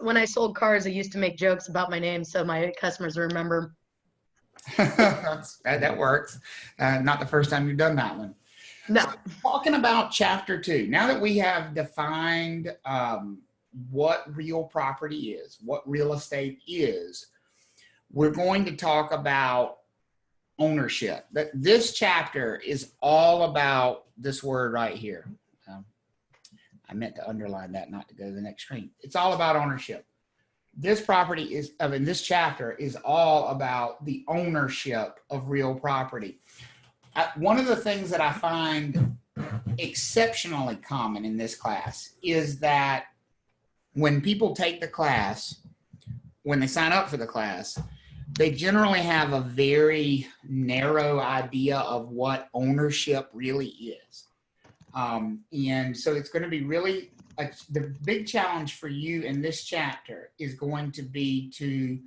when I sold cars, I used to make jokes about my name so my customers remember. That works. Not the first time you've done that one. No. So, talking about Chapter 2, now that we have defined what real property is, what real estate is, we're going to talk about ownership. This chapter is all about this word right here. I meant to underline that, not to go to the next screen. It's all about ownership. This property is, in this chapter is all about the ownership of real property. One of the things that I find exceptionally common in this class is that when people take the class, when they sign up for the class, they generally have a very narrow idea of what ownership really is. And so it's going to be really, the big challenge for you in this chapter is going to be to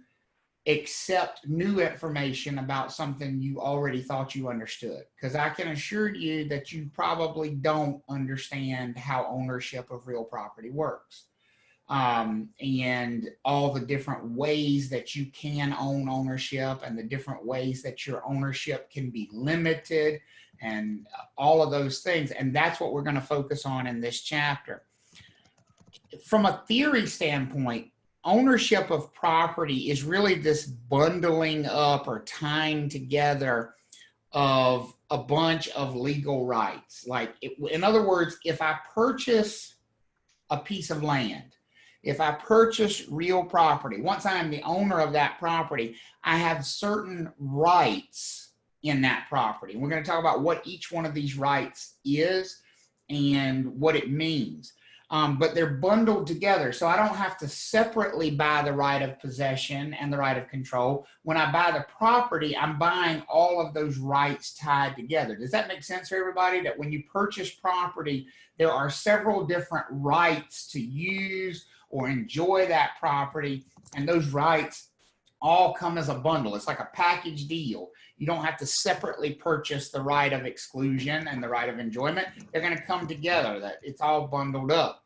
accept new information about something you already thought you understood. Because I can assure you that you probably don't understand how ownership of real property works. And all the different ways that you can own ownership and the different ways that your ownership can be limited and all of those things. And that's what we're going to focus on in this chapter. From a theory standpoint, ownership of property is really this bundling up or tying together of a bunch of legal rights. Like, in other words, if I purchase a piece of land, if I purchase real property, once I am the owner of that property, I have certain rights in that property. We're going to talk about what each one of these rights is and what it means. But they're bundled together. So I don't have to separately buy the right of possession and the right of control. When I buy the property, I'm buying all of those rights tied together. Does that make sense for everybody? That when you purchase property, there are several different rights to use or enjoy that property. And those rights all come as a bundle. It's like a package deal. You don't have to separately purchase the right of exclusion and the right of enjoyment. They're going to come together. That it's all bundled up.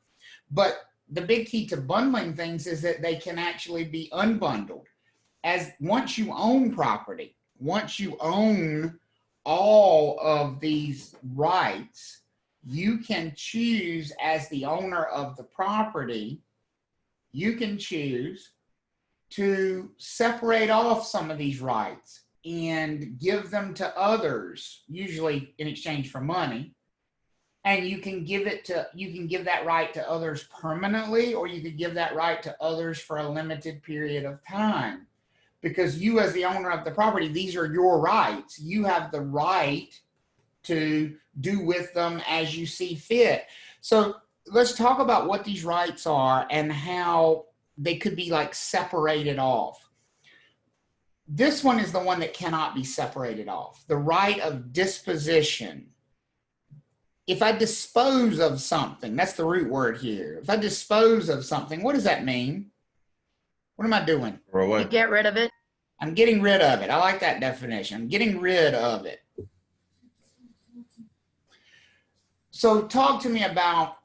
But the big key to bundling things is that they can actually be unbundled. As once you own property, once you own all of these rights, you can choose as the owner of the property, you can choose to separate off some of these rights and give them to others, usually in exchange for money. And you can give that right to others permanently, or you could give that right to others for a limited period of time. Because you, as the owner of the property, these are your rights. You have the right to do with them as you see fit. So let's talk about what these rights are and how they could be like separated off. This one is the one that cannot be separated off. The right of disposition. If I dispose of something, that's the root word here. If I dispose of something, what does that mean? What am I doing? You get rid of it. I'm getting rid of it. I like that definition. I'm getting rid of it. So talk to me about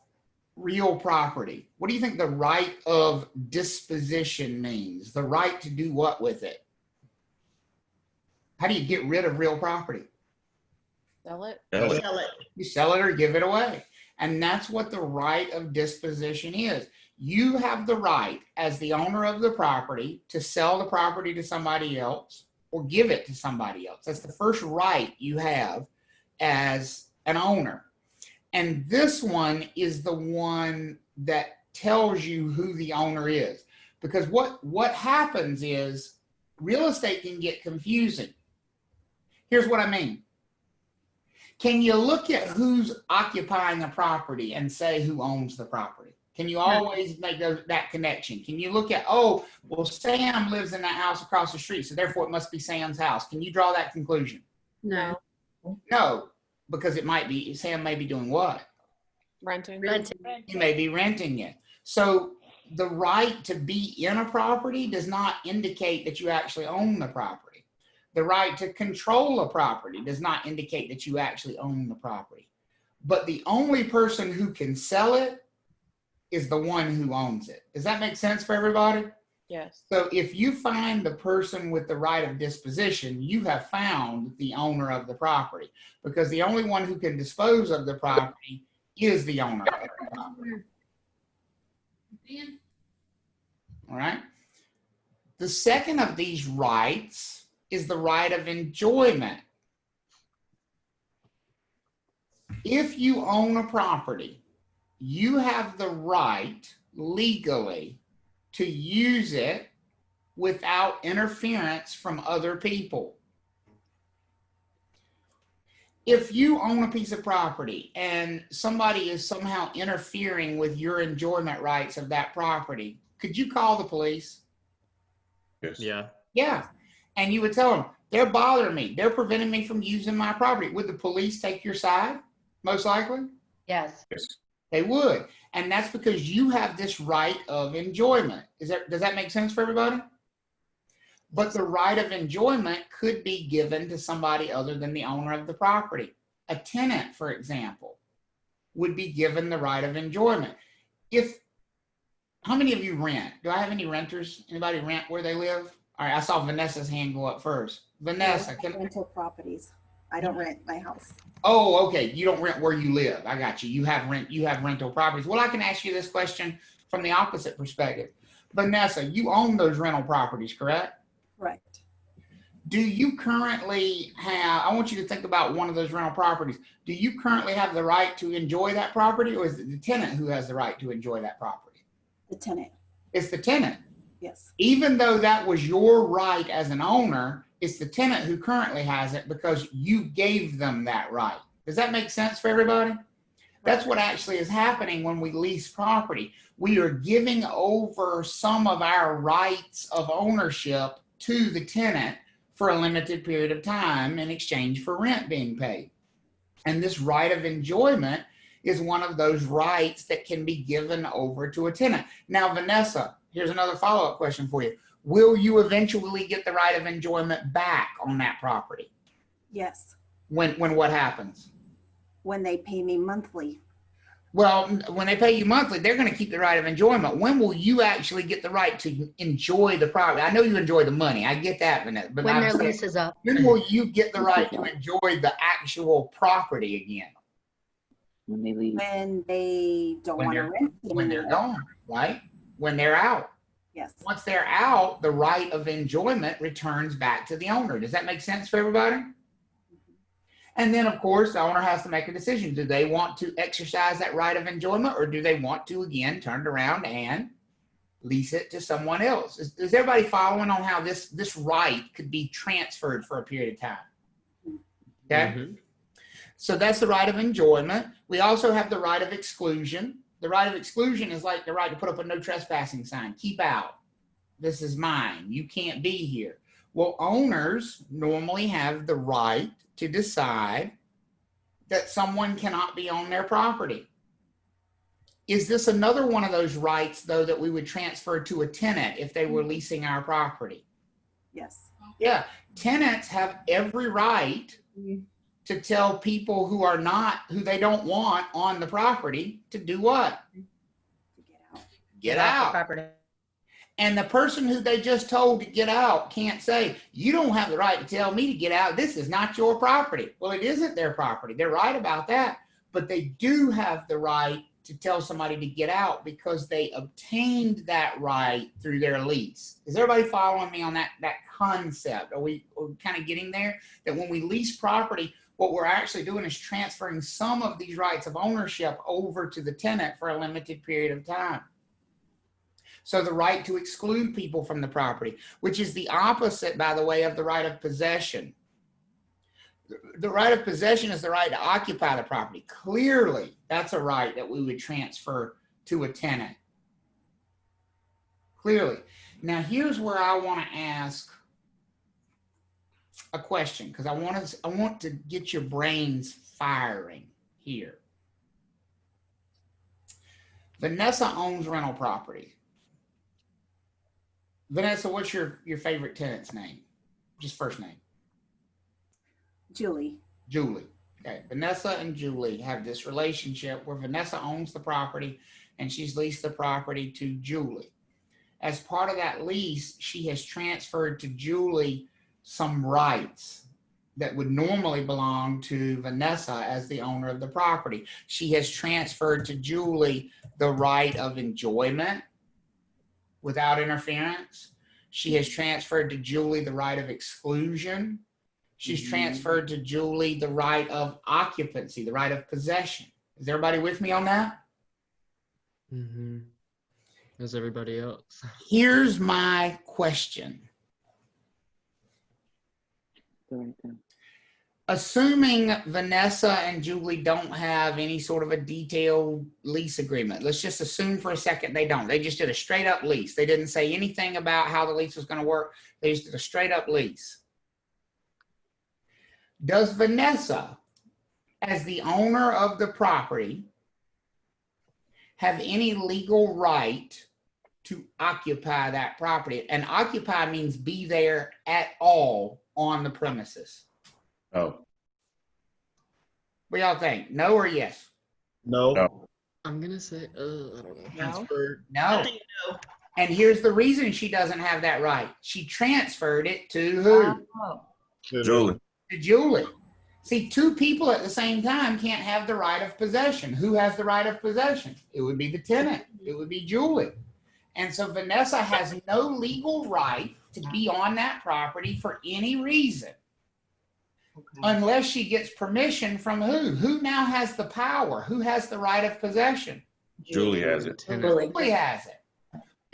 real property. What do you think the right of disposition means? The right to do what with it? How do you get rid of real property? Sell it. Sell it. You sell it or give it away. And that's what the right of disposition is. You have the right as the owner of the property to sell the property to somebody else or give it to somebody else. That's the first right you have as an owner. And this one is the one that tells you who the owner is. Because what happens is real estate can get confusing. Here's what I mean. Can you look at who's occupying the property and say who owns the property? Can you always make that connection? Can you look at, oh, well, Sam lives in that house across the street, so therefore it must be Sam's house. Can you draw that conclusion? No. No, because it might be, Sam may be doing what? Renting. He may be renting it. So the right to be in a property does not indicate that you actually own the property. The right to control a property does not indicate that you actually own the property. But the only person who can sell it is the one who owns it. Does that make sense for everybody? Yes. So if you find the person with the right of disposition, you have found the owner of the property, because the only one who can dispose of the property is the owner of the property. All right. The second of these rights is the right of enjoyment. If you own a property, you have the right legally to use it without interference from other people. If you own a piece of property and somebody is somehow interfering with your enjoyment rights of that property, could you call the police? Yes. Yeah. Yeah. And you would tell them, they're bothering me. They're preventing me from using my property. Would the police take your side? Most likely. Yes. Yes. They would. And that's because you have this right of enjoyment. Does that make sense for everybody? But the right of enjoyment could be given to somebody other than the owner of the property. A tenant, for example, would be given the right of enjoyment. How many of you rent? Do I have any renters? Anybody rent where they live? All right, I saw Vanessa's hand go up first. Vanessa, Rental properties. I don't rent my house. Oh, okay. You don't rent where you live. I got you. You have rental properties. Well, I can ask you this question from the opposite perspective. Vanessa, you own those rental properties, correct? Correct. Do you currently have, I want you to think about one of those rental properties. Do you currently have the right to enjoy that property, or is it the tenant who has the right to enjoy that property? The tenant. It's the tenant. Yes. Even though that was your right as an owner, it's the tenant who currently has it because you gave them that right. Does that make sense for everybody? That's what actually is happening when we lease property. We are giving over some of our rights of ownership to the tenant for a limited period of time in exchange for rent being paid. And this right of enjoyment is one of those rights that can be given over to a tenant. Now, Vanessa, here's another follow-up question for you. Will you eventually get the right of enjoyment back on that property? Yes. When what happens? When they pay me monthly. Well, when they pay you monthly, they're going to keep the right of enjoyment. When will you actually get the right to enjoy the property? I know you enjoy the money. I get that, Vanessa. But When I'm their saying, lease is up. when will you get the right to enjoy the actual property again? When they leave. When they don't When want to they're- rent it When they're anymore. gone, right? When they're out. Yes. Once they're out, the right of enjoyment returns back to the owner. Does that make sense for everybody? And then, of course, the owner has to make a decision. Do they want to exercise that right of enjoyment, or do they want to, again, turn it around and lease it to someone else? Is everybody following on how this right could be transferred for a period of time? Okay? Mhm. So that's the right of enjoyment. We also have the right of exclusion. The right of exclusion is like the right to put up a no trespassing sign. Keep out. This is mine. You can't be here. Well, owners normally have the right to decide that someone cannot be on their property. Is this another one of those rights, though, that we would transfer to a tenant if they were leasing our property? Yes. Yeah. Tenants have every right to tell people who they don't want on the property to do what? To get out. Get off the out. property. And the person who they just told to get out can't say, you don't have the right to tell me to get out. This is not your property. Well, it isn't their property. They're right about that. But they do have the right to tell somebody to get out because they obtained that right through their lease. Is everybody following me on that concept? Are we kind of getting there? That when we lease property, what we're actually doing is transferring some of these rights of ownership over to the tenant for a limited period of time. So the right to exclude people from the property, which is the opposite, by the way, of the right of possession. The right of possession is the right to occupy the property. Clearly, that's a right that we would transfer to a tenant. Clearly. Now, here's where I want to ask a question, because I want to get your brains firing here. Vanessa owns rental property. Vanessa, what's your favorite tenant's name? Just first name. Julie. Julie. Okay. Vanessa and Julie have this relationship where Vanessa owns the property and she's leased the property to Julie. As part of that lease, she has transferred to Julie some rights that would normally belong to Vanessa as the owner of the property. She has transferred to Julie the right of enjoyment without interference. She has transferred to Julie the right of exclusion. She's transferred to Julie the right of occupancy, the right of possession. Is everybody with me on that? Mm-hmm. As everybody else. Here's my question. Go right there. Assuming Vanessa and Julie don't have any sort of a detailed lease agreement, let's just assume for a second they don't. They just did a straight up lease. They didn't say anything about how the lease was going to work. They just did a straight up lease. Does Vanessa, as the owner of the property, have any legal right to occupy that property? And occupy means be there at all on the premises. No. What y'all think? No or yes? No. No. I'm gonna say, I don't know. No. Transferred. No. No. And here's the reason she doesn't have that right. She transferred it to who? Oh. Julie. To Julie. See, two people at the same time can't have the right of possession. Who has the right of possession? It would be the tenant. It would be Julie. And so Vanessa has no legal right to be on that property for any reason. Unless she gets permission from who? Who now has the power? Who has the right of possession? Julie has it. Julie has it.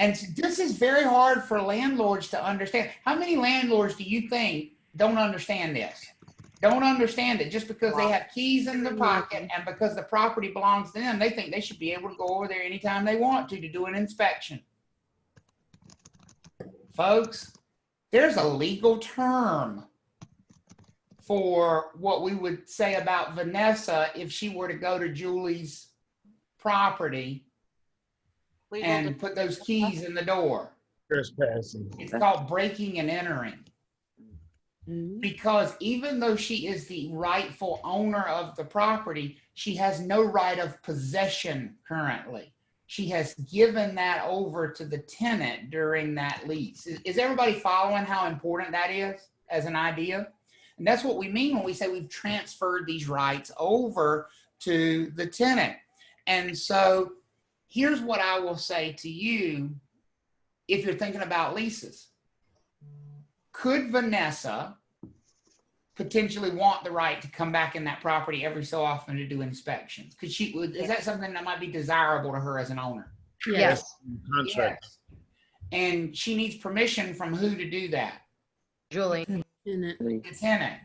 And this is very hard for landlords to understand. How many landlords do you think don't understand this? Don't understand it just because they have keys in their pocket and because the property belongs to them, they think they should be able to go over there anytime they want to do an inspection. Folks, there's a legal term for what we would say about Vanessa if she were to go to Julie's property Legal and put those keys in the door. Trespassing. It's called breaking and entering. Because even though she is the rightful owner of the property, she has no right of possession currently. She has given that over to the tenant during that lease. Is everybody following how important that is as an idea? And that's what we mean when we say we've transferred these rights over to the tenant. And so here's what I will say to you if you're thinking about leases. Could Vanessa potentially want the right to come back in that property every so often to do inspections? Could she? Is that something that might be desirable to her as an owner? Yes. Contract. Yes. And she needs permission from who to do that? Julie. The tenant.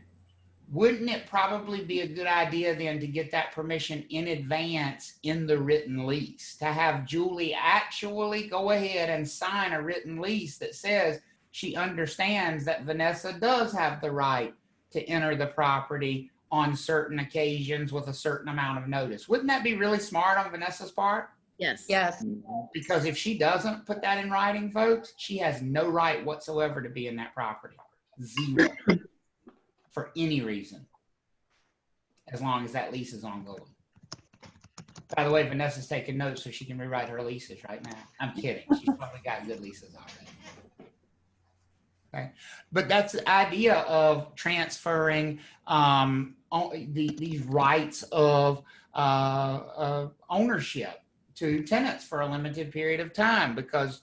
Wouldn't it probably be a good idea then to get that permission in advance in the written lease? To have Julie actually go ahead and sign a written lease that says she understands that Vanessa does have the right to enter the property on certain occasions with a certain amount of notice. Wouldn't that be really smart on Vanessa's part? Yes. Yes. Because if she doesn't put that in writing, folks, she has no right whatsoever to be in that property. Zero. For any reason. As long as that lease is ongoing. By the way, Vanessa's taking notes so she can rewrite her leases right now. I'm kidding. She's probably got good leases already. Okay. But that's the idea of transferring these rights of ownership to tenants for a limited period of time, because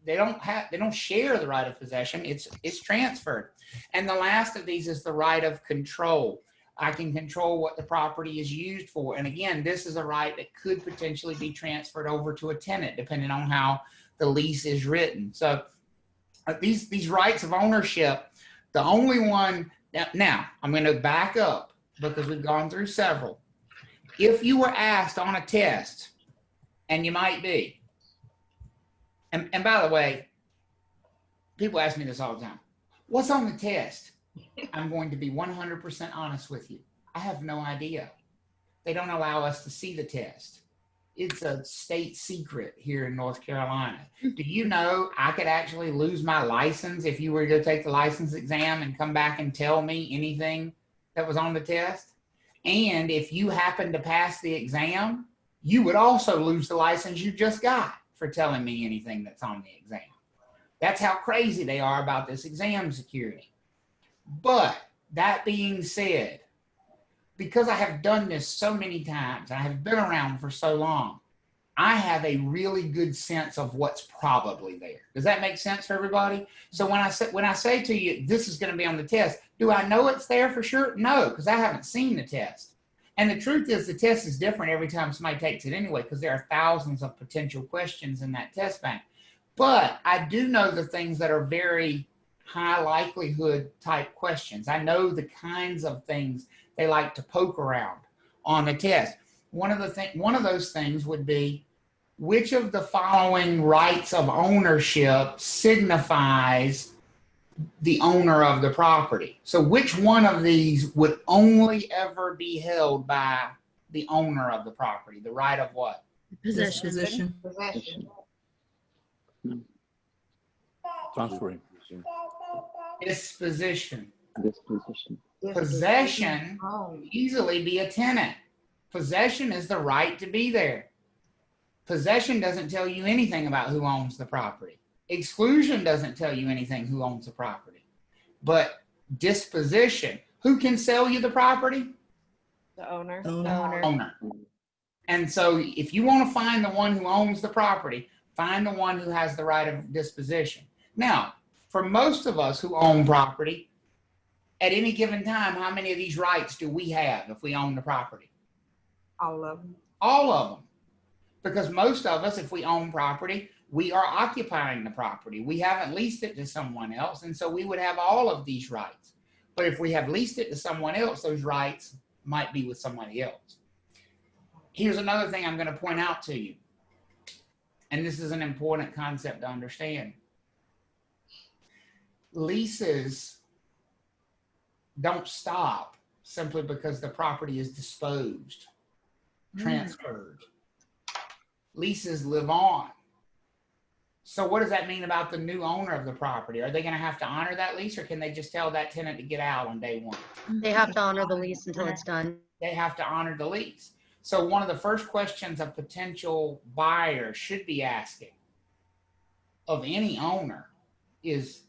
they don't share the right of possession. It's transferred. And the last of these is the right of control. I can control what the property is used for. And again, this is a right that could potentially be transferred over to a tenant depending on how the lease is written. So these rights of ownership, the only one, now I'm going to back up because we've gone through several. If you were asked on a test, and you might be, and by the way, people ask me this all the time, what's on the test? I'm going to be 100% honest with you. I have no idea. They don't allow us to see the test. It's a state secret here in North Carolina. Do you know I could actually lose my license if you were to take the license exam and come back and tell me anything that was on the test? And if you happen to pass the exam, you would also lose the license you just got for telling me anything that's on the exam. That's how crazy they are about this exam security. But that being said, because I have done this so many times, I have been around for so long, I have a really good sense of what's probably there. Does that make sense for everybody? So when I say to you, this is going to be on the test, do I know it's there for sure? No, because I haven't seen the test. And the truth is the test is different every time somebody takes it anyway, because there are thousands of potential questions in that test bank. But I do know the things that are very high likelihood type questions. I know the kinds of things they like to poke around on the test. One of those things would be, which of the following rights of ownership signifies the owner of the property? So which one of these would only ever be held by the owner of the property? The right of what? Possession. Transferring. Disposition. Disposition. Possession Oh. can easily be a tenant. Possession is the right to be there. Possession doesn't tell you anything about who owns the property. Exclusion doesn't tell you anything who owns the property. But disposition, who can sell you the property? The owner. Owner. And so if you want to find the one who owns the property, find the one who has the right of disposition. Now, for most of us who own property, at any given time, how many of these rights do we have if we own the property? All of them. All of them. Because most of us, if we own property, we are occupying the property. We haven't leased it to someone else, and so we would have all of these rights. But if we have leased it to someone else, those rights might be with somebody else. Here's another thing I'm going to point out to you, and this is an important concept to understand. Leases don't stop simply because the property is disposed, transferred. Leases live on. So what does that mean about the new owner of the property? Are they going to have to honor that lease, or can they just tell that tenant to get out on day one? They have to honor the lease until it's done. They have to honor the lease. So one of the first questions a potential buyer should be asking of any owner is,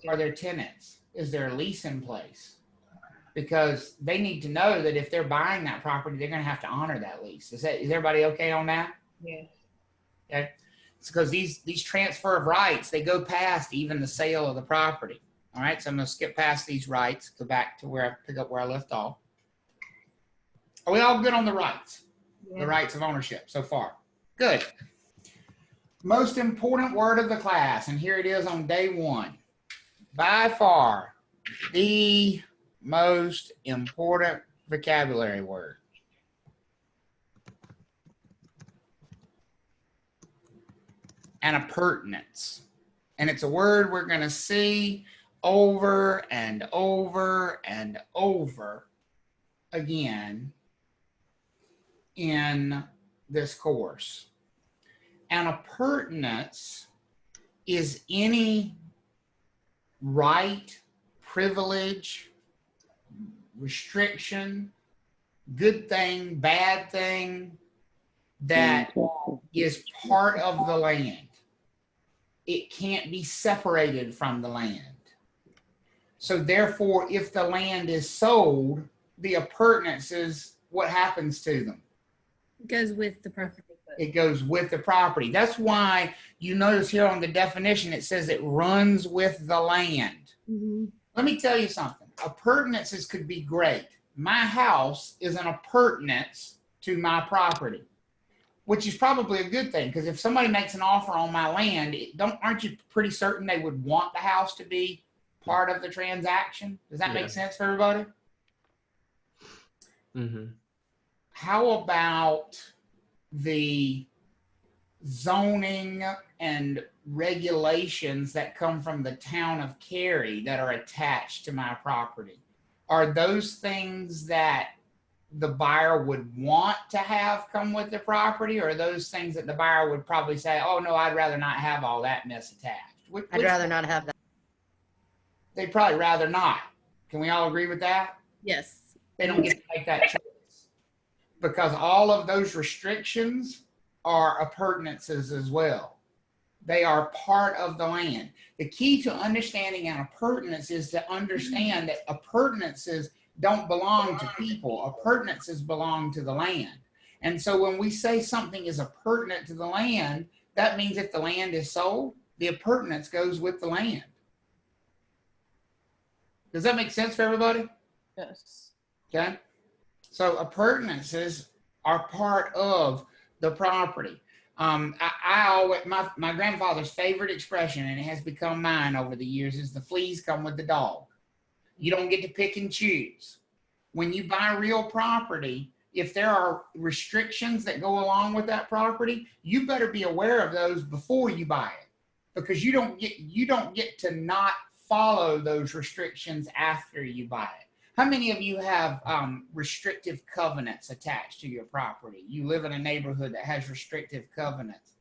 are there tenants? Is there a lease in place? Because they need to know that if they're buying that property, they're going to have to honor that lease. Is everybody okay on that? Yes. Okay. It's because these transfer of rights, they go past even the sale of the property. All right. So I'm going to skip past these rights, go back to pick up where I left off. Are we all good on the rights? Yeah. The rights of ownership so far? Good. Most important word of the class, and here it is on day one. By far, the most important vocabulary word. And appurtenance. And it's a word we're going to see over and over and over again in this course. And appurtenance is any right, privilege, restriction, good thing, bad thing that is part of the land. It can't be separated from the land. So therefore, if the land is sold, the appurtenance is what happens to them. It goes with the property. It goes with the property. That's why you notice here on the definition, it says it runs with the land. Mm-hmm. Let me tell you something. Appurtenances could be great. My house is an appurtenance to my property, which is probably a good thing, because if somebody makes an offer on my land, aren't you pretty certain they would want the house to be part of the transaction? Does that make sense for everybody? Mm-hmm. How about the zoning and regulations that come from the town of Cary that are attached to my property? Are those things that the buyer would want to have come with the property, or are those things that the buyer would probably say, oh no, I'd rather not have all that mess attached? I'd rather not have that. They'd probably rather not. Can we all agree with that? Yes. They don't get to make that choice. because all of those restrictions are appurtenances as well. They are part of the land. The key to understanding an appurtenance is to understand that appurtenances don't belong to people. Appurtenances belong to the land. And so when we say something is appurtenant to the land, that means if the land is sold, the appurtenance goes with the land. Does that make sense for everybody? Yes. Okay. So appurtenances are part of the property. I always, my grandfather's favorite expression, and it has become mine over the years, is the fleas come with the dog. You don't get to pick and choose. When you buy real property, if there are restrictions that go along with that property, you better be aware of those before you buy it, because you don't get to not follow those restrictions after you buy it. How many of you have restrictive covenants attached to your property? You live in a neighborhood that has restrictive covenants.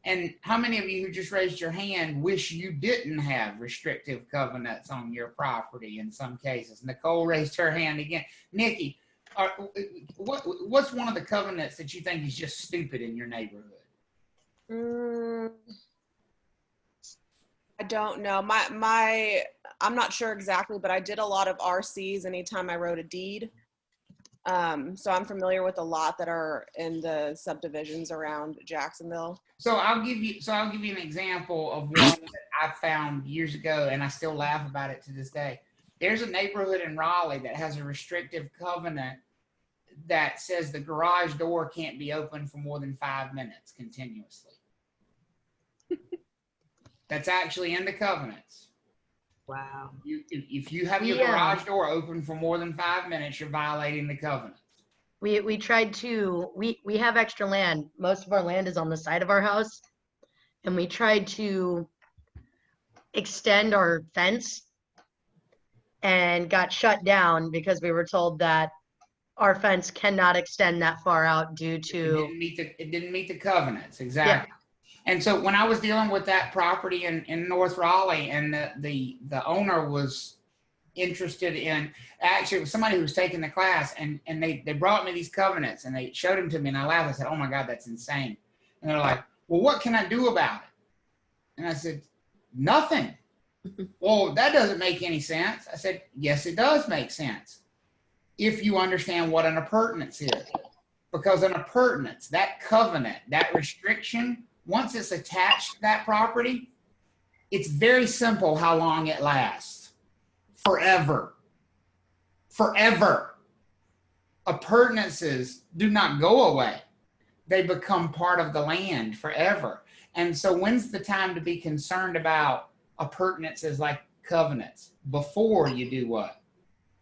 And how many of you who just raised your hand wish you didn't have restrictive covenants on your property in some cases? Nicole raised her hand again. Nikki, what's one of the covenants that you think is just stupid in your neighborhood? I don't know. I'm not sure exactly, but I did a lot of RCs anytime I wrote a deed. So I'm familiar with a lot that are in the subdivisions around Jacksonville. So I'll give you an example of one that I found years ago, and I still laugh about it to this day. There's a neighborhood in Raleigh that has a restrictive covenant that says the garage door can't be open for more than 5 minutes continuously. That's actually in the covenants. Wow. If you have your Yeah. garage door open for more than 5 minutes, you're violating the covenants. We tried to, we have extra land. Most of our land is on the side of our house. And we tried to extend our fence and got shut down because we were told that our fence cannot extend that far out due to, It didn't meet the covenants, exactly. And so when I was dealing with that property in North Raleigh, and the owner was interested in, actually it was somebody who was taking the class, and they brought me these covenants and they showed them to me, and I laughed. I said, "Oh my God, that's insane." And they're like, "Well, what can I do about it?" And I said, "Nothing." "Well, that doesn't make any sense." I said, "Yes, it does make sense if you understand what an appurtenance is. Because an appurtenance, that covenant, that restriction, once it's attached to that property, it's very simple how long it lasts. Forever. Forever. Appurtenances do not go away. They become part of the land forever. And so when's the time to be concerned about appurtenances like covenants? Before you do what?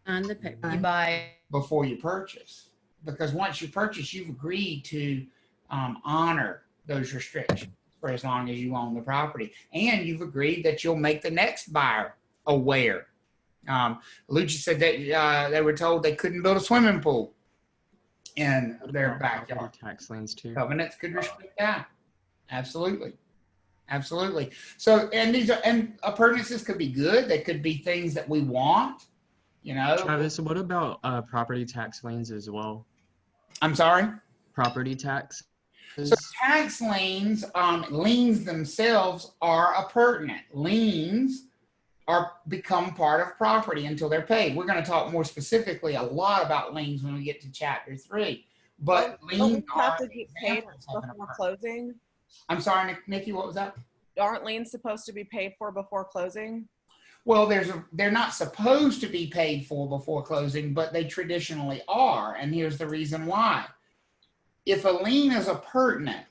On the paper. you buy. Before you purchase. Because once you purchase, you've agreed to honor those restrictions for as long as you own the property. And you've agreed that you'll make the next buyer aware. Lucia said that they were told they couldn't build a swimming pool in their backyard. Tax liens too. Covenants could restrict that. Absolutely. Absolutely. So, and appurtenances could be good. They could be things that we want, you know. Travis, what about property tax liens as well? I'm sorry? Property tax? So tax liens, liens themselves are appurtenant. Liens become part of property until they're paid. We're going to talk more specifically a lot about liens when we get to chapter 3. But Don't liens we have are to get paid examples of an before appurtenant. closing? I'm sorry, Nikki, what was that? Aren't liens supposed to be paid for before closing? Well, they're not supposed to be paid for before closing, but they traditionally are. And here's the reason why. If a lien is appurtenant,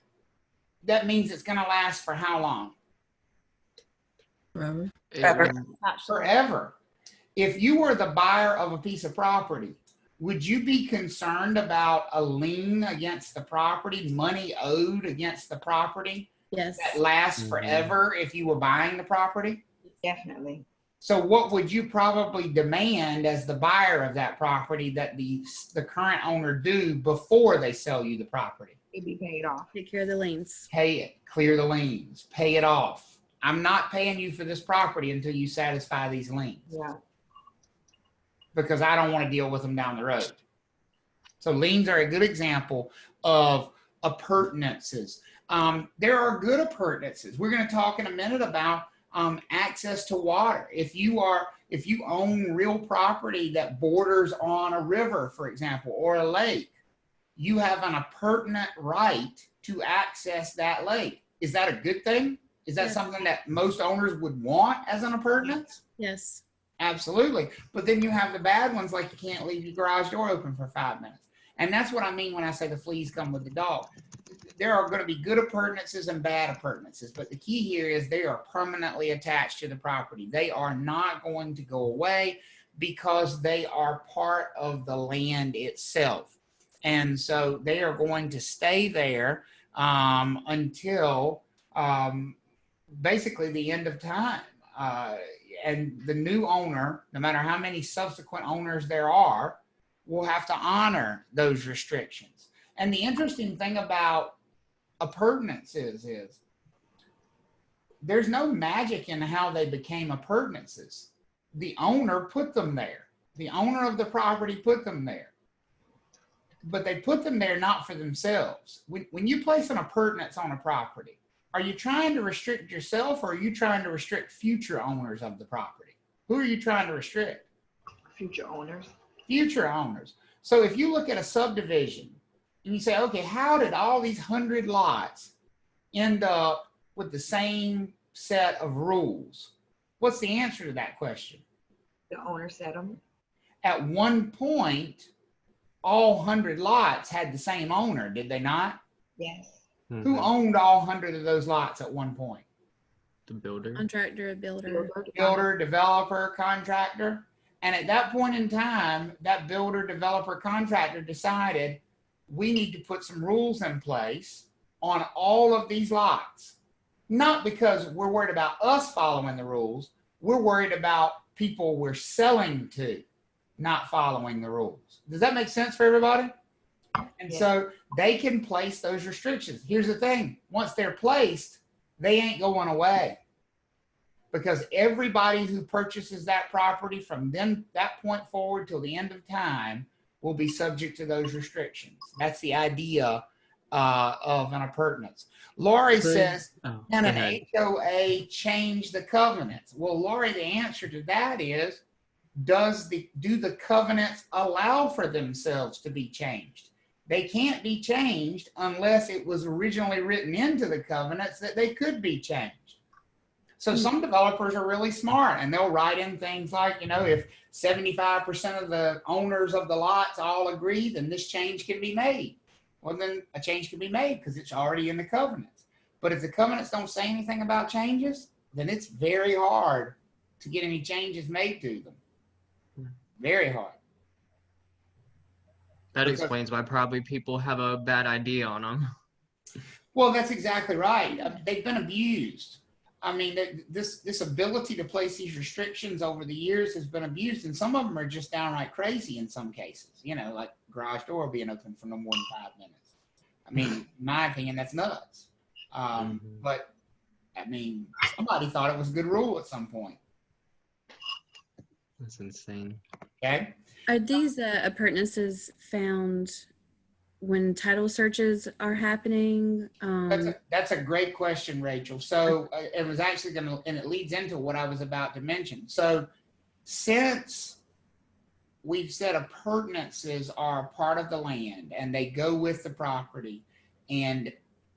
that means it's going to last for how long? Forever. Forever. If you were the buyer of a piece of property, would you be concerned about a lien against the property, money owed against the property Yes. that lasts forever if you were buying the property? Definitely. So what would you probably demand as the buyer of that property that the current owner do before they sell you the property? It'd be paid off. Take care of the lanes. Pay it, clear the liens, pay it off. I'm not paying you for this property until you satisfy these liens. Yeah. Because I don't want to deal with them down the road. So liens are a good example of appurtenances. There are good appurtenances. We're going to talk in a minute about access to water. If you own real property that borders on a river, for example, or a lake, you have an appurtenant right to access that lake. Is that a good thing? Is that Yes. something that most owners would want as an appurtenance? Yes. Absolutely. But then you have the bad ones, like you can't leave your garage door open for 5 minutes. And that's what I mean when I say the fleas come with the dog. There are going to be good appurtenances and bad appurtenances, but the key here is they are permanently attached to the property. They are not going to go away because they are part of the land itself. And so they are going to stay there until basically the end of time. And the new owner, no matter how many subsequent owners there are, will have to honor those restrictions. And the interesting thing about appurtenances is there's no magic in how they became appurtenances. The owner put them there. The owner of the property put them there. But they put them there not for themselves. When you place an appurtenance on a property, are you trying to restrict yourself or are you trying to restrict future owners of the property? Who are you trying to restrict? Future owners. Future owners. So if you look at a subdivision and you say, okay, how did all these 100 lots end up with the same set of rules? What's the answer to that question? The owner set them. At one point, all 100 lots had the same owner, did they not? Yes. Who owned all 100 of those lots at one point? The builder. Contractor, builder. Builder, developer, contractor. And at that point in time, that builder, developer, contractor decided we need to put some rules in place on all of these lots. Not because we're worried about us following the rules. We're worried about people we're selling to not following the rules. Does that make sense for everybody? And so they can place those restrictions. Here's the thing. Once they're placed, they ain't going away. Because everybody who purchases that property from then that point forward till the end of time will be subject to those restrictions. That's the idea of an appurtenance. Laurie says, can an HOA change the covenants? Well, Laurie, the answer to that is, do the covenants allow for themselves to be changed? They can't be changed unless it was originally written into the covenants that they could be changed. So some developers are really smart and they'll write in things like, if 75% of the owners of the lots all agree, then this change can be made. Well, then a change can be made because it's already in the covenants. But if the covenants don't say anything about changes, then it's very hard to get any changes made to them. Very hard. That explains why probably people have a bad idea on them. Well, that's exactly right. They've been abused. I mean, this ability to place these restrictions over the years has been abused, and some of them are just downright crazy in some cases. Like garage door being open for no more than 5 minutes. I mean, in my opinion, that's nuts. But I mean, somebody thought it was a good rule at some point. That's insane. Okay. Are these appurtenances found when title searches are happening? That's a great question, Rachel. So it was actually and it leads into what I was about to mention. So since we've said appurtenances are a part of the land and they go with the property and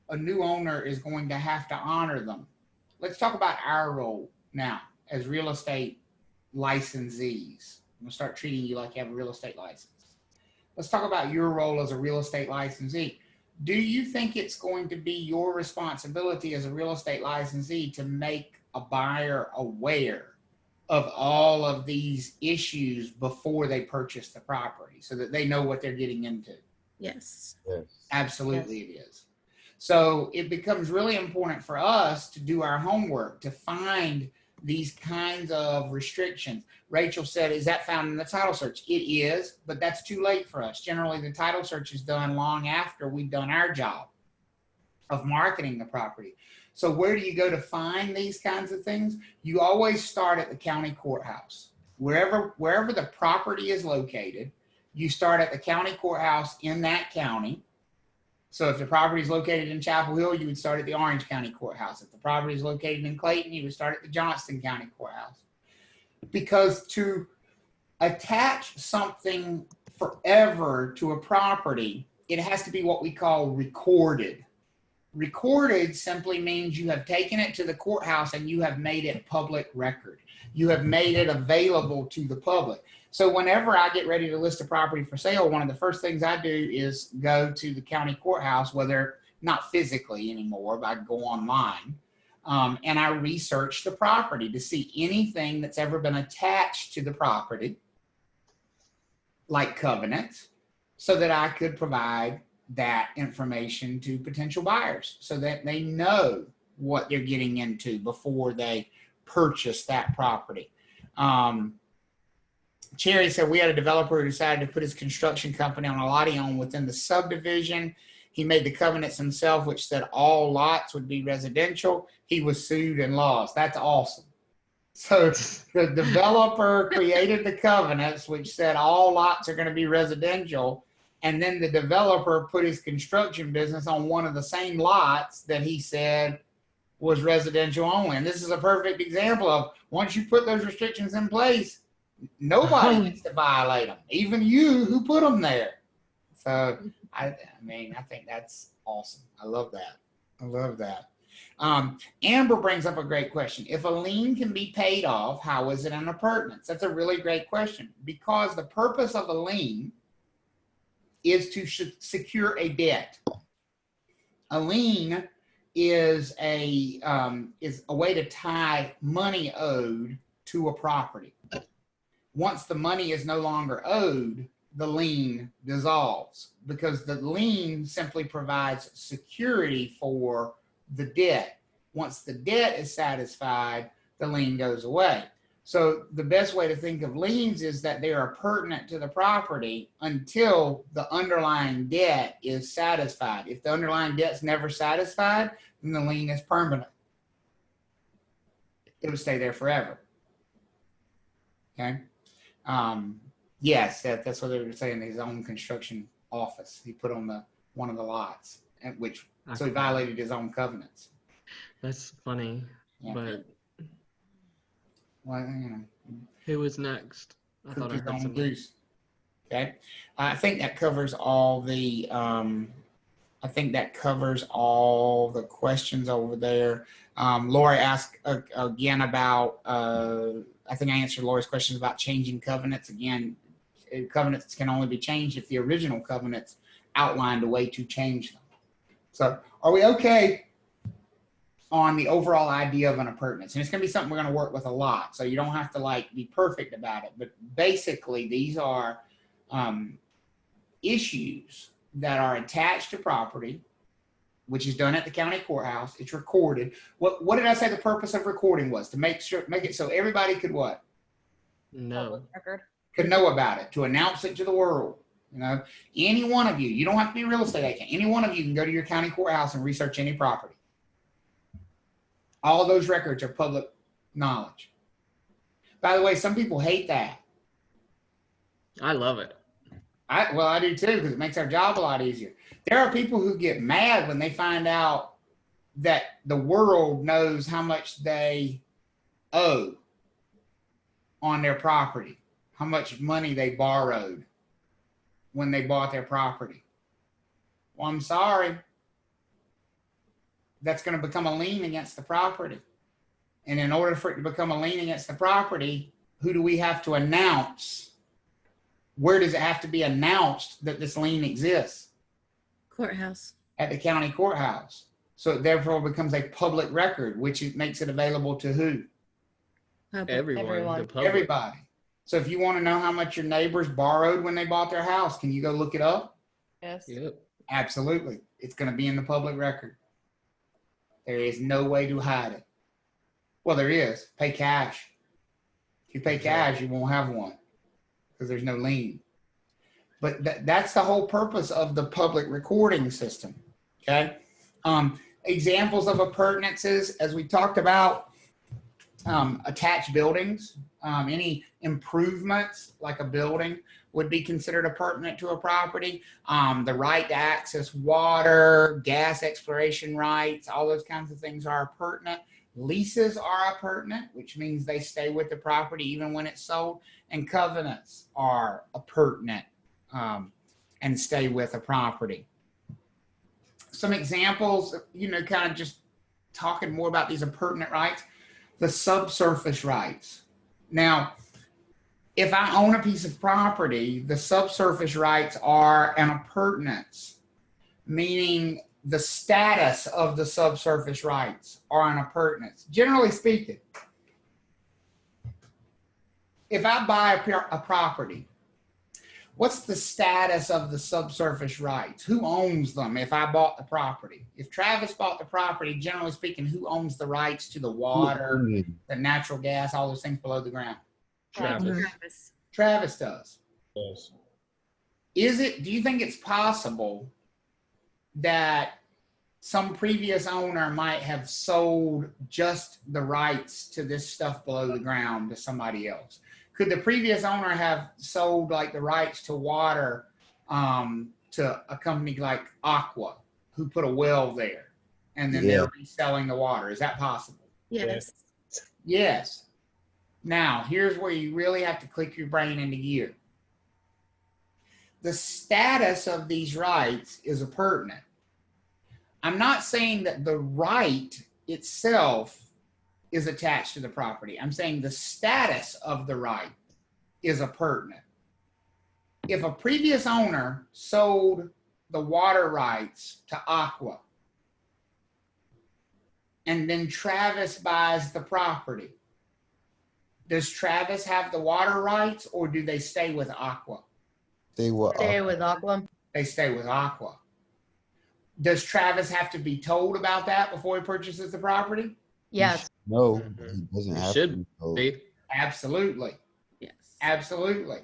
a new owner is going to have to honor them. Let's talk about our role now as real estate licensees. I'm gonna start treating you like you have a real estate license. Let's talk about your role as a real estate licensee. Do you think it's going to be your responsibility as a real estate licensee to make a buyer aware of all of these issues before they purchase the property so that they know what they're getting into? Yes. Absolutely it is. So it becomes really important for us to do our homework, to find these kinds of restrictions. Rachel said, is that found in the title search? It is, but that's too late for us. Generally, the title search is done long after we've done our job of marketing the property. So where do you go to find these kinds of things? You always start at the county courthouse. Wherever the property is located, you start at the county courthouse in that county. So if the property is located in Chapel Hill, you would start at the Orange County Courthouse. If the property is located in Clayton, you would start at the Johnston County Courthouse. Because to attach something forever to a property, it has to be what we call recorded. Recorded simply means you have taken it to the courthouse and you have made it public record. You have made it available to the public. So whenever I get ready to list a property for sale, one of the first things I do is go to the county courthouse, whether not physically anymore, but I go online, and I research the property to see anything that's ever been attached to the property, like covenants, so that I could provide that information to potential buyers so that they know what they're getting into before they purchase that property. Cherry said we had a developer who decided to put his construction company on a lot he owned within the subdivision. He made the covenants himself, which said all lots would be residential. He was sued and lost. That's awesome. So the developer created the covenants, which said all lots are going to be residential. And then the developer put his construction business on one of the same lots that he said was residential only. And this is a perfect example of once you put those restrictions in place, nobody gets to violate them, even you who put them there. So, I mean, I think that's awesome. I love that. I love that. Amber brings up a great question. If a lien can be paid off, how is it an appurtenance? That's a really great question, because the purpose of a lien is to secure a debt. A lien is a way to tie money owed to a property. Once the money is no longer owed, the lien dissolves, because the lien simply provides security for the debt. Once the debt is satisfied, the lien goes away. So the best way to think of liens is that they are pertinent to the property until the underlying debt is satisfied. If the underlying debt's never satisfied, then the lien is permanent. It will stay there forever. Okay. Yes, that's what they were saying. His own construction office he put on one of the lots, so he violated his own covenants. That's funny, Yeah. but Well, you know, who was next? I thought I heard somebody. goose. Okay, I think that covers all the. I think that covers all the questions over there. Lori asked again about. I think I answered Lori's questions about changing covenants. Again, covenants can only be changed if the original covenants outlined a way to change them. So, are we okay on the overall idea of an appurtenance? And it's going to be something we're going to work with a lot. So you don't have to be perfect about it. But basically, these are issues that are attached to property, which is done at the county courthouse. It's recorded. What did I say the purpose of recording was? To make it so everybody could what? No. Record. Could know about it, to announce it to the world. You know, any one of you don't have to be a real estate agent. Any one of you can go to your county courthouse and research any property. All of those records are public knowledge. By the way, some people hate that. I love it. I do too, because it makes our job a lot easier. There are people who get mad when they find out that the world knows how much they owe on their property, how much money they borrowed when they bought their property. Well, I'm sorry. That's going to become a lien against the property. And in order for it to become a lien against the property, who do we have to announce? Where does it have to be announced that this lien exists? Courthouse. At the county courthouse. So it therefore becomes a public record, which makes it available to who? Public. Everyone. The public. Everybody. So if you want to know how much your neighbors borrowed when they bought their house, can you go look it up? Yes. Yep. Absolutely. It's going to be in the public record. There is no way to hide it. Well, there is. Pay cash. If you pay cash, you won't have one because there's no lien. But that's the whole purpose of the public recording system. Okay. Examples of appurtenances, as we talked about, attached buildings, any improvements like a building. would be considered appurtenant to a property. The right to access water, gas exploration rights, all those kinds of things are appurtenant. Leases are appurtenant, which means they stay with the property even when it's sold. And covenants are appurtenant and stay with a property. Some examples, kind of just talking more about these appurtenant rights. The subsurface rights. Now, if I own a piece of property, the subsurface rights are an appurtenance, meaning the status of the subsurface rights are an appurtenance. Generally speaking, if I buy a property, what's the status of the subsurface rights? Who owns them if I bought the property? If Travis bought the property, generally speaking, who owns the rights to the water, the natural gas, all those things below the ground? Travis. Travis does. Yes. Do you think it's possible that some previous owner might have sold just the rights to this stuff below the ground to somebody else? Could the previous owner have sold like the rights to water to a company like Aqua, who put a well there, and then they're reselling the water? Is that possible? Yes. Yes. Now, here's where you really have to click your brain into gear. The status of these rights is appurtenant. I'm not saying that the right itself is attached to the property. I'm saying the status of the right is appurtenant. If a previous owner sold the water rights to Aqua, and then Travis buys the property, does Travis have the water rights, or do they stay with Aqua? Stay with Aqua. They stay with Aqua. Does Travis have to be told about that before he purchases the property? Yes. No, he doesn't have Should to. So be. Absolutely. Yes. Absolutely.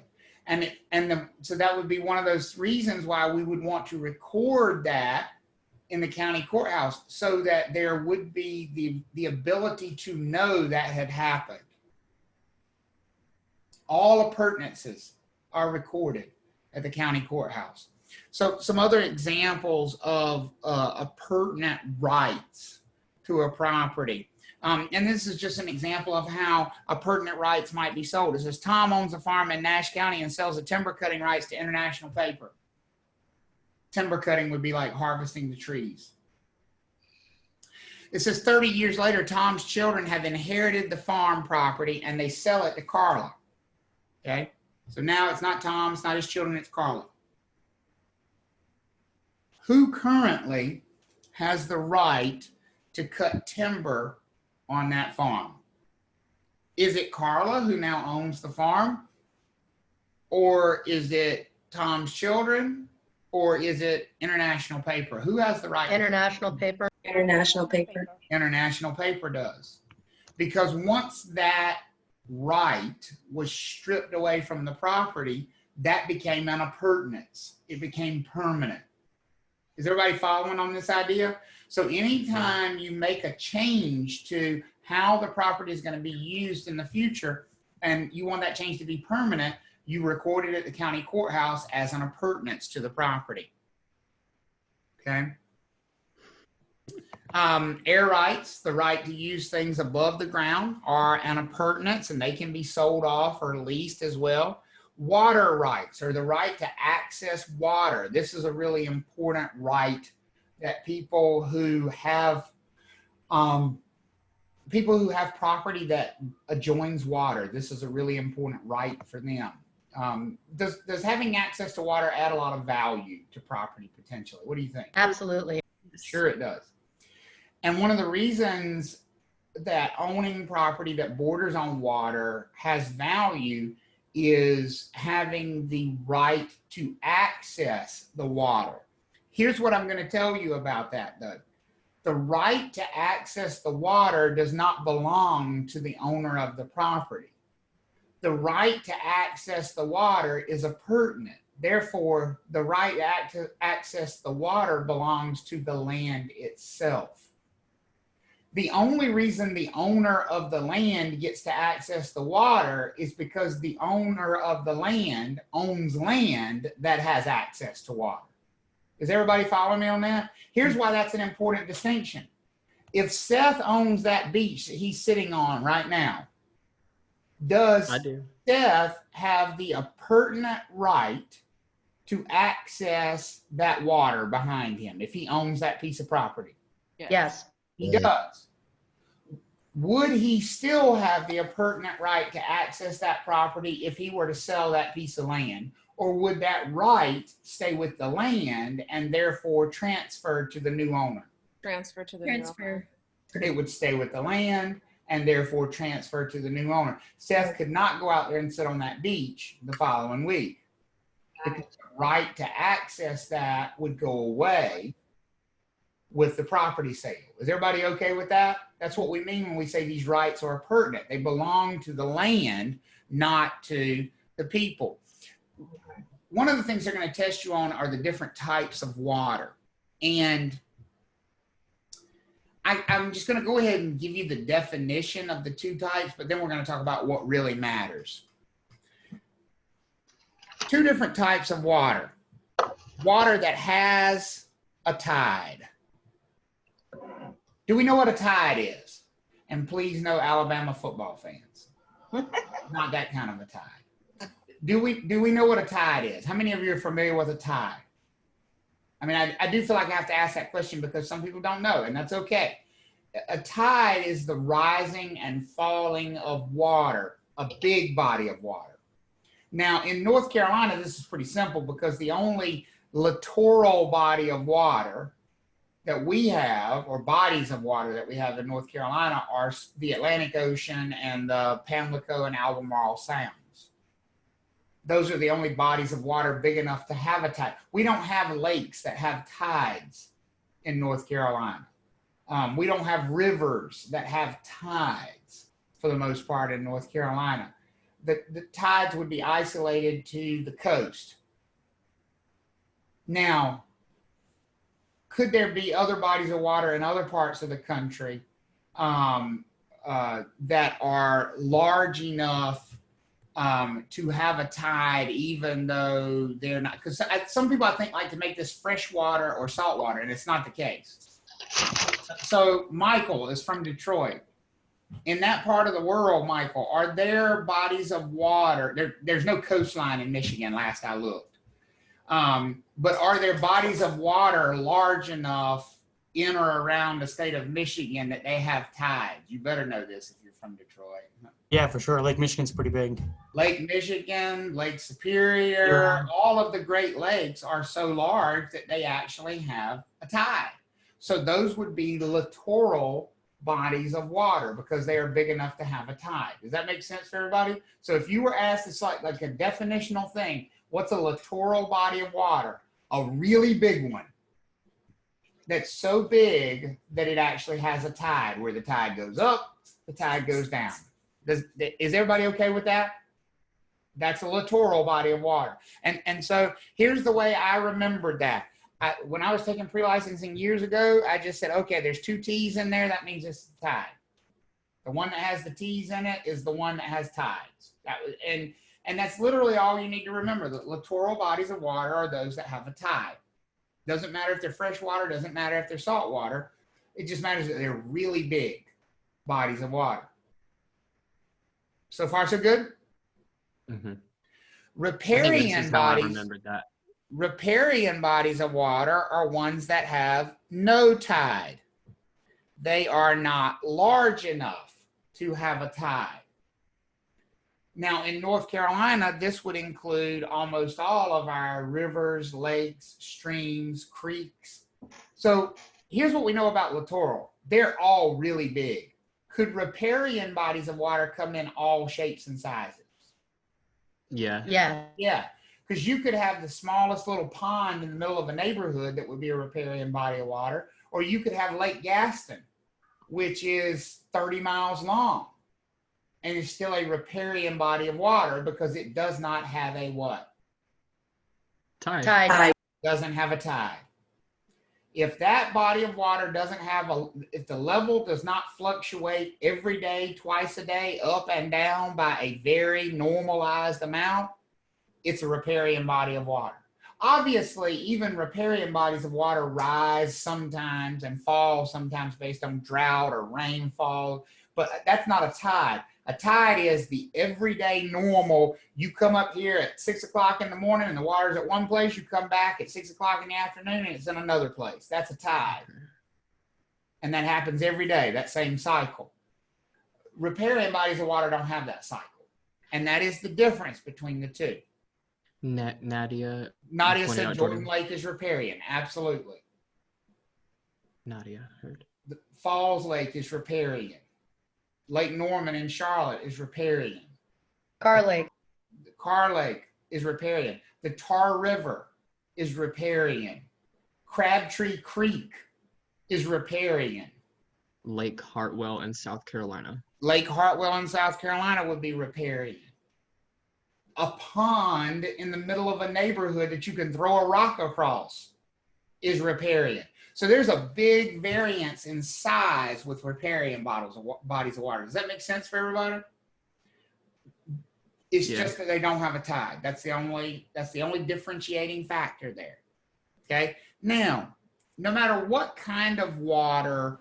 So that would be one of those reasons why we would want to record that in the county courthouse, so that there would be the ability to know that had happened. All appurtenances are recorded at the county courthouse. So some other examples of appurtenant rights to a property. And this is just an example of how appurtenant rights might be sold. It says, Tom owns a farm in Nash County and sells the timber cutting rights to International Paper. Timber cutting would be like harvesting the trees. It says 30 years later, Tom's children have inherited the farm property and they sell it to Carla. Okay, so now it's not Tom, it's not his children, it's Carla. Who currently has the right to cut timber on that farm? Is it Carla, who now owns the farm? Or is it Tom's children? Or is it International Paper? Who has the right? International Paper. International Paper. International Paper does. Because once that right was stripped away from the property, that became an appurtenance. It became permanent. Is everybody following on this idea? So anytime you make a change to how the property is going to be used in the future, and you want that change to be permanent, you record it at the county courthouse as an appurtenance to the property. Okay. Air rights, the right to use things above the ground, are an appurtenance, and they can be sold off or leased as well. Water rights, or the right to access water. This is a really important right that people who have property that adjoins water, this is a really important right for them. Does having access to water add a lot of value to property potentially? What do you think? Absolutely. Sure it does. And one of the reasons that owning property that borders on water has value is having the right to access the water. Here's what I'm going to tell you about that, though. The right to access the water does not belong to the owner of the property. The right to access the water is appurtenant. Therefore, the right to access the water belongs to the land itself. The only reason the owner of the land gets to access the water is because the owner of the land owns land that has access to water. Is everybody following me on that? Here's why that's an important distinction. If Seth owns that beach that he's sitting on right now, does I do. Seth have the appurtenant right to access that water behind him if he owns that piece of property? Yes. He Yeah. does. Would he still have the appurtenant right to access that property if he were to sell that piece of land? Or would that right stay with the land and therefore transfer to the new owner? Transfer to the new owner. It would stay with the land and therefore transfer to the new owner. Seth could not go out there and sit on that beach the following week, because the right to access that would go away with the property sale. Is everybody okay with that? That's what we mean when we say these rights are appurtenant. They belong to the land, not to the people. One of the things they're going to test you on are the different types of water. And I'm just going to go ahead and give you the definition of the two types, but then we're going to talk about what really matters. Two different types of water. Water that has a tide. Do we know what a tide is? And please no Alabama football fans. Not that kind of a tide. Do we know what a tide is? How many of you are familiar with a tide? I mean, I do feel like I have to ask that question because some people don't know, and that's okay. A tide is the rising and falling of water, a big body of water. Now, in North Carolina, this is pretty simple because the only littoral body of water that we have, or bodies of water that we have in North Carolina, are the Atlantic Ocean and the Pamlico and Albemarle Sounds. Those are the only bodies of water big enough to have a tide. We don't have lakes that have tides in North Carolina. We don't have rivers that have tides for the most part in North Carolina. The tides would be isolated to the coast. Now, could there be other bodies of water in other parts of the country that are large enough to have a tide, even though they're not? Because some people, I think, like to make this freshwater or saltwater, and it's not the case. So Michael is from Detroit. In that part of the world, Michael, are there bodies of water? There's no coastline in Michigan, last I looked. But are there bodies of water large enough in or around the state of Michigan that they have tides? You better know this if you're from Detroit. Yeah, for sure. Lake Michigan's pretty big. Lake Michigan, Lake Superior, all of the Great Lakes are so large that they actually have a tide. So those would be the littoral bodies of water because they are big enough to have a tide. Does that make sense for everybody? So if you were asked, it's like a definitional thing. What's a littoral body of water? A really big one that's so big that it actually has a tide, where the tide goes up, the tide goes down. Is everybody okay with that? That's a littoral body of water. And so here's the way I remembered that. When I was taking pre-licensing years ago, I just said, okay, there's two T's in there. That means it's the tide. The one that has the T's in it is the one that has tides. And that's literally all you need to remember. The littoral bodies of water are those that have a tide. Doesn't matter if they're freshwater, doesn't matter if they're saltwater. It just matters that they're really big bodies of water. So far, so good? Mm-hmm. Riparian bodies. I remembered that. Riparian bodies of water are ones that have no tide. They are not large enough to have a tide. Now, in North Carolina, this would include almost all of our rivers, lakes, streams, creeks. So here's what we know about littoral. They're all really big. Could riparian bodies of water come in all shapes and sizes? Yeah. Yeah. Yeah. Because you could have the smallest little pond in the middle of a neighborhood that would be a riparian body of water, or you could have Lake Gaston, which is 30 miles long, and it's still a riparian body of water because it does not have a what? Tide. Tide. Doesn't have a tide. If that body of water doesn't have if the level does not fluctuate every day, twice a day, up and down by a very normalized amount, it's a riparian body of water. Obviously, even riparian bodies of water rise sometimes and fall sometimes based on drought or rainfall, but that's not a tide. A tide is the everyday normal. You come up here at 6 o'clock in the morning and the water's at one place. You come back at 6 o'clock in the afternoon and it's in another place. That's a tide. And that happens every day, that same cycle. Riparian bodies of water don't have that cycle. And that is the difference between the two. Nadia said out Jordan Lake is riparian. Absolutely. Nadia heard. The Falls Lake is riparian. Lake Norman in Charlotte is riparian. Car Lake. The Car Lake is riparian. The Tar River is riparian. Crabtree Creek is riparian. Lake Hartwell in South Carolina. Lake Hartwell in South Carolina would be riparian. A pond in the middle of a neighborhood that you can throw a rock across is riparian. So there's a big variance in size with riparian bodies of water. Does that make sense for everybody? It's just that they don't have a tide. That's the only differentiating factor there. Okay. Now, no matter what kind of water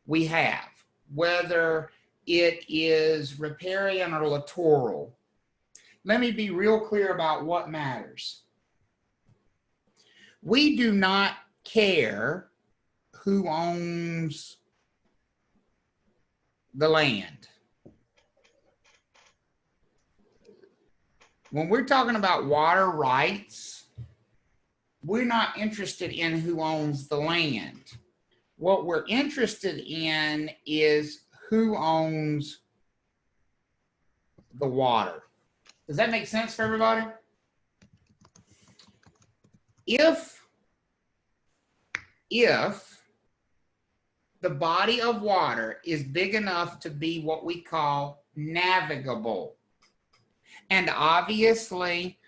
we have, whether it is riparian or littoral, let me be real clear about what matters. We do not care who owns the land. When we're talking about water rights, we're not interested in who owns the land. What we're interested in is who owns the water. Does that make sense for everybody? If the body of water is big enough to be what we call navigable, and obviously,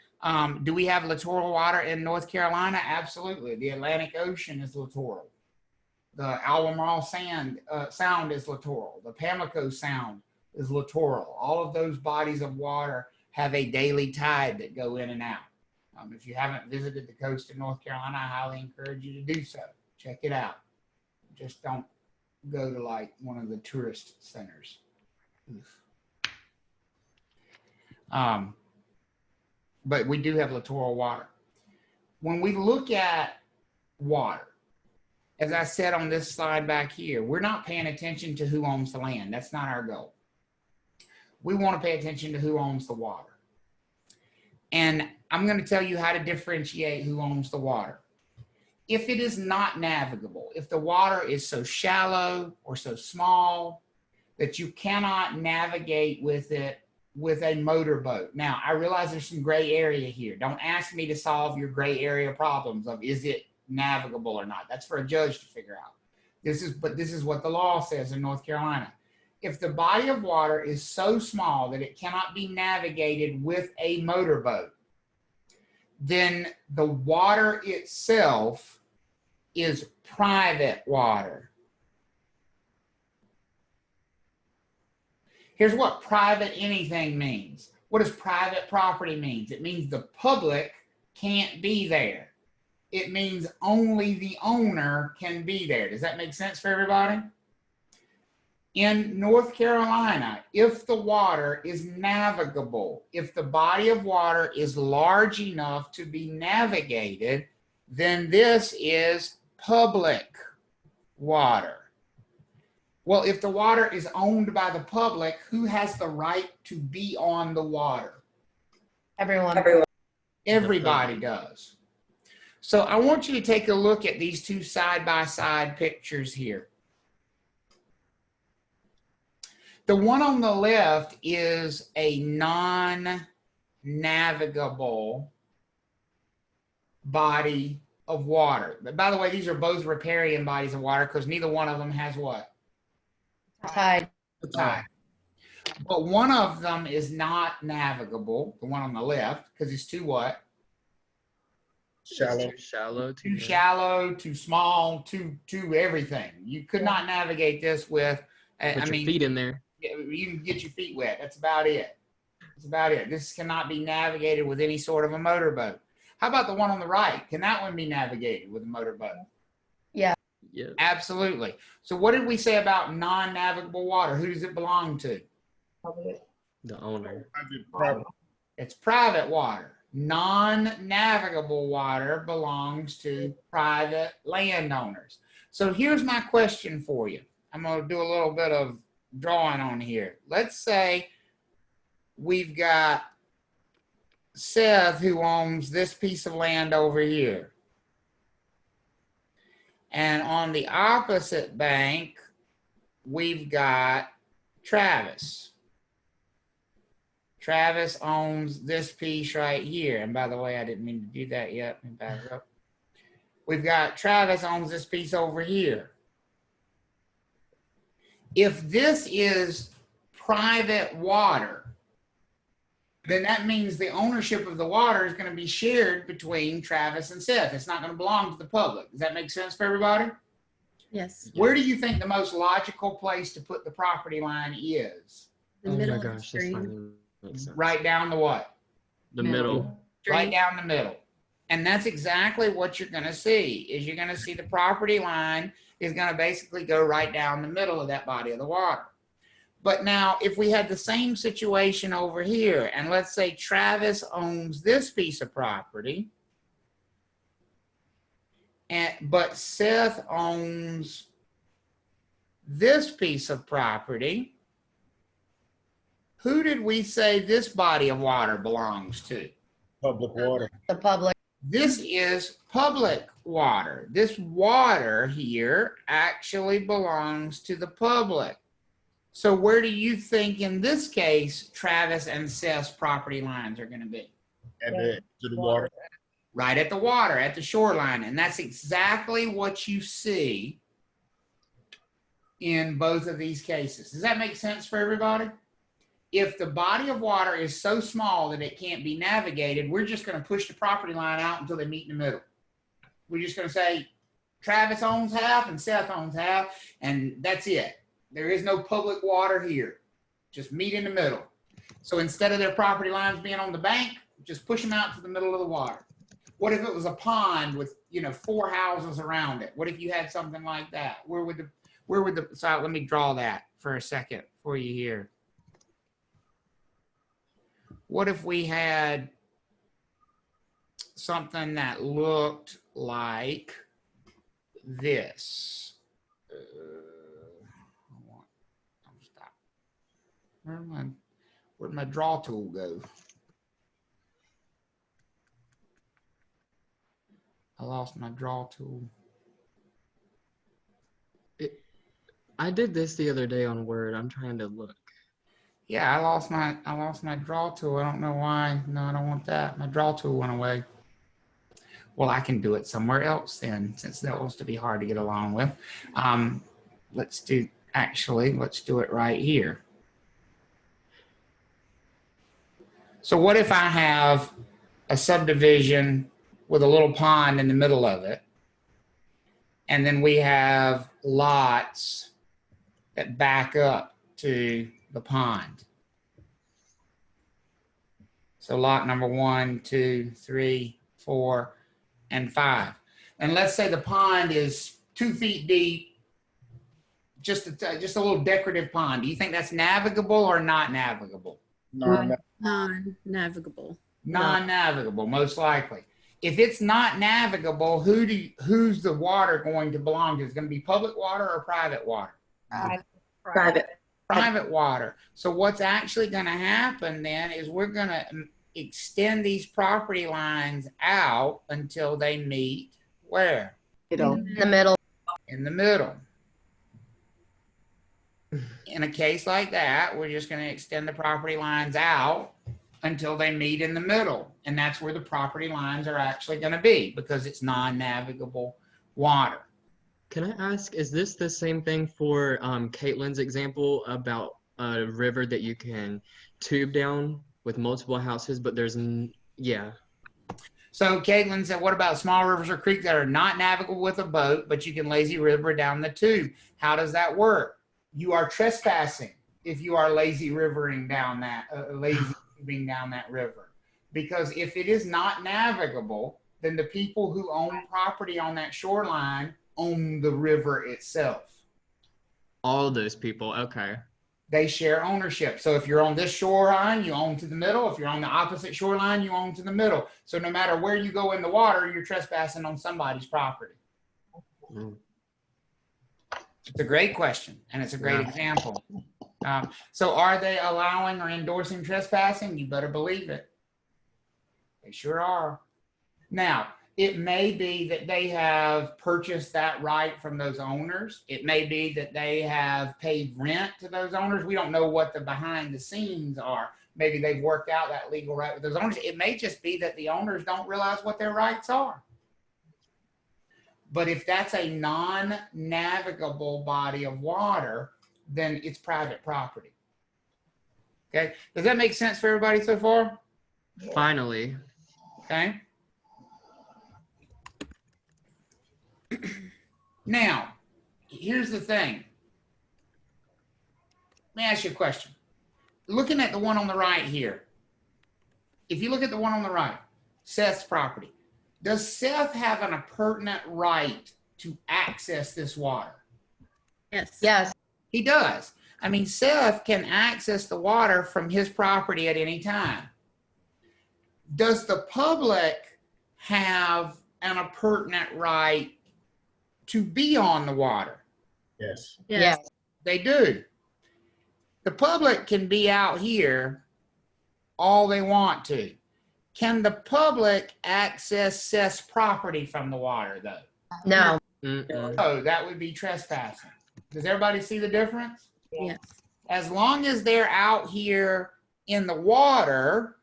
do we have littoral water in North Carolina? Absolutely. The Atlantic Ocean is littoral. The Albemarle Sound is littoral. The Pamlico Sound is littoral. All of those bodies of water have a daily tide that go in and out. If you haven't visited the coast of North Carolina, I highly encourage you to do so. Check it out. Just don't go to like one of the tourist centers. But we do have littoral water. When we look at water, as I said on this slide back here, we're not paying attention to who owns the land. That's not our goal. We want to pay attention to who owns the water. And I'm going to tell you how to differentiate who owns the water. If it is not navigable, if the water is so shallow or so small that you cannot navigate with it with a motorboat. Now, I realize there's some gray area here. Don't ask me to solve your gray area problems of is it navigable or not. That's for a judge to figure out. This is what the law says in North Carolina. If the body of water is so small that it cannot be navigated with a motorboat, then the water itself is private water. Here's what private anything means. What does private property mean? It means the public can't be there. It means only the owner can be there. Does that make sense for everybody? In North Carolina, if the water is navigable, if the body of water is large enough to be navigated, then this is public water. Well, if the water is owned by the public, who has the right to be on the water? Everyone. Everybody does. So I want you to take a look at these two side-by-side pictures here. The one on the left is a non-navigable body of water. But by the way, these are both riparian bodies of water because neither one of them has what? Tide. A tide. But one of them is not navigable, the one on the left, because it's too what? Shallow. Too shallow. Too shallow, too small, too everything. You could not navigate this with, Put I your mean, feet in there. you can get your feet wet. That's about it. That's about it. This cannot be navigated with any sort of a motorboat. How about the one on the right? Can that one be navigated with a motorboat? Yeah. Yeah. Absolutely. So what did we say about non-navigable water? Who does it belong to? The owner. It's private water. Non-navigable water belongs to private landowners. So here's my question for you. I'm going to do a little bit of drawing on here. Let's say we've got Seth who owns this piece of land over here. And on the opposite bank, we've got Travis. Travis owns this piece right here. And by the way, I didn't mean to do that yet. Let me back up. We've got Travis owns this piece over here. If this is private water, then that means the ownership of the water is going to be shared between Travis and Seth. It's not going to belong to the public. Does that make sense for everybody? Yes. Where do you think the most logical place to put the property line is? The Oh middle my of the gosh, this stream. finally makes sense. Right down the what? The middle. Right down the middle. And that's exactly what you're going to see, is you're going to see the property line is going to basically go right down the middle of that body of the water. But now, if we had the same situation over here, and let's say Travis owns this piece of property, but Seth owns this piece of property, who did we say this body of water belongs to? Public water. The public. This is public water. This water here actually belongs to the public. So where do you think in this case Travis and Seth's property lines are going to be? To the water. Right at the water, at the shoreline. And that's exactly what you see in both of these cases. Does that make sense for everybody? If the body of water is so small that it can't be navigated, we're just going to push the property line out until they meet in the middle. We're just going to say Travis owns half and Seth owns half, and that's it. There is no public water here. Just meet in the middle. So instead of their property lines being on the bank, just push them out to the middle of the water. What if it was a pond with, 4 houses around it? What if you had something like that? So let me draw that for a second for you here. What if we had something that looked like this? Stop. Where'd my draw tool go? I lost my draw tool. I did this the other day on Word. I'm trying to look. Yeah, I lost my draw tool. I don't know why. No, I don't want that. My draw tool went away. Well, I can do it somewhere else then, since that was to be hard to get along with. Let's do it right here. So what if I have a subdivision with a little pond in the middle of it, and then we have lots that back up to the pond? So lot number 1, 2, 3, 4, and 5. And let's say the pond is 2 feet deep, just a little decorative pond. Do you think that's navigable or not navigable? Non-navigable. Non-navigable, most likely. If it's not navigable, who's the water going to belong to? Is it going to be public water or private water? Private. Private water. So what's actually going to happen then is we're going to extend these property lines out until they meet where? In the middle. In the middle. In a case like that, we're just going to extend the property lines out until they meet in the middle. And that's where the property lines are actually going to be, because it's non-navigable water. Can I ask, is this the same thing for Caitlin's example about a river that you can tube down with multiple houses, but there's, yeah. So Caitlin said, what about small rivers or creeks that are not navigable with a boat, but you can lazy river down the tube? How does that work? You are trespassing if you are lazy rivering down that, lazy tubing down that river. Because if it is not navigable, then the people who own property on that shoreline own the river itself. All those people. Okay. They share ownership. So if you're on this shoreline, you own to the middle. If you're on the opposite shoreline, you own to the middle. So no matter where you go in the water, you're trespassing on somebody's property. Mm. It's a great question, and it's a great example. So are they allowing or endorsing trespassing? You better believe it. They sure are. Now, it may be that they have purchased that right from those owners. It may be that they have paid rent to those owners. We don't know what the behind the scenes are. Maybe they've worked out that legal right with those owners. It may just be that the owners don't realize what their rights are. But if that's a non-navigable body of water, then it's private property. Okay, does that make sense for everybody so far? Finally. Okay. Now, here's the thing. Let me ask you a question. Looking at the one on the right here, if you look at the one on the right, Seth's property, does Seth have an appurtenant right to access this water? Yes. Yes. He does. I mean, Seth can access the water from his property at any time. Does the public have an appurtenant right to be on the water? Yes. Yes. They do. The public can be out here all they want to. Can the public access Seth's property from the water, though? No. Mm-mm. Oh, that would be trespassing. Does everybody see the difference? Yes. As long as they're out here in the water,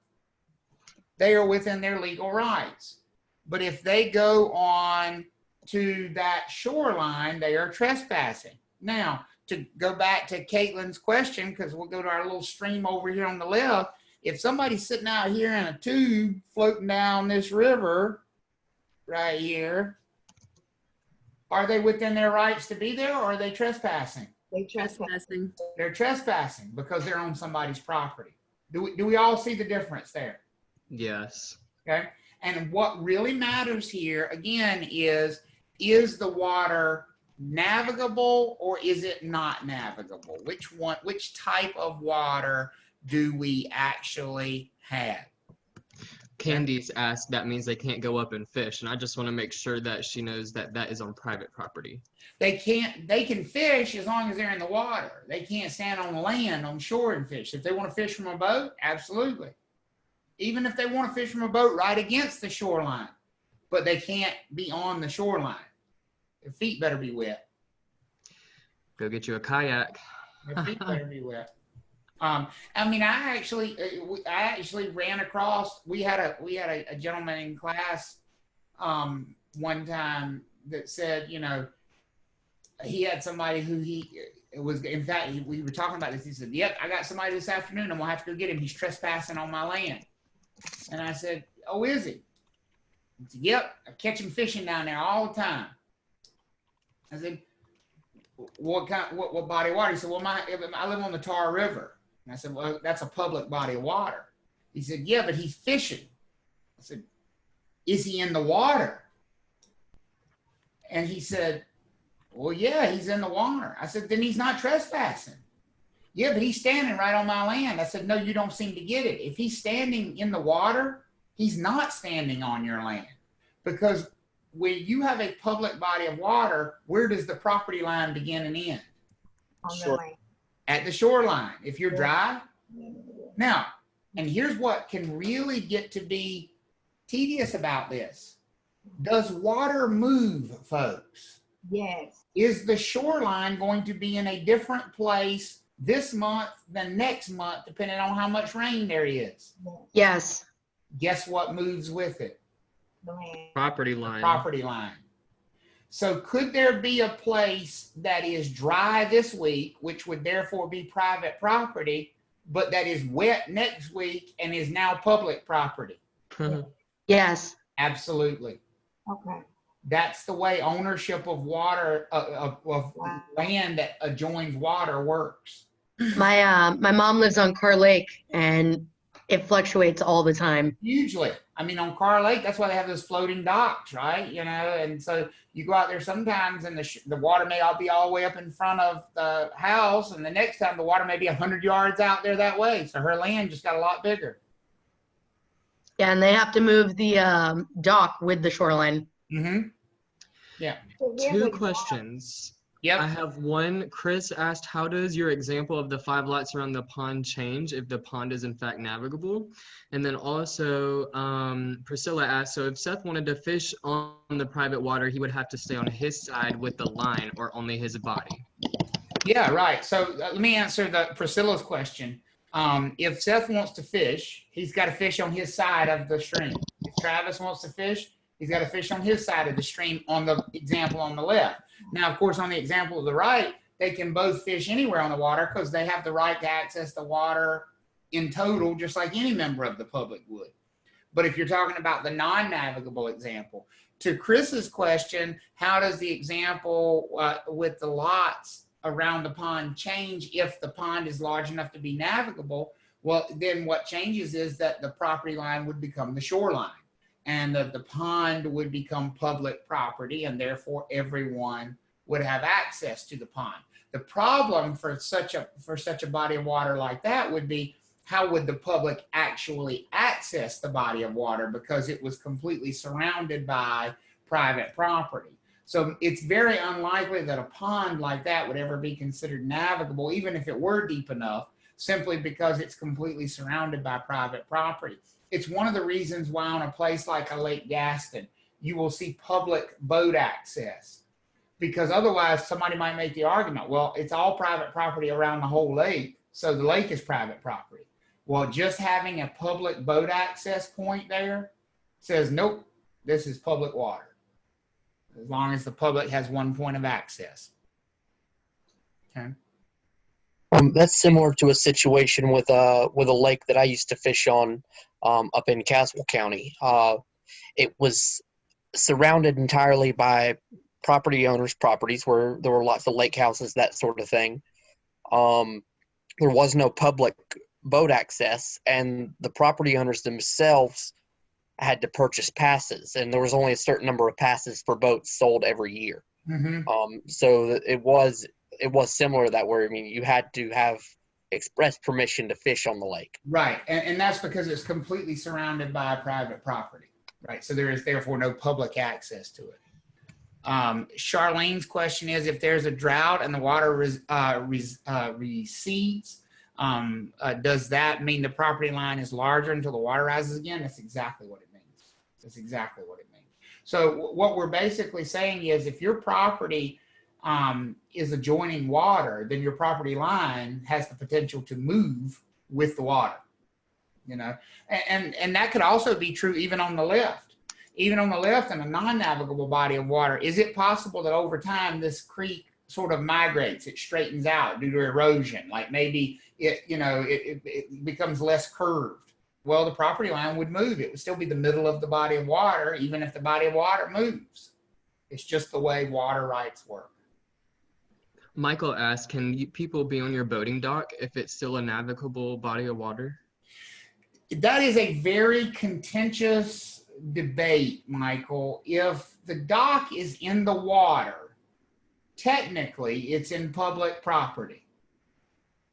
they are within their legal rights. But if they go on to that shoreline, they are trespassing. Now, to go back to Caitlin's question, because we'll go to our little stream over here on the left, if somebody's sitting out here in a tube floating down this river right here, are they within their rights to be there, or are they trespassing? Trespassing. They're trespassing because they're on somebody's property. Do we all see the difference there? Yes. Okay. And what really matters here, again, is the water navigable or is it not navigable? Which type of water do we actually have? Candy's asked, that means they can't go up and fish. And I just want to make sure that she knows that that is on private property. They can fish as long as they're in the water. They can't stand on land, on shore and fish. If they want to fish from a boat, absolutely. Even if they want to fish from a boat right against the shoreline, but they can't be on the shoreline. Their feet better be wet. Go get you a kayak. Their feet better be wet. I mean, I actually ran across. We had a gentleman in class one time that said, you know, he had somebody who in fact, we were talking about this. He said, "Yep, I got somebody this afternoon. I'm gonna have to go get him. He's trespassing on my land." And I said, "Oh, is he?" He said, "Yep, I catch him fishing down there all the time." I said, "What body of water?" He said, "Well, I live on the Tar River." And I said, "Well, that's a public body of water." He said, "Yeah, but he's fishing." I said, "Is he in the water?" And he said, "Well, yeah, he's in the water." I said, "Then he's not trespassing." "Yeah, but he's standing right on my land." I said, "No, you don't seem to get it. If he's standing in the water, he's not standing on your land. Because when you have a public body of water, where does the property line begin and end? At the shoreline, if you're dry. Now, and here's what can really get to be tedious about this. Does water move, folks? Yes. Is the shoreline going to be in a different place this month than next month, depending on how much rain there is? Yes. Guess what moves with it? Property line. Property line. So could there be a place that is dry this week, which would therefore be private property, but that is wet next week and is now public property? Yes. Absolutely. Okay. That's the way ownership of water, of Wow. land that adjoins water works. My mom lives on Carr Lake, and it fluctuates all the time. Hugely. I mean, on Carr Lake, that's why they have those floating docks, right? You know, and so you go out there sometimes and the water may all be all the way up in front of the house, and the next time the water may be 100 yards out there that way. So her land just got a lot bigger. Yeah, and they have to move the dock with the shoreline. Mm-hmm. Yeah. Two questions. Yep. I have one. Chris asked, how does your example of the 5 lots around the pond change if the pond is in fact navigable? And then also, Priscilla asked, so if Seth wanted to fish on the private water, he would have to stay on his side with the line or only his body? Yeah, right. So let me answer Priscilla's question. If Seth wants to fish, he's got to fish on his side of the stream. If Travis wants to fish, he's got to fish on his side of the stream on the example on the left. Now, of course, on the example of the right, they can both fish anywhere on the water because they have the right to access the water in total, just like any member of the public would. But if you're talking about the non-navigable example, to Chris's question, how does the example with the lots around the pond change if the pond is large enough to be navigable? Well, then what changes is that the property line would become the shoreline, and that the pond would become public property, and therefore everyone would have access to the pond. The problem for such a body of water like that would be, how would the public actually access the body of water, because it was completely surrounded by private property. So it's very unlikely that a pond like that would ever be considered navigable, even if it were deep enough, simply because it's completely surrounded by private property. It's one of the reasons why on a place like a Lake Gaston, you will see public boat access, because otherwise somebody might make the argument, well, it's all private property around the whole lake, so the lake is private property. Well, just having a public boat access point there says, nope, this is public water, as long as the public has one point of access. Okay. That's similar to a situation with a lake that I used to fish on up in Caswell County. It was surrounded entirely by property owners' properties where there were lots of lake houses, that sort of thing. There was no public boat access, and the property owners themselves had to purchase passes, and there was only a certain number of passes for boats sold every year. Mm-hmm. So it was similar to that, where, I mean, you had to have express permission to fish on the lake. Right, and that's because it's completely surrounded by private property, right? So there is therefore no public access to it. Charlene's question is, if there's a drought and the water recedes, does that mean the property line is larger until the water rises again? That's exactly what it means. That's exactly what it means. So what we're basically saying is, if your property is adjoining water, then your property line has the potential to move with the water, you know, and that could also be true even on the left. Even on the left in a non-navigable body of water, is it possible that over time this creek sort of migrates, it straightens out due to erosion? Like maybe it becomes less curved. Well, the property line would move. It would still be the middle of the body of water, even if the body of water moves. It's just the way water rights work. Michael asked, can people be on your boating dock if it's still a navigable body of water? That is a very contentious debate, Michael. If the dock is in the water, technically it's in public property.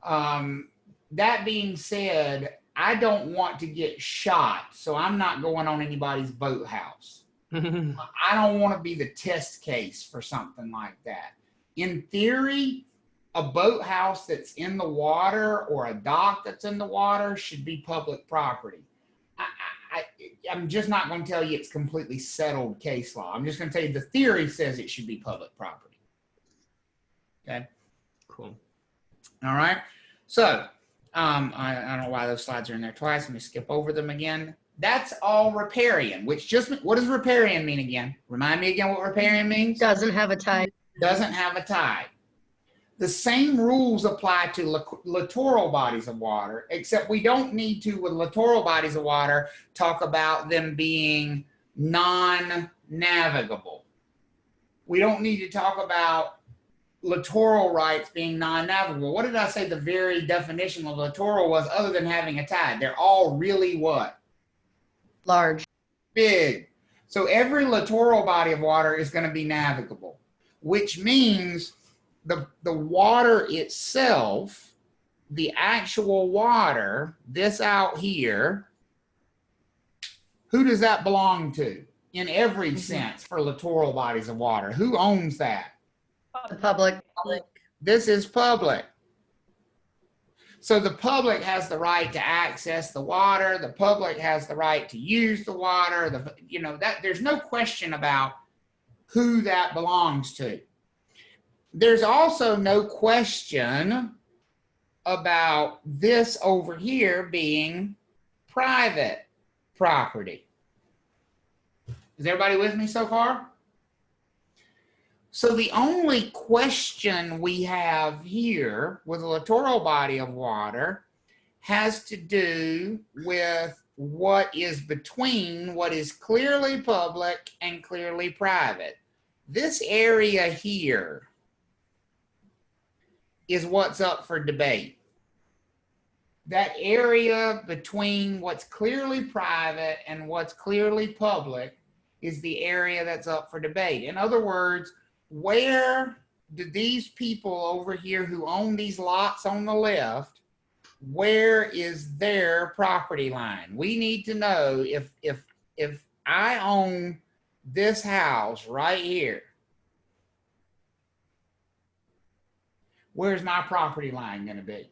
That being said, I don't want to get shot, so I'm not going on anybody's boathouse. I don't want to be the test case for something like that. In theory, a boathouse that's in the water or a dock that's in the water should be public property. I'm just not going to tell you it's completely settled case law. I'm just going to tell you the theory says it should be public property. Okay. Cool. All right. So I don't know why those slides are in there twice. Let me skip over them again. That's all riparian, which just, what does riparian mean again? Remind me again what riparian means? Doesn't have a tide. Doesn't have a tide. The same rules apply to littoral bodies of water, except we don't need to, with littoral bodies of water, talk about them being non-navigable. We don't need to talk about littoral rights being non-navigable. What did I say the very definition of littoral was, other than having a tide? They're all really what? Large. Big. So every littoral body of water is going to be navigable, which means the water itself, the actual water, this out here, who does that belong to in every sense for littoral bodies of water? Who owns that? The public. This is public. So the public has the right to access the water. The public has the right to use the water. That there's no question about who that belongs to. There's also no question about this over here being private property. Is everybody with me so far? So the only question we have here with a littoral body of water has to do with what is between what is clearly public and clearly private. This area here is what's up for debate. That area between what's clearly private and what's clearly public is the area that's up for debate. In other words, where do these people over here who own these lots on the left, where is their property line? We need to know if I own this house right here, where's my property line going to be?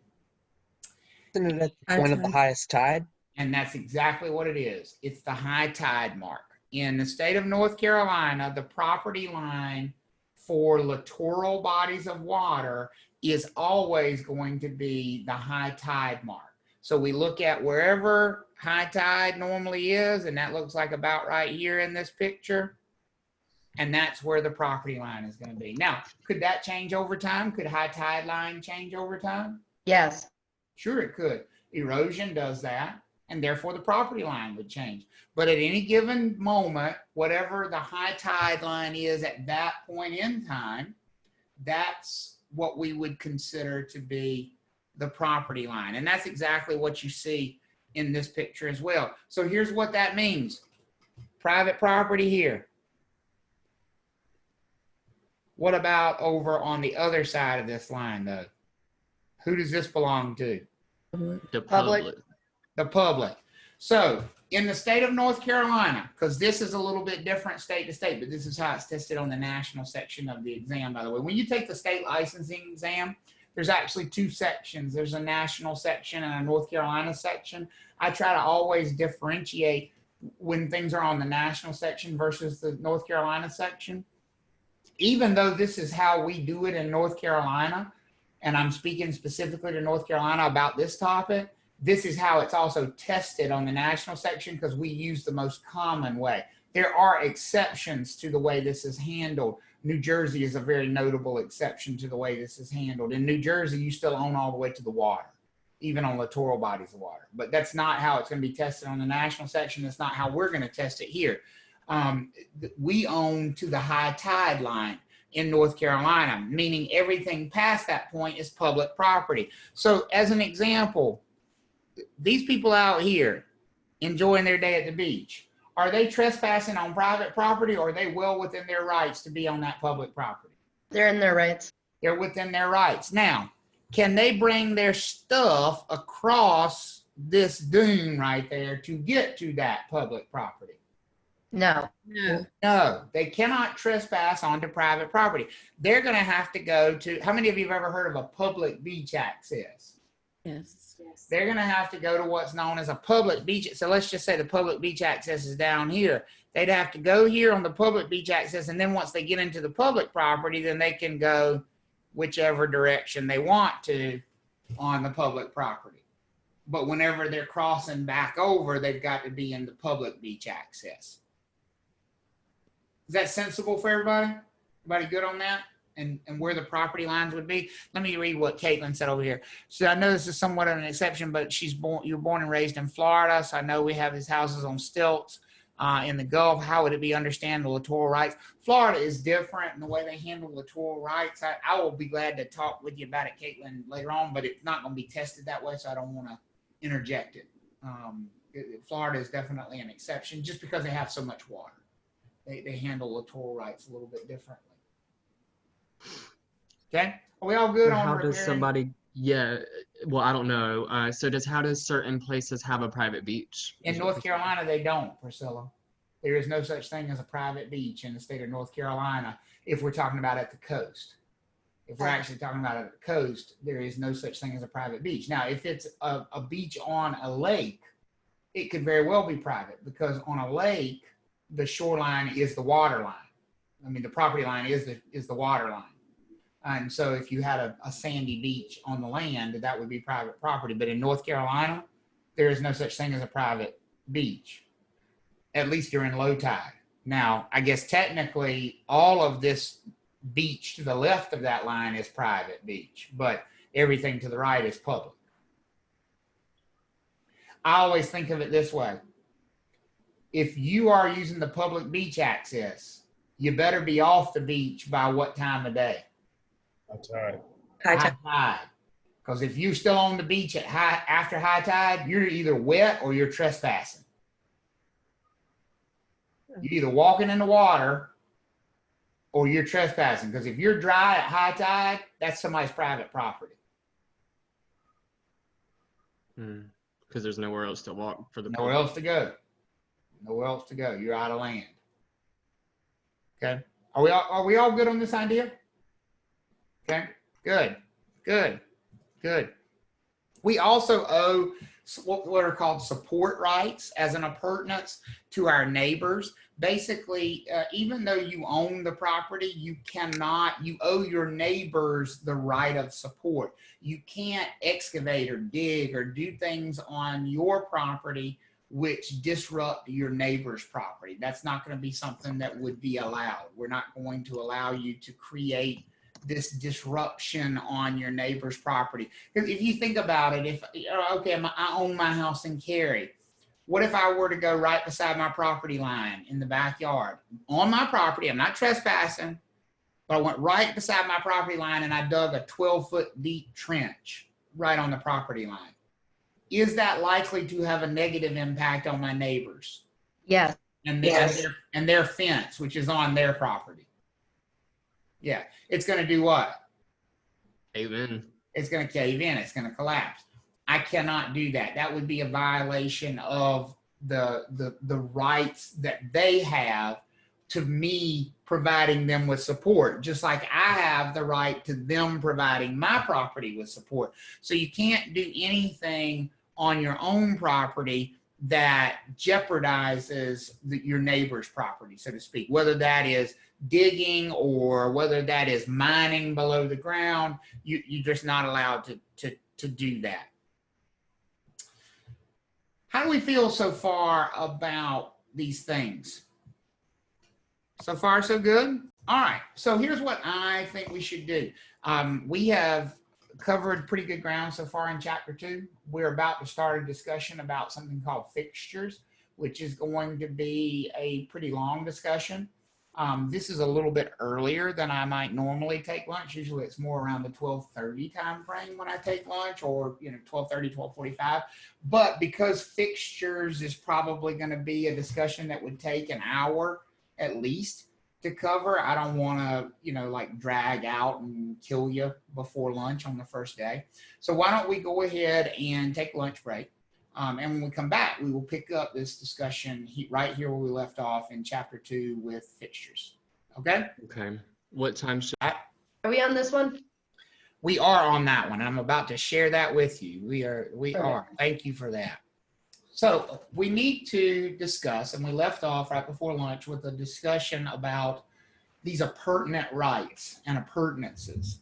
Isn't it at the point of the highest tide? And that's exactly what it is. It's the high tide mark. In the state of North Carolina, the property line for littoral bodies of water is always going to be the high tide mark. So we look at wherever high tide normally is, and that looks like about right here in this picture. And that's where the property line is going to be. Now, could that change over time? Could high tide line change over time? Yes. Sure, it could. Erosion does that, and therefore the property line would change. But at any given moment, whatever the high tide line is at that point in time, that's what we would consider to be the property line. And that's exactly what you see in this picture as well. So here's what that means. Private property here. What about over on the other side of this line, though? Who does this belong to? The Public. The public. So in the state of North Carolina, because this is a little bit different state to state, but this is how it's tested on the national section of the exam, by the way. When you take the state licensing exam, there's actually two sections. There's a national section and a North Carolina section. I try to always differentiate when things are on the national section versus the North Carolina section. Even though this is how we do it in North Carolina, and I'm speaking specifically to North Carolina about this topic, this is how it's also tested on the national section because we use the most common way. There are exceptions to the way this is handled. New Jersey is a very notable exception to the way this is handled. In New Jersey, you still own all the way to the water, even on littoral bodies of water. But that's not how it's going to be tested on the national section. That's not how we're going to test it here. We own to the high tide line in North Carolina, meaning everything past that point is public property. So as an example, these people out here enjoying their day at the beach, are they trespassing on private property, or are they well within their rights to be on that public property? They're in their rights. They're within their rights. Now, can they bring their stuff across this dune right there to get to that public property? No. No. No, they cannot trespass onto private property. They're going to have to go to, how many of you have ever heard of a public beach access? Yes. They're going to have to go to what's known as a public beach. So let's just say the public beach access is down here. They'd have to go here on the public beach access. And then once they get into the public property, then they can go whichever direction they want to on the public property. But whenever they're crossing back over, they've got to be in the public beach access. Is that sensible for everybody? Everybody good on that? And where the property lines would be? Let me read what Caitlin said over here. So I know this is somewhat of an exception, but you're born and raised in Florida. So I know we have these houses on stilts. in the Gulf, how would it be understand the littoral rights? Florida is different in the way they handle littoral rights. I will be glad to talk with you about it, Caitlin, later on, but it's not going to be tested that way, so I don't want to interject it. Florida is definitely an exception just because they have so much water. They handle littoral rights a little bit differently. Okay, are we all good So on how does repairing? somebody, yeah, well, I don't know. So how does certain places have a private beach? In North Carolina, they don't, Priscilla. There is no such thing as a private beach in the state of North Carolina if we're talking about at the coast. If we're actually talking about at the coast, there is no such thing as a private beach. Now, if it's a beach on a lake, it could very well be private because on a lake, the shoreline is the water line. I mean, the property line is the water line. And so if you had a sandy beach on the land, that would be private property. But in North Carolina, there is no such thing as a private beach, at least during low tide. Now, I guess technically all of this beach to the left of that line is private beach, but everything to the right is public. I always think of it this way. If you are using the public beach access, you better be off the beach by what time of day? That's right. High tide. Because if you're still on the beach at after high tide, you're either wet or you're trespassing. You're either walking in the water or you're trespassing. Because if you're dry at high tide, that's somebody's private property. Because there's nowhere else to walk for the Nowhere else to go. Nowhere else to go. You're out of land. Okay. Are we all good on this idea? Okay. Good. We also owe what are called support rights as an appurtenance to our neighbors. Basically, even though you own the property, you owe your neighbors the right of support. You can't excavate or dig or do things on your property which disrupt your neighbor's property. That's not going to be something that would be allowed. We're not going to allow you to create this disruption on your neighbor's property. Because if you think about it, I own my house in Cary. What if I were to go right beside my property line in the backyard? On my property, I'm not trespassing, but I went right beside my property line and I dug a 12-foot deep trench right on the property line. Is that likely to have a negative impact on my neighbors? Yes. And their fence, which is on their property? Yeah, it's going to do what? Cave in. It's going to cave in. It's going to collapse. I cannot do that. That would be a violation of the rights that they have to me providing them with support, just like I have the right to them providing my property with support. So you can't do anything on your own property that jeopardizes your neighbor's property, so to speak, whether that is digging or whether that is mining below the ground. You're just not allowed to do that. How do we feel so far about these things? So far, so good? All right, so here's what I think we should do. We have covered pretty good ground so far in Chapter 2. We're about to start a discussion about something called fixtures, which is going to be a pretty long discussion. This is a little bit earlier than I might normally take lunch. Usually it's more around the 12:30 time frame when I take lunch, or 12:30, 12:45. But because fixtures is probably going to be a discussion that would take an hour at least to cover, I don't want to, like drag out and kill you before lunch on the first day. So why don't we go ahead and take a lunch break? And when we come back, we will pick up this discussion right here where we left off in Chapter 2 with fixtures. Okay? Okay. What time should Are we on this one? We are on that one, and I'm about to share that with you. We are. Thank you for that. So we need to discuss, and we left off right before lunch with a discussion about these appurtenant rights and appurtenances.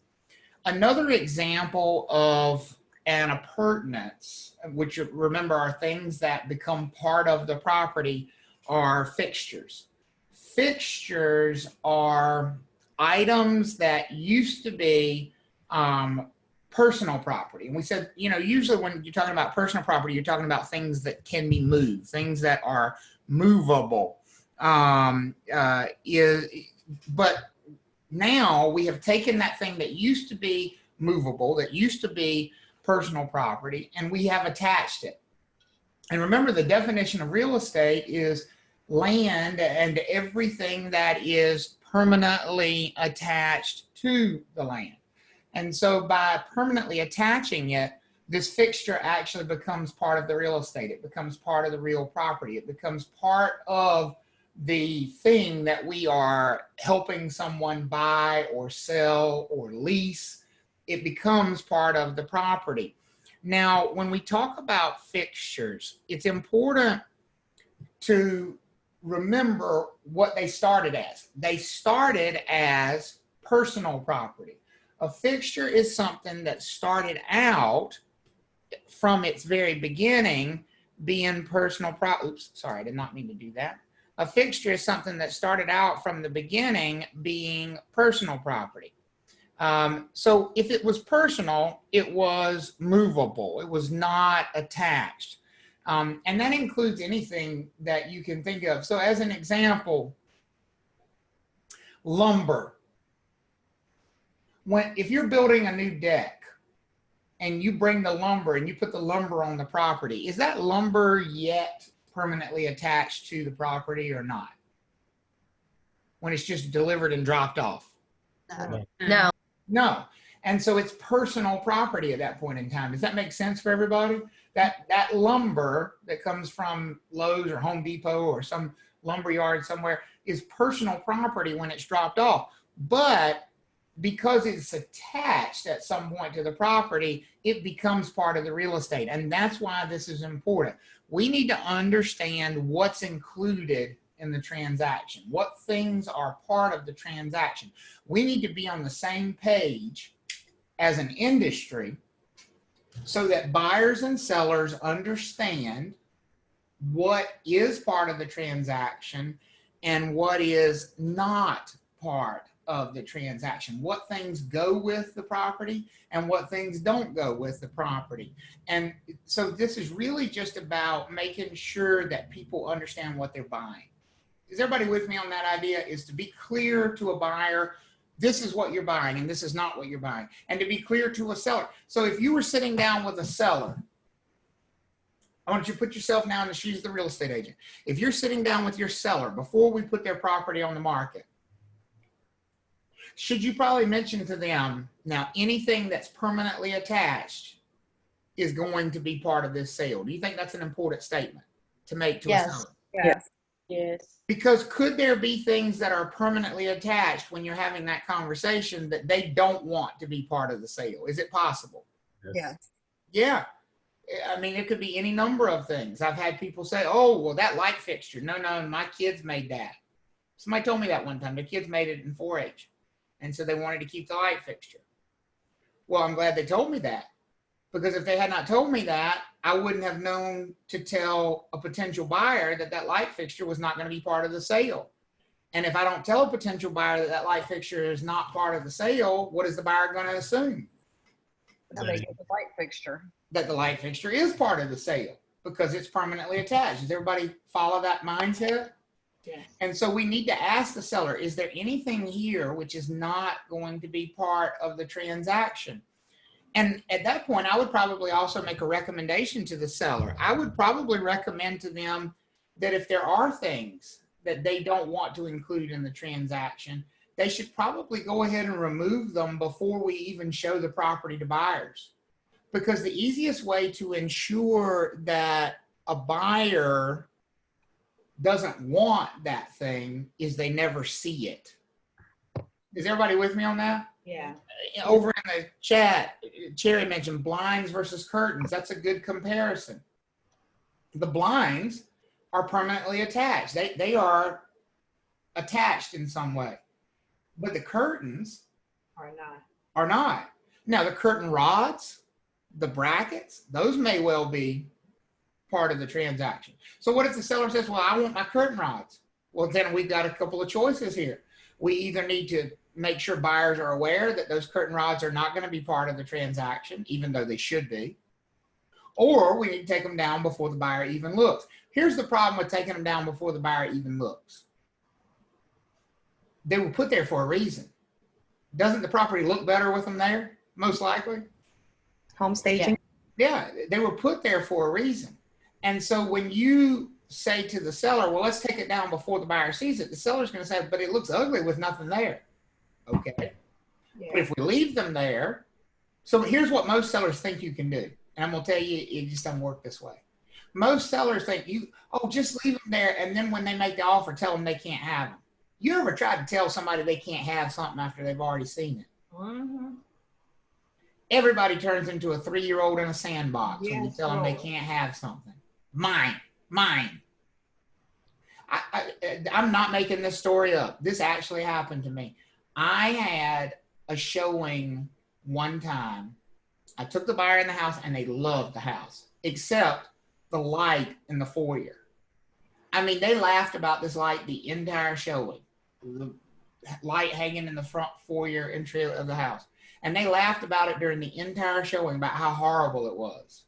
Another example of an appurtenance, which remember are things that become part of the property, are fixtures. Fixtures are items that used to be personal property. And we said, usually when you're talking about personal property, you're talking about things that can be moved, things that are movable. But now we have taken that thing that used to be movable, that used to be personal property, and we have attached it. And remember, the definition of real estate is land and everything that is permanently attached to the land. And so by permanently attaching it, this fixture actually becomes part of the real estate. It becomes part of the real property. It becomes part of the thing that we are helping someone buy or sell or lease. It becomes part of the property. Now, when we talk about fixtures, it's important to remember what they started as. They started as personal property. A fixture is something that started out from its very beginning being personal property. Oops, sorry, I did not mean to do that. A fixture is something that started out from the beginning being personal property. So if it was personal, it was movable. It was not attached. And that includes anything that you can think of. So as an example, lumber. If you're building a new deck and you bring the lumber and you put the lumber on the property, is that lumber yet permanently attached to the property or not? When it's just delivered and dropped off? No. No. And so it's personal property at that point in time. Does that make sense for everybody? That lumber that comes from Lowe's or Home Depot or some lumber yard somewhere is personal property when it's dropped off. But because it's attached at some point to the property, it becomes part of the real estate. And that's why this is important. We need to understand what's included in the transaction, what things are part of the transaction. We need to be on the same page as an industry so that buyers and sellers understand what is part of the transaction and what is not part of the transaction, what things go with the property and what things don't go with the property. And so this is really just about making sure that people understand what they're buying. Is everybody with me on that idea? Is to be clear to a buyer, this is what you're buying and this is not what you're buying. And to be clear to a seller. So if you were sitting down with a seller, I want you to put yourself now in the shoes of the real estate agent. If you're sitting down with your seller before we put their property on the market, should you probably mention to them, now anything that's permanently attached is going to be part of this sale? Do you think that's an important statement to make to a seller? Yes. Yes. Because could there be things that are permanently attached when you're having that conversation that they don't want to be part of the sale? Is it possible? Yes. Yeah. I mean, it could be any number of things. I've had people say, oh, well, that light fixture. No, my kids made that. Somebody told me that one time. Their kids made it in 4-H. And so they wanted to keep the light fixture. Well, I'm glad they told me that. Because if they had not told me that, I wouldn't have known to tell a potential buyer that that light fixture was not going to be part of the sale. And if I don't tell a potential buyer that that light fixture is not part of the sale, what is the buyer going to assume? That they get the light fixture. That the light fixture is part of the sale because it's permanently attached. Does everybody follow that mindset? Yes. And so we need to ask the seller, is there anything here which is not going to be part of the transaction? And at that point, I would probably also make a recommendation to the seller. I would probably recommend to them that if there are things that they don't want to include in the transaction, they should probably go ahead and remove them before we even show the property to buyers. Because the easiest way to ensure that a buyer doesn't want that thing is they never see it. Is everybody with me on that? Yeah. Over in the chat, Cherry mentioned blinds versus curtains. That's a good comparison. The blinds are permanently attached. They are attached in some way. But the curtains are not. Now, the curtain rods, the brackets, those may well be part of the transaction. So what if the seller says, well, I want my curtain rods? Well, then we've got a couple of choices here. We either need to make sure buyers are aware that those curtain rods are not going to be part of the transaction, even though they should be. or we need to take them down before the buyer even looks. Here's the problem with taking them down before the buyer even looks. They were put there for a reason. Doesn't the property look better with them there? Most likely. Home staging. Yeah, they were put there for a reason. And so when you say to the seller, well, let's take it down before the buyer sees it, the seller's going to say, but it looks ugly with nothing there. Okay. Yeah. But if we leave them there, so here's what most sellers think you can do. And I'm going to tell you, it just doesn't work this way. Most sellers think just leave them there. And then when they make the offer, tell them they can't have them. You ever tried to tell somebody they can't have something after they've already seen it? Mm-hmm. Everybody turns into a 3-year-old in a sandbox when you tell them they can't have something. Mine. I'm not making this story up. This actually happened to me. I had a showing one time. I took the buyer in the house and they loved the house, except the light in the foyer. I mean, they laughed about this light the entire showing. The light hanging in the front foyer entry of the house. And they laughed about it during the entire showing about how horrible it was.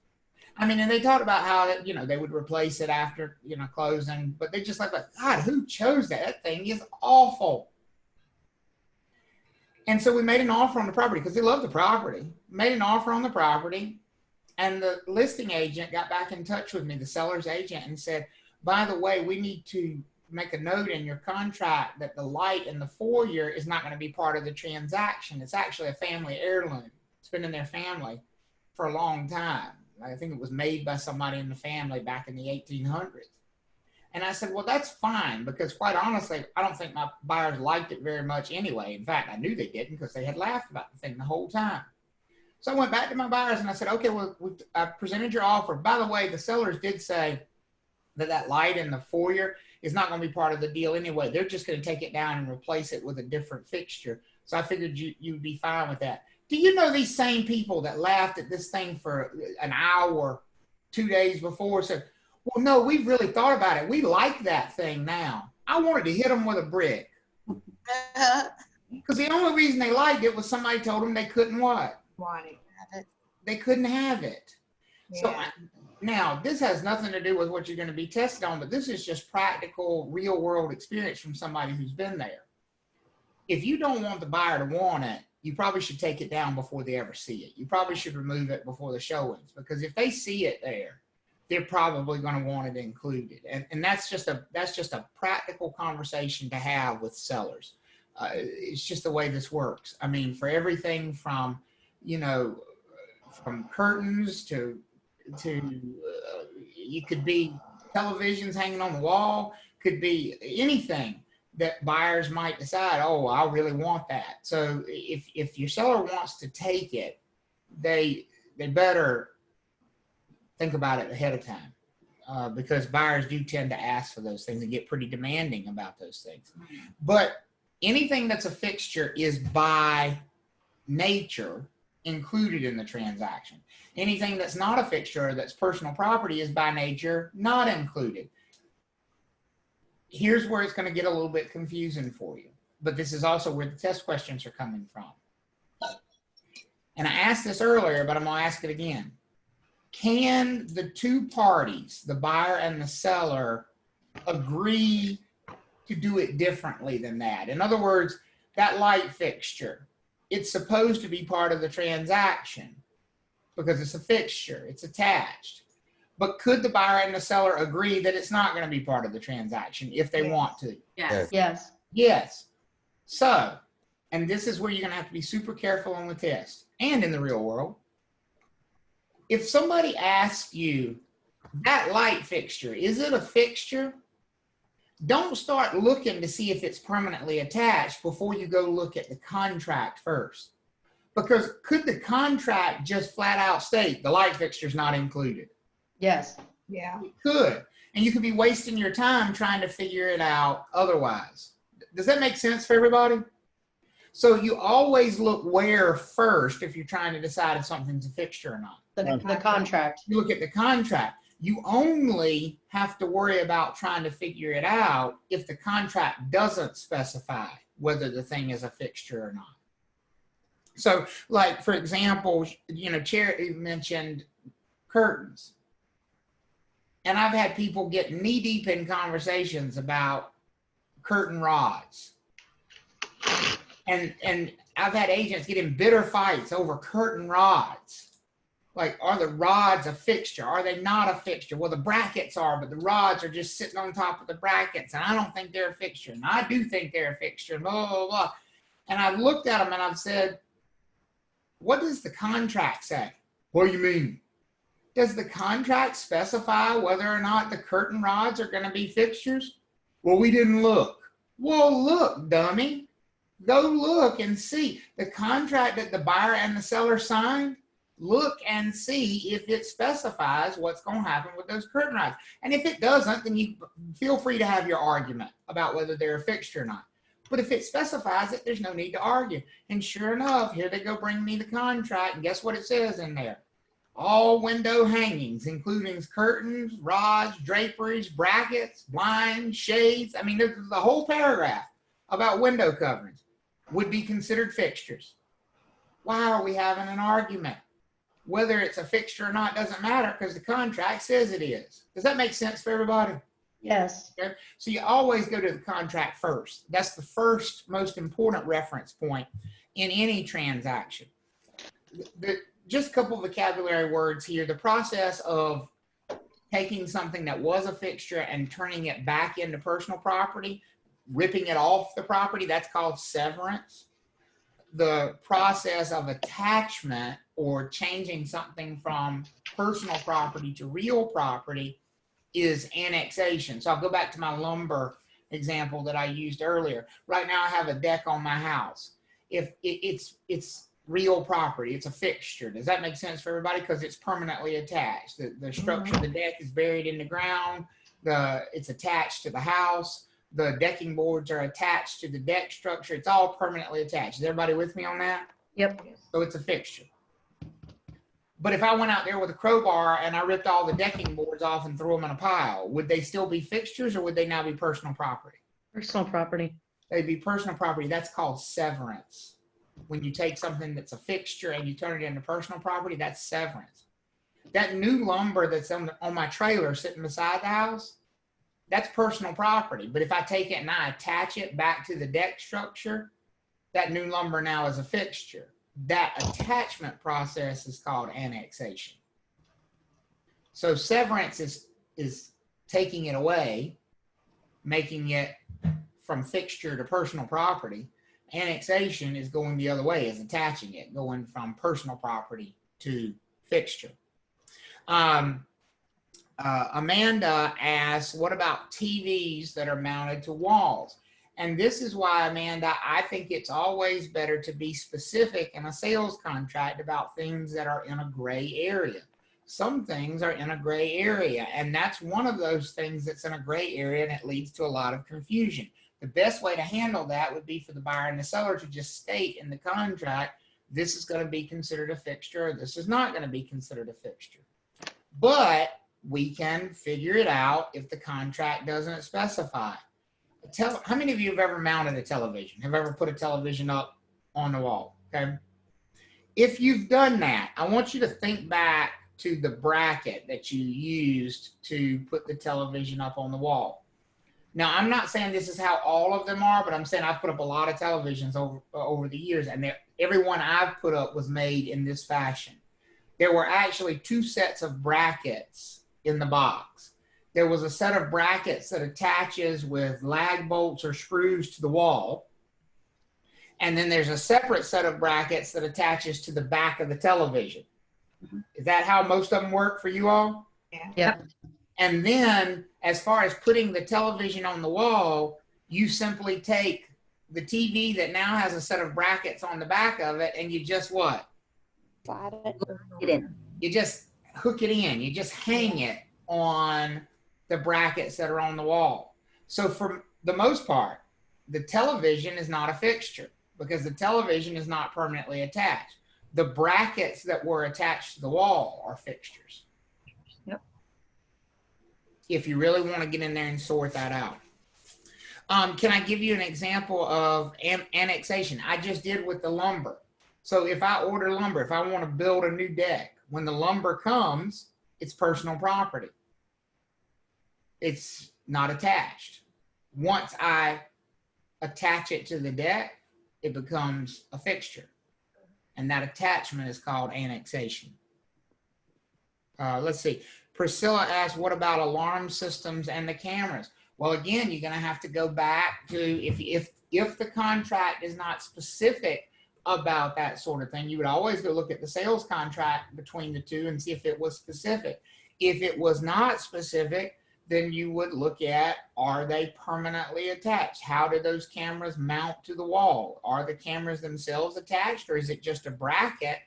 I mean, and they talked about how, they would replace it after, closing, but they just like, God, who chose that? That thing is awful. And so we made an offer on the property because they loved the property. Made an offer on the property, and the listing agent got back in touch with me, the seller's agent, and said, by the way, we need to make a note in your contract that the light in the foyer is not going to be part of the transaction. It's actually a family heirloom. It's been in their family for a long time. I think it was made by somebody in the family back in the 1800s. And I said, well, that's fine, because quite honestly, I don't think my buyers liked it very much anyway. In fact, I knew they didn't because they had laughed about the thing the whole time. So I went back to my buyers and I said, okay, well, I presented your offer. By the way, the sellers did say that light in the foyer is not going to be part of the deal anyway. They're just going to take it down and replace it with a different fixture. So I figured you'd be fine with that. Do you know these same people that laughed at this thing for an hour 2 days before said, well, no, we've really thought about it. We like that thing now. I wanted to hit them with a brick. Because the only reason they liked it was somebody told them they couldn't what? They couldn't have it. Yeah. So now, this has nothing to do with what you're going to be tested on, but this is just practical, real-world experience from somebody who's been there. If you don't want the buyer to want it, you probably should take it down before they ever see it. You probably should remove it before the showings, because if they see it there, they're probably going to want it included. And that's just a practical conversation to have with sellers. It's just the way this works. I mean, for everything from, from curtains to you could be televisions hanging on the wall, could be anything that buyers might decide, oh, I really want that. So if your seller wants to take it, they better think about it ahead of time, because buyers do tend to ask for those things and get pretty demanding about those things. But anything that's a fixture is by nature included in the transaction. Anything that's not a fixture, that's personal property, is by nature not included. Here's where it's going to get a little bit confusing for you, but this is also where the test questions are coming from. And I asked this earlier, but I'm going to ask it again. Can the two parties, the buyer and the seller, agree to do it differently than that? In other words, that light fixture, it's supposed to be part of the transaction because it's a fixture, it's attached. But could the buyer and the seller agree that it's not going to be part of the transaction if they want to? Yes. Yes. Yes. So, and this is where you're going to have to be super careful on the test and in the real world. If somebody asks you, that light fixture, is it a fixture? Don't start looking to see if it's permanently attached before you go look at the contract first. Because could the contract just flat out state the light fixture is not included? Yes. Yeah. It could. And you could be wasting your time trying to figure it out otherwise. Does that make sense for everybody? So you always look where first if you're trying to decide if something's a fixture or not. The contract. You look at the contract. You only have to worry about trying to figure it out if the contract doesn't specify whether the thing is a fixture or not. So, like, for example, Charity mentioned curtains. And I've had people get knee deep in conversations about curtain rods. And I've had agents get in bitter fights over curtain rods. Like, are the rods a fixture? Are they not a fixture? Well, the brackets are, but the rods are just sitting on top of the brackets. And I don't think they're a fixture. And I do think they're a fixture, blah, blah, blah. And I've looked at them and I've said, what does the contract say? What do you mean? Does the contract specify whether or not the curtain rods are going to be fixtures? Well, we didn't look. Well, look, dummy. Go look and see. The contract that the buyer and the seller signed, look and see if it specifies what's going to happen with those curtain rods. And if it doesn't, then you feel free to have your argument about whether they're a fixture or not. But if it specifies it, there's no need to argue. And sure enough, here they go bring me the contract. And guess what it says in there? All window hangings, including curtains, rods, draperies, brackets, blinds, shades. I mean, there's the whole paragraph about window coverings would be considered fixtures. Why are we having an argument? Whether it's a fixture or not doesn't matter because the contract says it is. Does that make sense for everybody? Yes. Okay. So you always go to the contract first. That's the first most important reference point in any transaction. Just a couple of vocabulary words here. The process of taking something that was a fixture and turning it back into personal property, ripping it off the property, that's called severance. The process of attachment or changing something from personal property to real property is annexation. So I'll go back to my lumber example that I used earlier. Right now I have a deck on my house. If it's real property, it's a fixture. Does that make sense for everybody? Because it's permanently attached. The structure of the deck is buried in the ground. It's attached to the house. The decking boards are attached to the deck structure. It's all permanently attached. Is everybody with me on that? Yep. So it's a fixture. But if I went out there with a crowbar and I ripped all the decking boards off and threw them in a pile, would they still be fixtures or would they now be personal property? Personal property. They'd be personal property. That's called severance. When you take something that's a fixture and you turn it into personal property, that's severance. That new lumber that's on my trailer sitting beside the house, that's personal property. But if I take it and I attach it back to the deck structure, that new lumber now is a fixture. That attachment process is called annexation. So severance is taking it away, making it from fixture to personal property. Annexation is going the other way, is attaching it, going from personal property to fixture. Amanda asks, what about TVs that are mounted to walls? And this is why, Amanda, I think it's always better to be specific in a sales contract about things that are in a gray area. Some things are in a gray area, and that's one of those things that's in a gray area, and it leads to a lot of confusion. The best way to handle that would be for the buyer and the seller to just state in the contract, this is going to be considered a fixture, or this is not going to be considered a fixture. But we can figure it out if the contract doesn't specify. How many of you have ever mounted a television? Have ever put a television up on the wall? Okay. If you've done that, I want you to think back to the bracket that you used to put the television up on the wall. Now, I'm not saying this is how all of them are, but I'm saying I've put up a lot of televisions over the years, and every one I've put up was made in this fashion. There were actually two sets of brackets in the box. There was a set of brackets that attaches with lag bolts or screws to the wall. And then there's a separate set of brackets that attaches to the back of the television. Is that how most of them work for you all? Yeah. And then as far as putting the television on the wall, you simply take the TV that now has a set of brackets on the back of it, and you just what? Slide it in. You just hook it in. You just hang it on the brackets that are on the wall. So for the most part, the television is not a fixture because the television is not permanently attached. The brackets that were attached to the wall are fixtures. Yep. If you really want to get in there and sort that out. Can I give you an example of annexation? I just did with the lumber. So if I order lumber, if I want to build a new deck, when the lumber comes, it's personal property. It's not attached. Once I attach it to the deck, it becomes a fixture. And that attachment is called annexation. Let's see. Priscilla asked, what about alarm systems and the cameras? Well, again, you're going to have to go back to, if the contract is not specific about that sort of thing, you would always go look at the sales contract between the two and see if it was specific. If it was not specific, then you would look at, are they permanently attached? How do those cameras mount to the wall? Are the cameras themselves attached, or is it just a bracket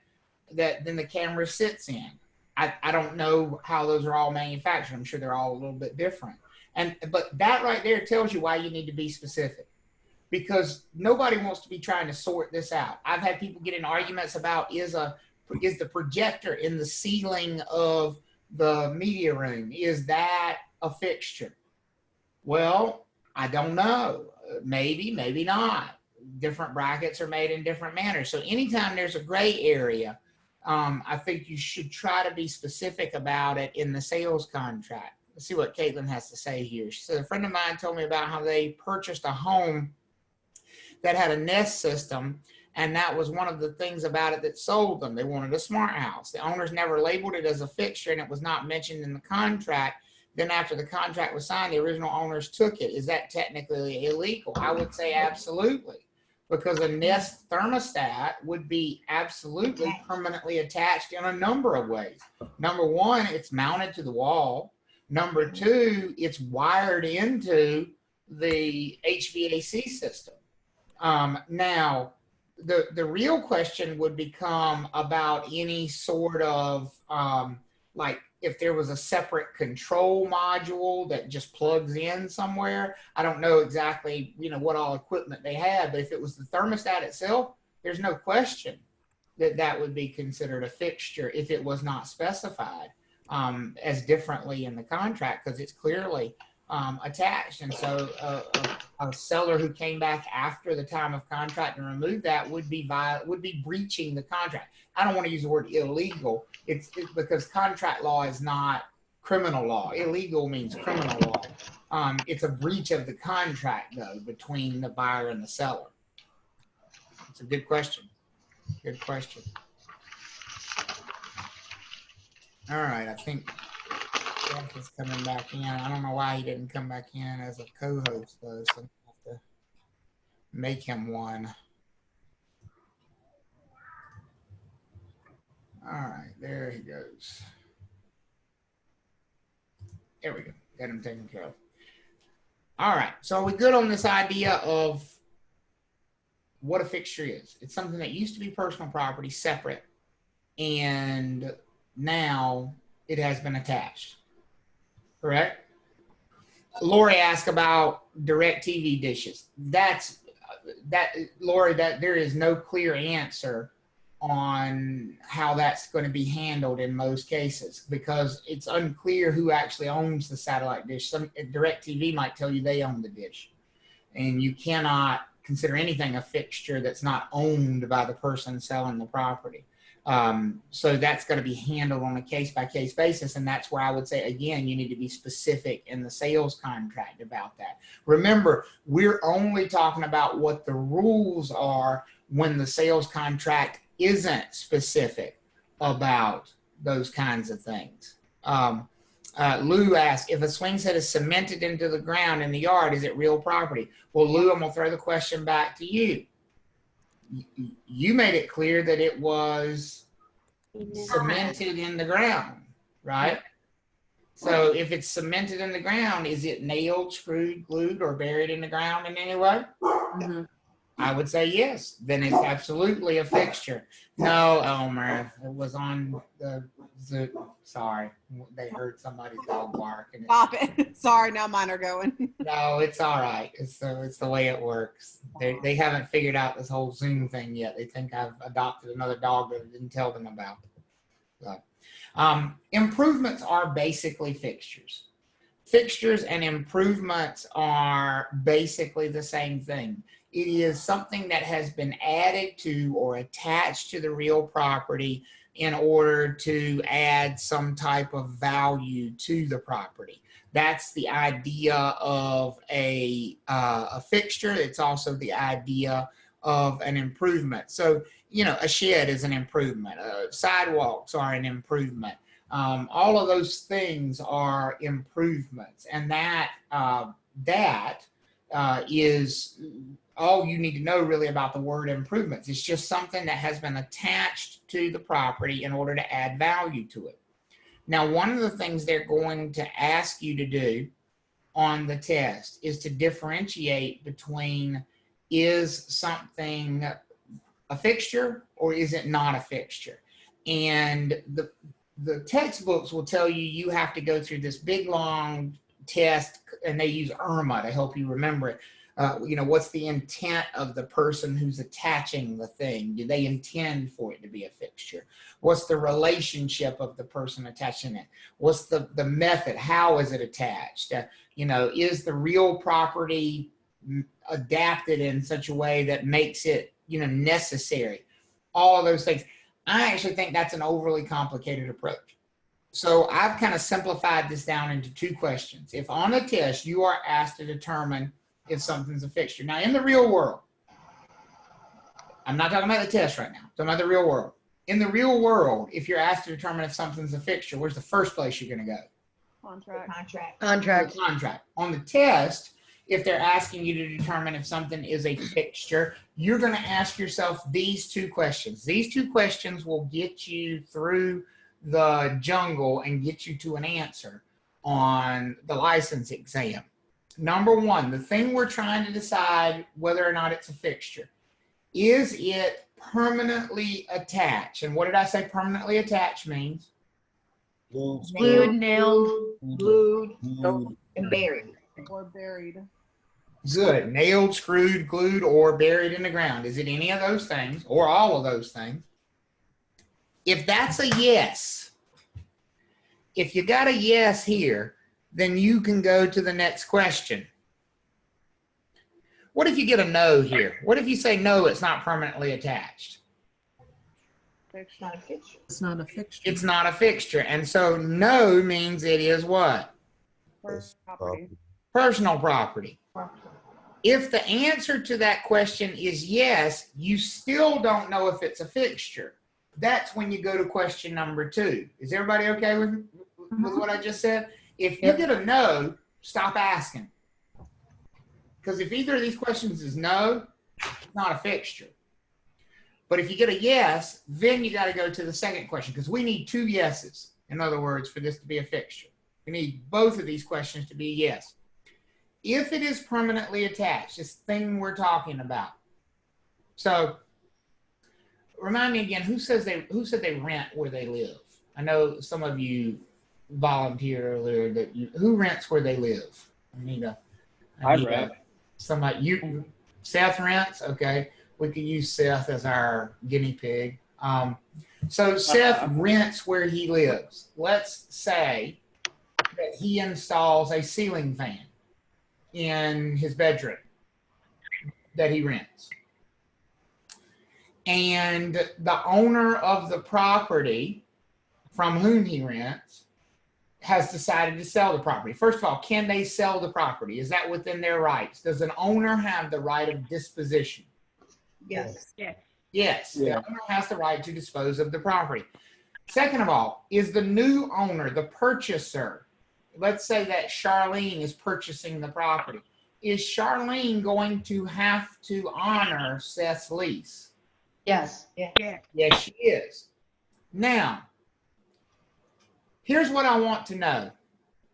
that then the camera sits in? I don't know how those are all manufactured. I'm sure they're all a little bit different. But that right there tells you why you need to be specific, because nobody wants to be trying to sort this out. I've had people get in arguments about, is the projector in the ceiling of the media room, is that a fixture? Well, I don't know. Maybe, maybe not. Different brackets are made in different manners. So anytime there's a gray area, I think you should try to be specific about it in the sales contract. Let's see what Caitlin has to say here. She said, a friend of mine told me about how they purchased a home that had a Nest system, and that was one of the things about it that sold them. They wanted a smart house. The owners never labeled it as a fixture, and it was not mentioned in the contract. Then after the contract was signed, the original owners took it. Is that technically illegal? I would say absolutely, because a Nest thermostat would be absolutely permanently attached in a number of ways. Number one, it's mounted to the wall. Number two, it's wired into the HVAC system. Now, the real question would become about any sort of, like if there was a separate control module that just plugs in somewhere. I don't know exactly, what all equipment they had, but if it was the thermostat itself, there's no question that that would be considered a fixture if it was not specified as differently in the contract, because it's clearly attached. And so a seller who came back after the time of contract and removed that would be breaching the contract. I don't want to use the word illegal. It's because contract law is not criminal law. Illegal means criminal law. It's a breach of the contract, though, between the buyer and the seller. It's a good question. Good question. All right, I think Jeff is coming back in. I don't know why he didn't come back in as a co-host, though, so I have to make him one. All right, there he goes. There we go. Got him taken care of. All right, so are we good on this idea of what a fixture is? It's something that used to be personal property, separate, and now it has been attached. Correct? Lori asked about direct TV dishes. Lori, that there is no clear answer on how that's going to be handled in most cases, because it's unclear who actually owns the satellite dish. Some direct TV might tell you they own the dish, and you cannot consider anything a fixture that's not owned by the person selling the property. So that's going to be handled on a case-by-case basis, and that's where I would say, again, you need to be specific in the sales contract about that. Remember, we're only talking about what the rules are when the sales contract isn't specific about those kinds of things. Lou asked, if a swing set is cemented into the ground in the yard, is it real property? Well, Lou, I'm going to throw the question back to you. You made it clear that it was cemented in the ground, right? So if it's cemented in the ground, is it nailed, screwed, glued, or buried in the ground in any way? Mm-hmm. I would say yes. Then it's absolutely a fixture. No, Elmer, it was on the sorry, they heard somebody's dog bark. And Stop it. Sorry, now mine are going. no, it's all right. It's the way it works. They haven't figured out this whole Zoom thing yet. They think I've adopted another dog that I didn't tell them about. So, improvements are basically fixtures. Fixtures and improvements are basically the same thing. It is something that has been added to or attached to the real property in order to add some type of value to the property. That's the idea of a fixture. It's also the idea of an improvement. So, you know, a shed is an improvement. Sidewalks are an improvement. All of those things are improvements, and that is all you need to know really about the word improvements. It's just something that has been attached to the property in order to add value to it. Now, one of the things they're going to ask you to do on the test is to differentiate between, is something a fixture or is it not a fixture? And the textbooks will tell you you have to go through this big long test, and they use IRMA to help you remember it. You know, what's the intent of the person who's attaching the thing? Do they intend for it to be a fixture? What's the relationship of the person attaching it? What's the method? How is it attached? You know, is the real property adapted in such a way that makes it, you know, necessary? All of those things. I actually think that's an overly complicated approach. So I've kind of simplified this down into two questions. If on a test you are asked to determine if something's a fixture. Now, in the real world, I'm not talking about the test right now. I'm talking about the real world. In the real world, if you're asked to determine if something's a fixture, where's the first place you're going to go? Contract. Contract. On the test, if they're asking you to determine if something is a fixture, you're going to ask yourself these two questions. These two questions will get you through the jungle and get you to an answer on the license exam. Number one, the thing we're trying to decide whether or not it's a fixture. Is it permanently attached? And what did I say permanently attached means? Glued, nailed, Glued, and buried. Or buried. Good. Nailed, screwed, glued, or buried in the ground. Is it any of those things or all of those things? If that's a yes, if you got a yes here, then you can go to the next question. What if you get a no here? What if you say no, it's not permanently attached? It's not a fixture. It's not a fixture. It's not a fixture. And so no means it is what? Property. Personal property. If the answer to that question is yes, you still don't know if it's a fixture. That's when you go to question number 2. Is everybody okay with what I just said? If you get a no, stop asking. Because if either of these questions is no, it's not a fixture. But if you get a yes, then you got to go to the second question, because we need 2 yeses, in other words, for this to be a fixture. We need both of these questions to be yes. If it is permanently attached, this thing we're talking about. So remind me again, who said they rent where they live? I know some of you volunteered earlier that who rents where they live? I rent. Somebody, Seth rents? Okay. We could use Seth as our guinea pig. So Seth rents where he lives. Let's say that he installs a ceiling fan in his bedroom that he rents. And the owner of the property from whom he rents has decided to sell the property. First of all, can they sell the property? Is that within their rights? Does an owner have the right of disposition? Yes. Yes, the owner has the right to dispose of the property. Second of all, is the new owner, the purchaser, let's say that Charlene is purchasing the property. Is Charlene going to have to honor Seth's lease? Yes. Yes, she is. Now, here's what I want to know.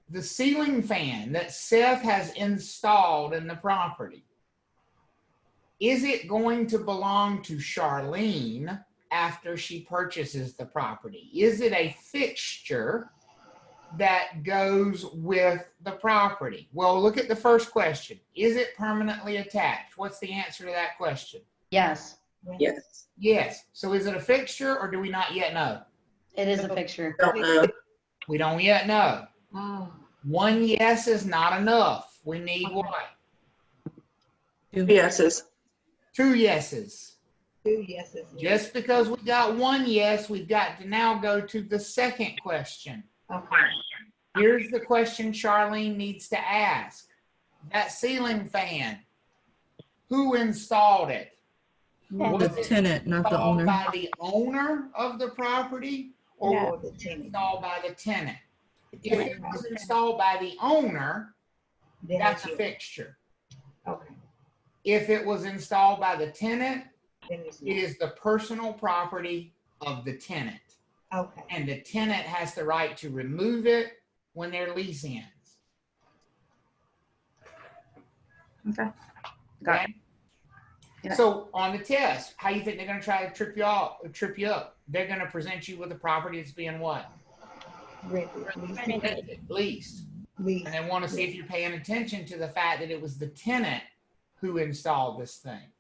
The ceiling fan that Seth has installed in the property, is it going to belong to Charlene after she purchases the property? Is it a fixture that goes with the property? Well, look at the first question. Is it permanently attached? What's the answer to that question? Yes. Yes. Yes. So is it a fixture or do we not yet know? It is a fixture. Don't know. We don't yet know. Oh. 1 yes is not enough. We need what? 2 yeses. 2 yeses. 2 yeses. Just because we got one yes, we've got to now go to the second question. Okay. Here's the question Charlene needs to ask. That ceiling fan, who installed it? Was The it tenant, not the installed owner. by the owner of the property or No. was it installed by the tenant? If it was installed by the owner, Then that's a it's yours. fixture. Okay. If it was installed by the tenant, Then it's it is the personal property of the tenant. okay. And the tenant has the right to remove it when their lease ends. Okay. Got Okay? Yeah. So on the test, how you think they're going to try to trip you up? They're going to present you with a property that's being what? Leased. And they want to see if you're paying attention to the fact that it was the tenant who installed this thing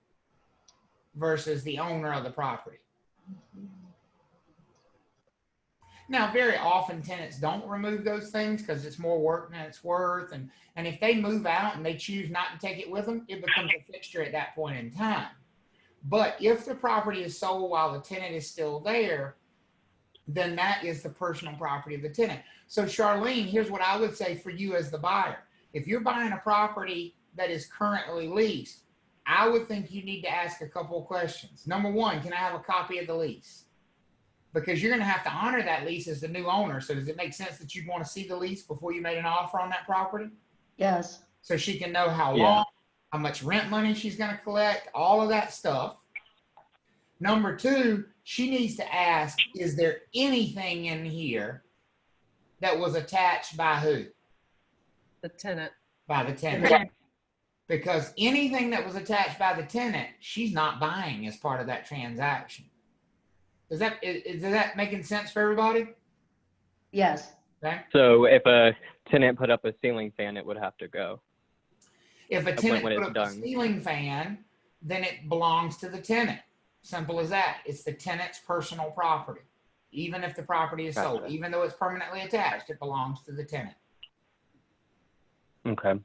versus the owner of the property. Now, very often tenants don't remove those things because it's more work than it's worth. And if they move out and they choose not to take it with them, it becomes a fixture at that point in time. But if the property is sold while the tenant is still there, then that is the personal property of the tenant. So Charlene, here's what I would say for you as the buyer. If you're buying a property that is currently leased, I would think you need to ask a couple of questions. Number one, can I have a copy of the lease? Because you're going to have to honor that lease as the new owner. So does it make sense that you'd want to see the lease before you made an offer on that property? Yes. So she can know how long, how much rent money she's going to collect, all of that stuff. Number two, she needs to ask, is there anything in here that was attached by who? The tenant. By the tenant. Because anything that was attached by the tenant, she's not buying as part of that transaction. Is that making sense for everybody? Yes. Okay. So if a tenant put up a ceiling fan, it would have to go. If a tenant when put it's up done. a ceiling fan, then it belongs to the tenant. Simple as that. It's the tenant's personal property. Even if the property is sold, Gotcha. even though it's permanently attached, it belongs to the tenant. Okay.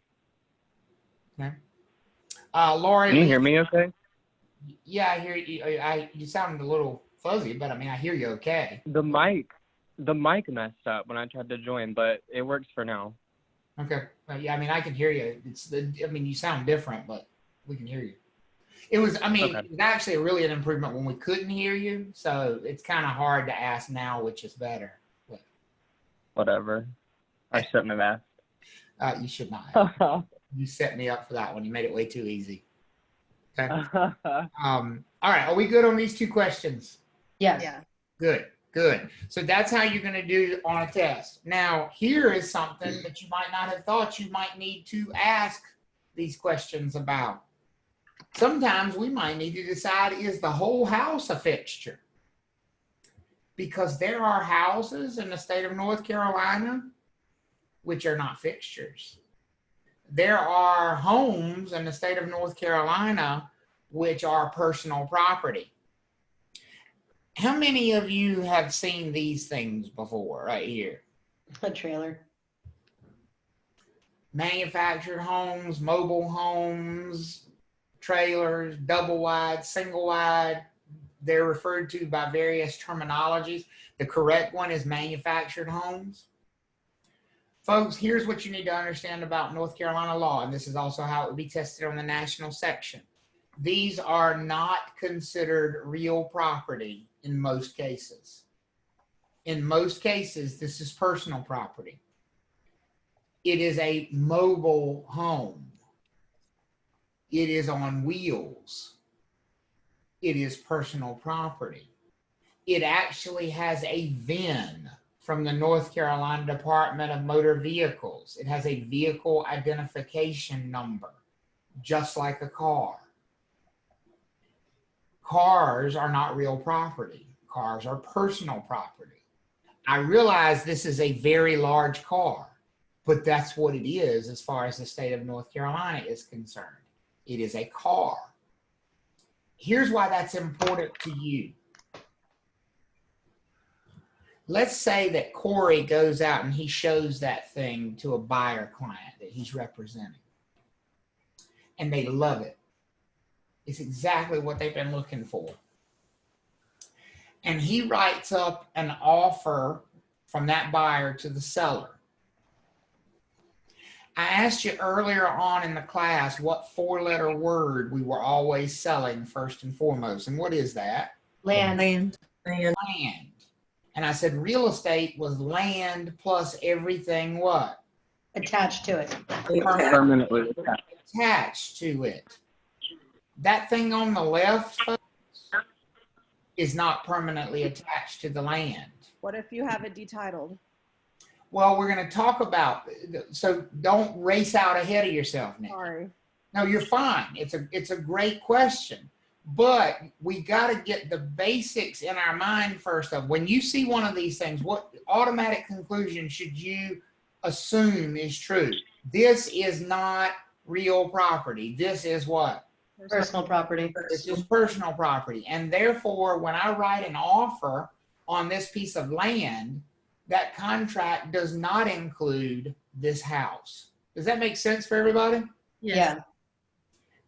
Okay. Lori, Can you hear me okay? Yeah, I hear you. You sound a little fuzzy, but I mean, I hear you okay. The mic messed up when I tried to join, but it works for now. Okay. Yeah, I mean, I can hear you. You sound different, but we can hear you. It was actually really an improvement when we couldn't hear you. So it's kind of hard to ask now which is better. But, Whatever. I shouldn't have asked. you should not have. You set me up for that one. You made it way too easy. Okay. All right. Are we good on these two questions? Yes. Yeah. Good. So that's how you're going to do on a test. Now, here is something that you might not have thought you might need to ask these questions about. Sometimes we might need to decide, is the whole house a fixture? Because there are houses in the state of North Carolina which are not fixtures. There are homes in the state of North Carolina which are personal property. How many of you have seen these things before right here? A trailer. Manufactured homes, mobile homes, trailers, double wide, single wide. They're referred to by various terminologies. The correct one is manufactured homes. Folks, here's what you need to understand about North Carolina law, and this is also how it would be tested on the national section. These are not considered real property in most cases. In most cases, this is personal property. It is a mobile home. It is on wheels. It is personal property. It actually has a VIN from the North Carolina Department of Motor Vehicles. It has a vehicle identification number, just like a car. Cars are not real property. Cars are personal property. I realize this is a very large car, but that's what it is as far as the state of North Carolina is concerned. It is a car. Here's why that's important to you. Let's say that Corey goes out and he shows that thing to a buyer client that he's representing, and they love it. It's exactly what they've been looking for. and he writes up an offer from that buyer to the seller. I asked you earlier on in the class what four-letter word we were always selling first and foremost, and what is that? Land. Land. Land. And I said real estate was land plus everything what? Attached to it. Permanently attached. Attached to it. That thing on the left, folks, is not permanently attached to the land. What if you have it detitled? Well, we're going to talk about, so don't race out ahead of yourself, Nick. Sorry. No, you're fine. It's a great question, but we got to get the basics in our mind first of when you see one of these things, what automatic conclusion should you assume is true? This is not real property. This is what? Personal property. This is personal property. And therefore, when I write an offer on this piece of land, that contract does not include this house. Does that make sense for everybody? Yes. Yeah.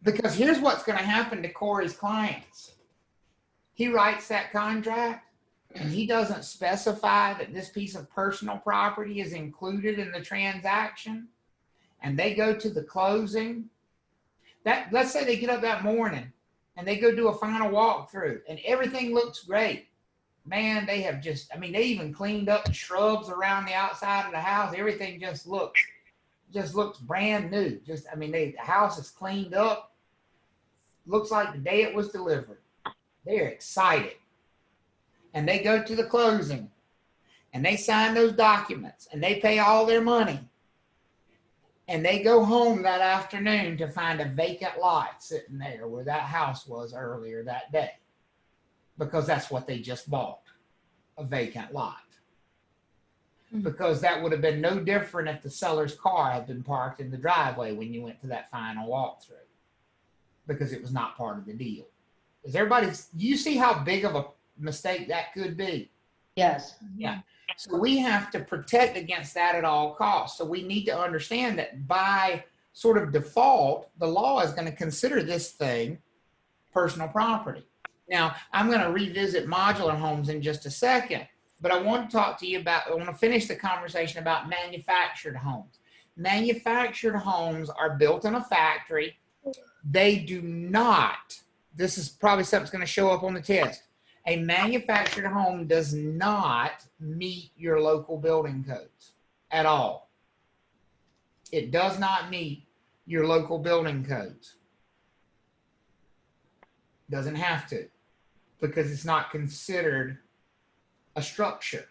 Because here's what's going to happen to Corey's clients. He writes that contract and he doesn't specify that this piece of personal property is included in the transaction. And they go to the closing. Let's say they get up that morning and they go do a final walkthrough and everything looks great. Man, they have just, I mean, they even cleaned up the shrubs around the outside of the house. Everything just looks brand new. Just, I mean, the house is cleaned up. Looks like the day it was delivered. They're excited. And they go to the closing and they sign those documents and they pay all their money. And they go home that afternoon to find a vacant lot sitting there where that house was earlier that day. Because that's what they just bought, a vacant lot. Because that would have been no different if the seller's car had been parked in the driveway when you went to that final walkthrough. Because it was not part of the deal. Is everybody, you see how big of a mistake that could be? Yes. Yeah. So we have to protect against that at all costs. So we need to understand that by sort of default, the law is going to consider this thing personal property. Now, I'm going to revisit modular homes in just a second, but I want to talk to you about, I want to finish the conversation about manufactured homes. Manufactured homes are built in a factory. They do not, this is probably something that's going to show up on the test. A manufactured home does not meet your local building codes at all. It does not meet your local building codes. Doesn't have to, because it's not considered a structure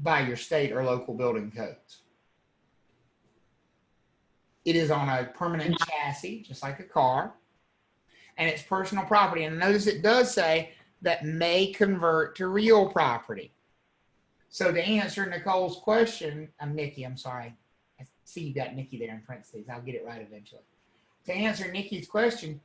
by your state or local building codes. It is on a permanent chassis, just like a car, and it's personal property. And notice it does say that may convert to real property. So to answer Nicole's question, I'm Nikki, I'm sorry. I see you got Nikki there in parentheses. I'll get it right eventually. To answer Nikki's question,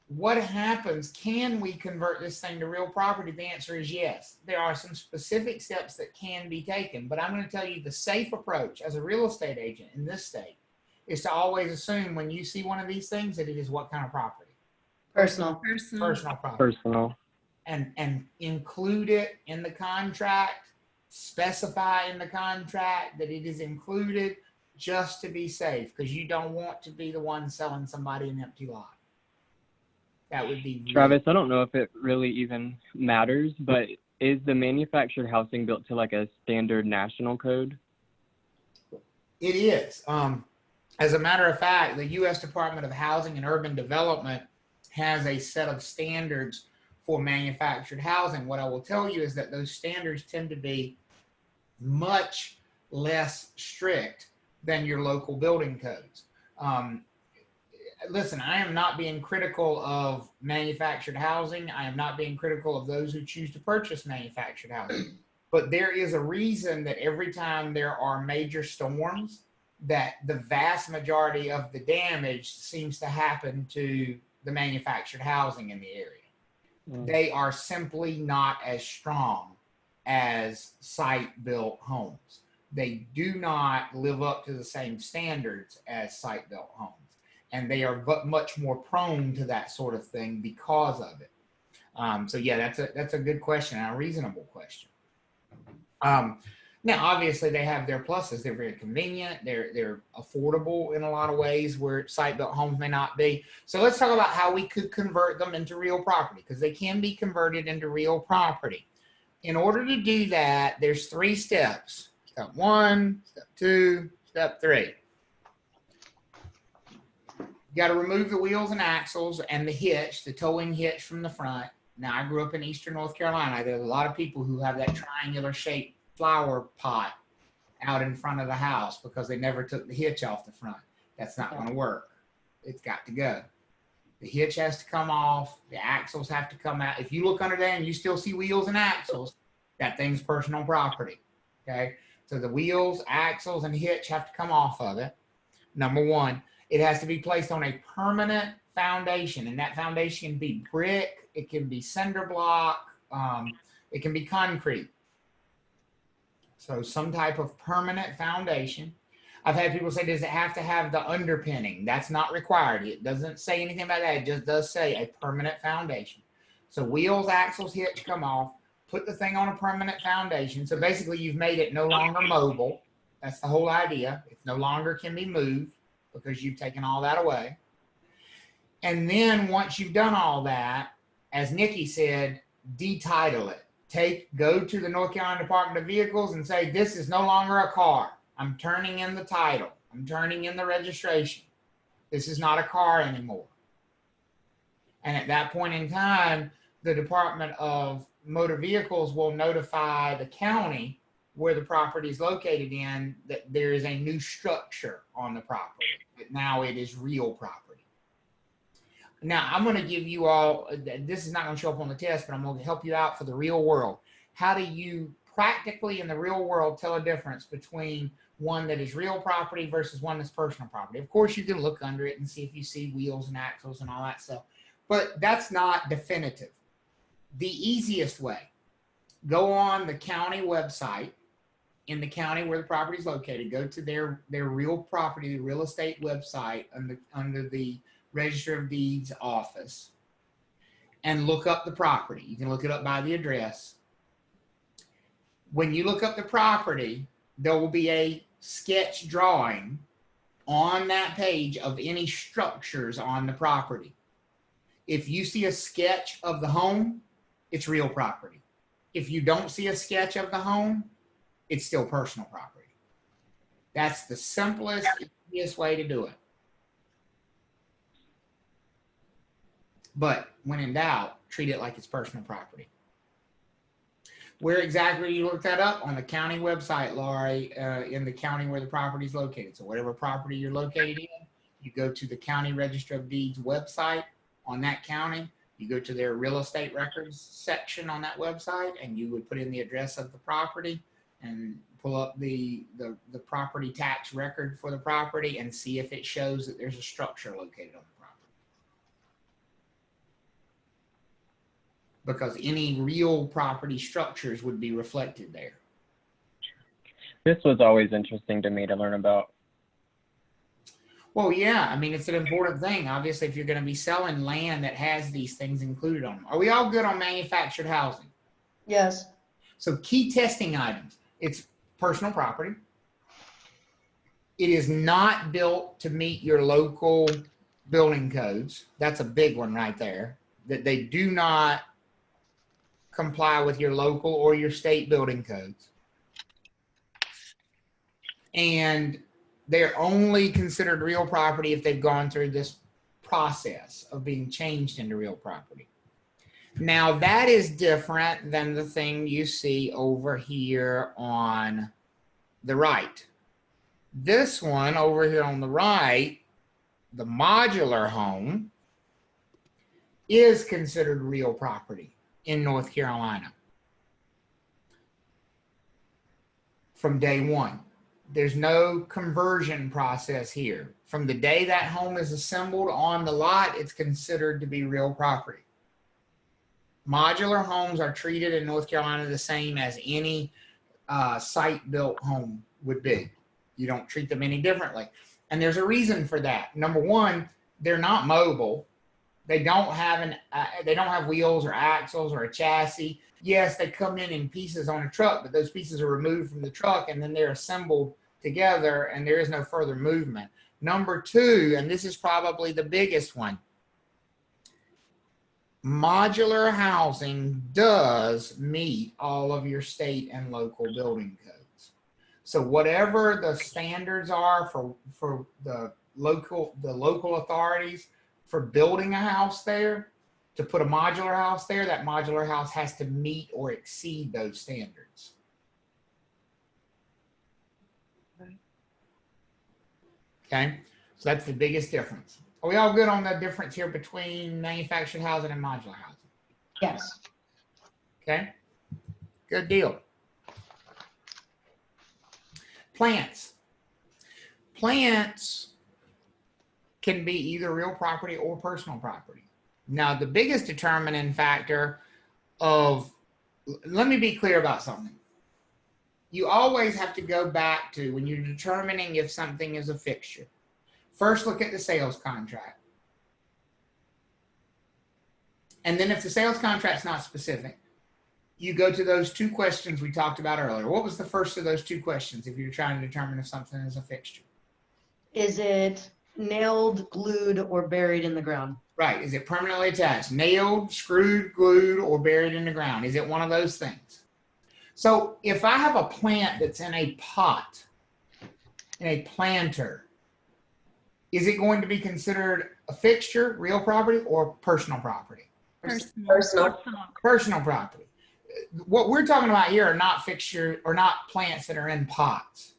what happens? Can we convert this thing to real property? The answer is yes. There are some specific steps that can be taken, but I'm going to tell you the safe approach as a real estate agent in this state is to always assume when you see one of these things that it is what kind of property? Personal. Personal property. Personal. And include it in the contract, specify in the contract that it is included just to be safe, because you don't want to be the one selling somebody an empty lot. That would be Travis, I don't know if it really even matters, but is the manufactured housing built to like a standard national code? It is. As a matter of fact, the U.S. Department of Housing and Urban Development has a set of standards for manufactured housing. What I will tell you is that those standards tend to be much less strict than your local building codes. Listen, I am not being critical of manufactured housing. I am not being critical of those who choose to purchase manufactured housing. But there is a reason that every time there are major storms, that the vast majority of the damage seems to happen to the manufactured housing in the area. They are simply not as strong as site-built homes. They do not live up to the same standards as site-built homes. And they are much more prone to that sort of thing because of it. So yeah, that's a good question and a reasonable question. Now, obviously, they have their pluses. They're very convenient. They're affordable in a lot of ways where site-built homes may not be. So let's talk about how we could convert them into real property, because they can be converted into real property. In order to do that, there's 3 steps. Step 1, step 2, step 3. You got to remove the wheels and axles and the hitch, the towing hitch from the front. Now, I grew up in Eastern North Carolina. There's a lot of people who have that triangular shaped flower pot out in front of the house because they never took the hitch off the front. That's not going to work. It's got to go. The hitch has to come off. The axles have to come out. If you look under there and you still see wheels and axles, that thing's personal property. Okay. So the wheels, axles, and hitch have to come off of it. Number 1, it has to be placed on a permanent foundation, and that foundation can be brick, it can be cinder block, it can be concrete. So some type of permanent foundation. I've had people say, does it have to have the underpinning? That's not required. It doesn't say anything about that. It just does say a permanent foundation. So wheels, axles, hitch come off, put the thing on a permanent foundation. So basically you've made it no longer mobile. That's the whole idea. It no longer can be moved because you've taken all that away. And then once you've done all that, as Nikki said, detitle it. Go to the North Carolina Department of Vehicles and say, this is no longer a car. I'm turning in the title. I'm turning in the registration. This is not a car anymore. And at that point in time, the Department of Motor Vehicles will notify the county where the property is located in that there is a new structure on the property. That now it is real property. Now, I'm going to give you all, this is not going to show up on the test, but I'm going to help you out for the real world. How do you practically in the real world tell a difference between one that is real property versus one that's personal property? Of course, you can look under it and see if you see wheels and axles and all that stuff, but that's not definitive. The easiest way, go on the county website in the county where the property is located, go to their real property, the real estate website under the Register of Deeds office and look up the property. You can look it up by the address. When you look up the property, there will be a sketch drawing on that page of any structures on the property. If you see a sketch of the home, it's real property. If you don't see a sketch of the home, it's still personal property. That's the simplest, easiest way to do it. But when in doubt, treat it like it's personal property. Where exactly you look that up? On the county website, Laurie, in the county where the property is located. So whatever property you're located in, you go to the county Register of Deeds website on that county. You go to their real estate records section on that website, and you would put in the address of the property and pull up the property tax record for the property and see if it shows that there's a structure located on the property. Because any real property structures would be reflected there. This was always interesting to me to learn about. Well, yeah, I mean, it's an important thing. Obviously, if you're going to be selling land that has these things included on them. Are we all good on manufactured housing? Yes. So key testing items. It's personal property. It is not built to meet your local building codes. That's a big one right there. That they do not comply with your local or your state building codes. And they're only considered real property if they've gone through this process of being changed into real property. Now that is different than the thing you see over here on the right. This one over here on the right, the modular home, is considered real property in North Carolina from day one. There's no conversion process here. From the day that home is assembled on the lot, it's considered to be real property. Modular homes are treated in North Carolina the same as any site-built home would be. You don't treat them any differently. And there's a reason for that. Number one, they're not mobile. They don't have they don't have wheels or axles or a chassis. Yes, they come in pieces on a truck, but those pieces are removed from the truck and then they're assembled together and there is no further movement. Number two, and this is probably the biggest one, modular housing does meet all of your state and local building codes. So whatever the standards are for the local authorities for building a house there, to put a modular house there, that modular house has to meet or exceed those standards. Okay, so that's the biggest difference. Are we all good on the difference here between manufactured housing and modular housing? Yes. Okay, good deal. Plants. Plants can be either real property or personal property. Now, the biggest determining factor of, let me be clear about something. You always have to go back to, when you're determining if something is a fixture, first look at the sales contract. And then if the sales contract's not specific, you go to those two questions we talked about earlier. What was the first of those two questions if you're trying to determine if something is a fixture? Is it nailed, glued, or buried in the ground? Right. Is it permanently attached? Nailed, screwed, glued, or buried in the ground? Is it one of those things? So if I have a plant that's in a pot, in a planter, is it going to be considered a fixture, real property, or personal property? Personal property. What we're talking about here are not fixture or not plants that are in pots.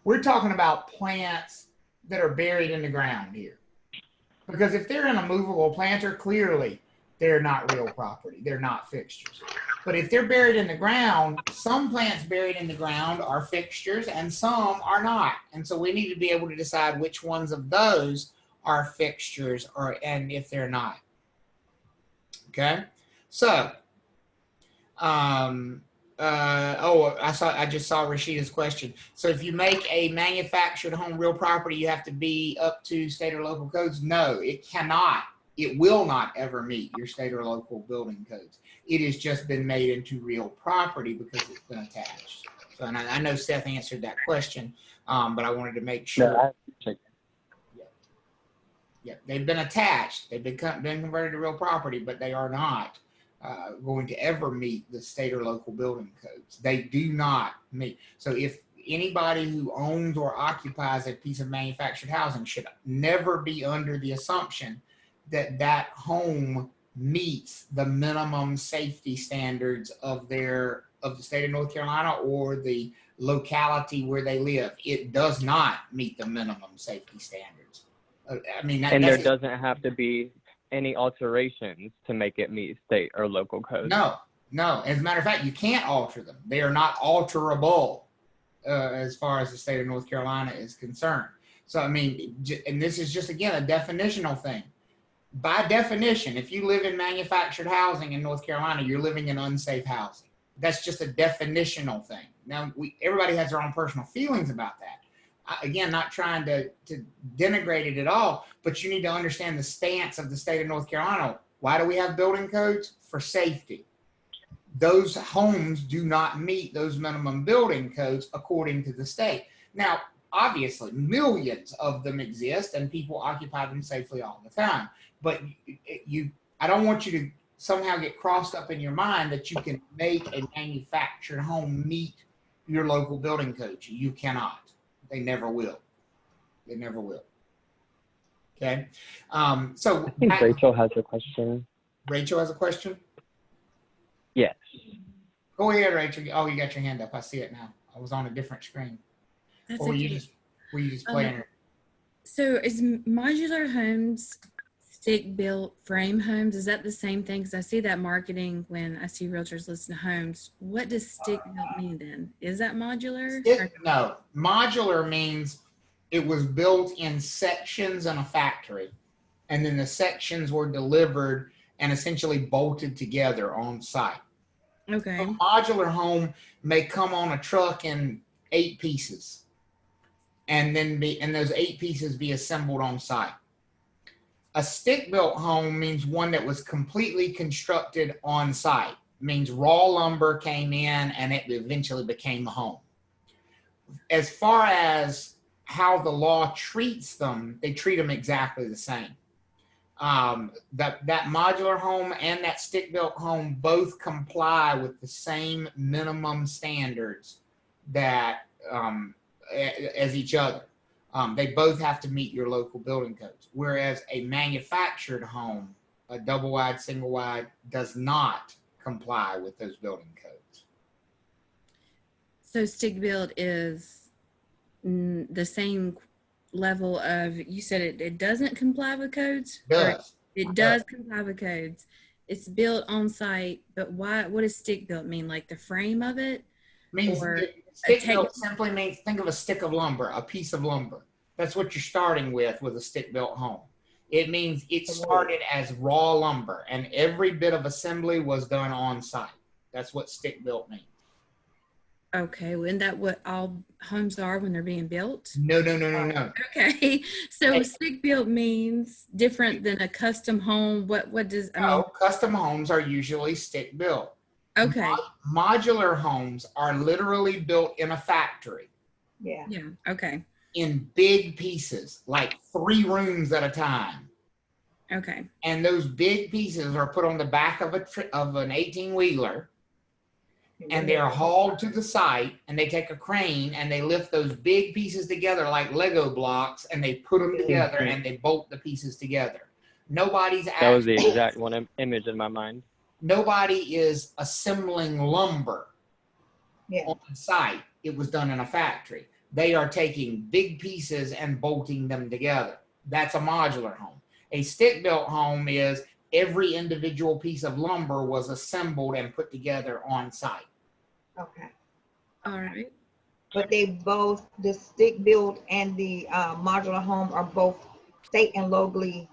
We're talking about plants that are buried in the ground here. Because if they're in a movable planter, clearly they're not real property. They're not fixtures. But if they're buried in the ground, some plants buried in the ground are fixtures and some are not. And so we need to be able to decide which ones of those are fixtures and if they're not. Okay? So, I just saw Rashida's question. So if you make a manufactured home real property, you have to be up to state or local codes? No, it cannot. It will not ever meet your state or local building codes. It has just been made into real property because it's been attached. So, and I know Seth answered that question, but I wanted to make sure. Yeah, they've been attached. They've been converted to real property, but they are not going to ever meet the state or local building codes. They do not meet. So if anybody who owns or occupies a piece of manufactured housing should never be under the assumption that that home meets the minimum safety standards of the state of North Carolina or the locality where they live. It does not meet the minimum safety standards. I mean, and there doesn't have to be any alterations to make it meet state or local codes. No. As a matter of fact, you can't alter them. They are not alterable as far as the state of North Carolina is concerned. So, I mean, and this is just, again, a definitional thing. By definition, if you live in manufactured housing in North Carolina, you're living in unsafe housing. That's just a definitional thing. Now, everybody has their own personal feelings about that. Again, not trying to denigrate it at all, but you need to understand the stance of the state of North Carolina. Why do we have building codes? For safety. Those homes do not meet those minimum building codes according to the state. Now, obviously, millions of them exist and people occupy them safely all the time. But I don't want you to somehow get crossed up in your mind that you can make a manufactured home meet your local building codes. You cannot. They never will. They never will. Okay. So I think Rachel has a question. Rachel has a question? Yes. Go ahead, Rachel. Oh, you got your hand up. I see it now. I was on a different screen. That's Or were okay. you just playing it? So is modular homes stick-built frame homes? Is that the same thing? Because I see that marketing when I see realtors listing homes. What does stick-built mean then? Is that modular? No. Modular means it was built in sections in a factory, and then the sections were delivered and essentially bolted together on site. Okay. A modular home may come on a truck in 8 pieces, and then those 8 pieces be assembled on site. A stick-built home means one that was completely constructed on site. Means raw lumber came in and it eventually became a home. As far as how the law treats them, they treat them exactly the same. That modular home and that stick-built home both comply with the same minimum standards that as each other. They both have to meet your local building codes. Whereas a manufactured home, a double wide, single wide, does not comply with those building codes. So stick built is the same level of, you said it doesn't comply with codes? Does. It does comply with codes. It's built on site, but why? What does stick built mean? Like the frame of it? Means stick built simply means, think of a stick of lumber, a piece of lumber. That's what you're starting with a stick built home. It means it started as raw lumber and every bit of assembly was done on site. That's what stick built means. Okay, well, isn't that what all homes are when they're being built? No. Okay, so stick built means different than a custom home. What does I mean? Custom homes are usually stick built. Okay. Modular homes are literally built in a factory. Yeah. Yeah. Okay. In big pieces, like 3 rooms at a time. Okay. And those big pieces are put on the back of an 18-wheeler, and they are hauled to the site, and they take a crane and they lift those big pieces together like Lego blocks, and they put them together and they bolt the pieces together. Nobody's That was the exact one image in my mind. Nobody is assembling lumber on site. It was done in a factory. They are taking big pieces and bolting them together. That's a modular home. A stick-built home is every individual piece of lumber was assembled and put together on site. Okay. All right. But they both, the stick built and the modular home are both state and locally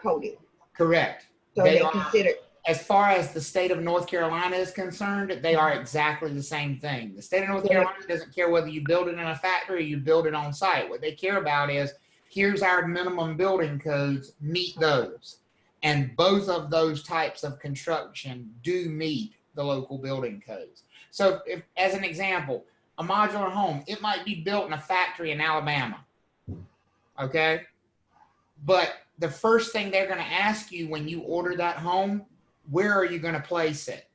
coded. Correct. So they consider. As far as the state of North Carolina is concerned, they are exactly the same thing. The state of North Carolina doesn't care whether you build it in a factory or you build it on site. What they care about is, here's our minimum building codes, meet those. And both of those types of construction do meet the local building codes. So if, as an example, a modular home, it might be built in a factory in Alabama, okay? But the first thing they're gonna ask you when you order that home, where are you gonna place it?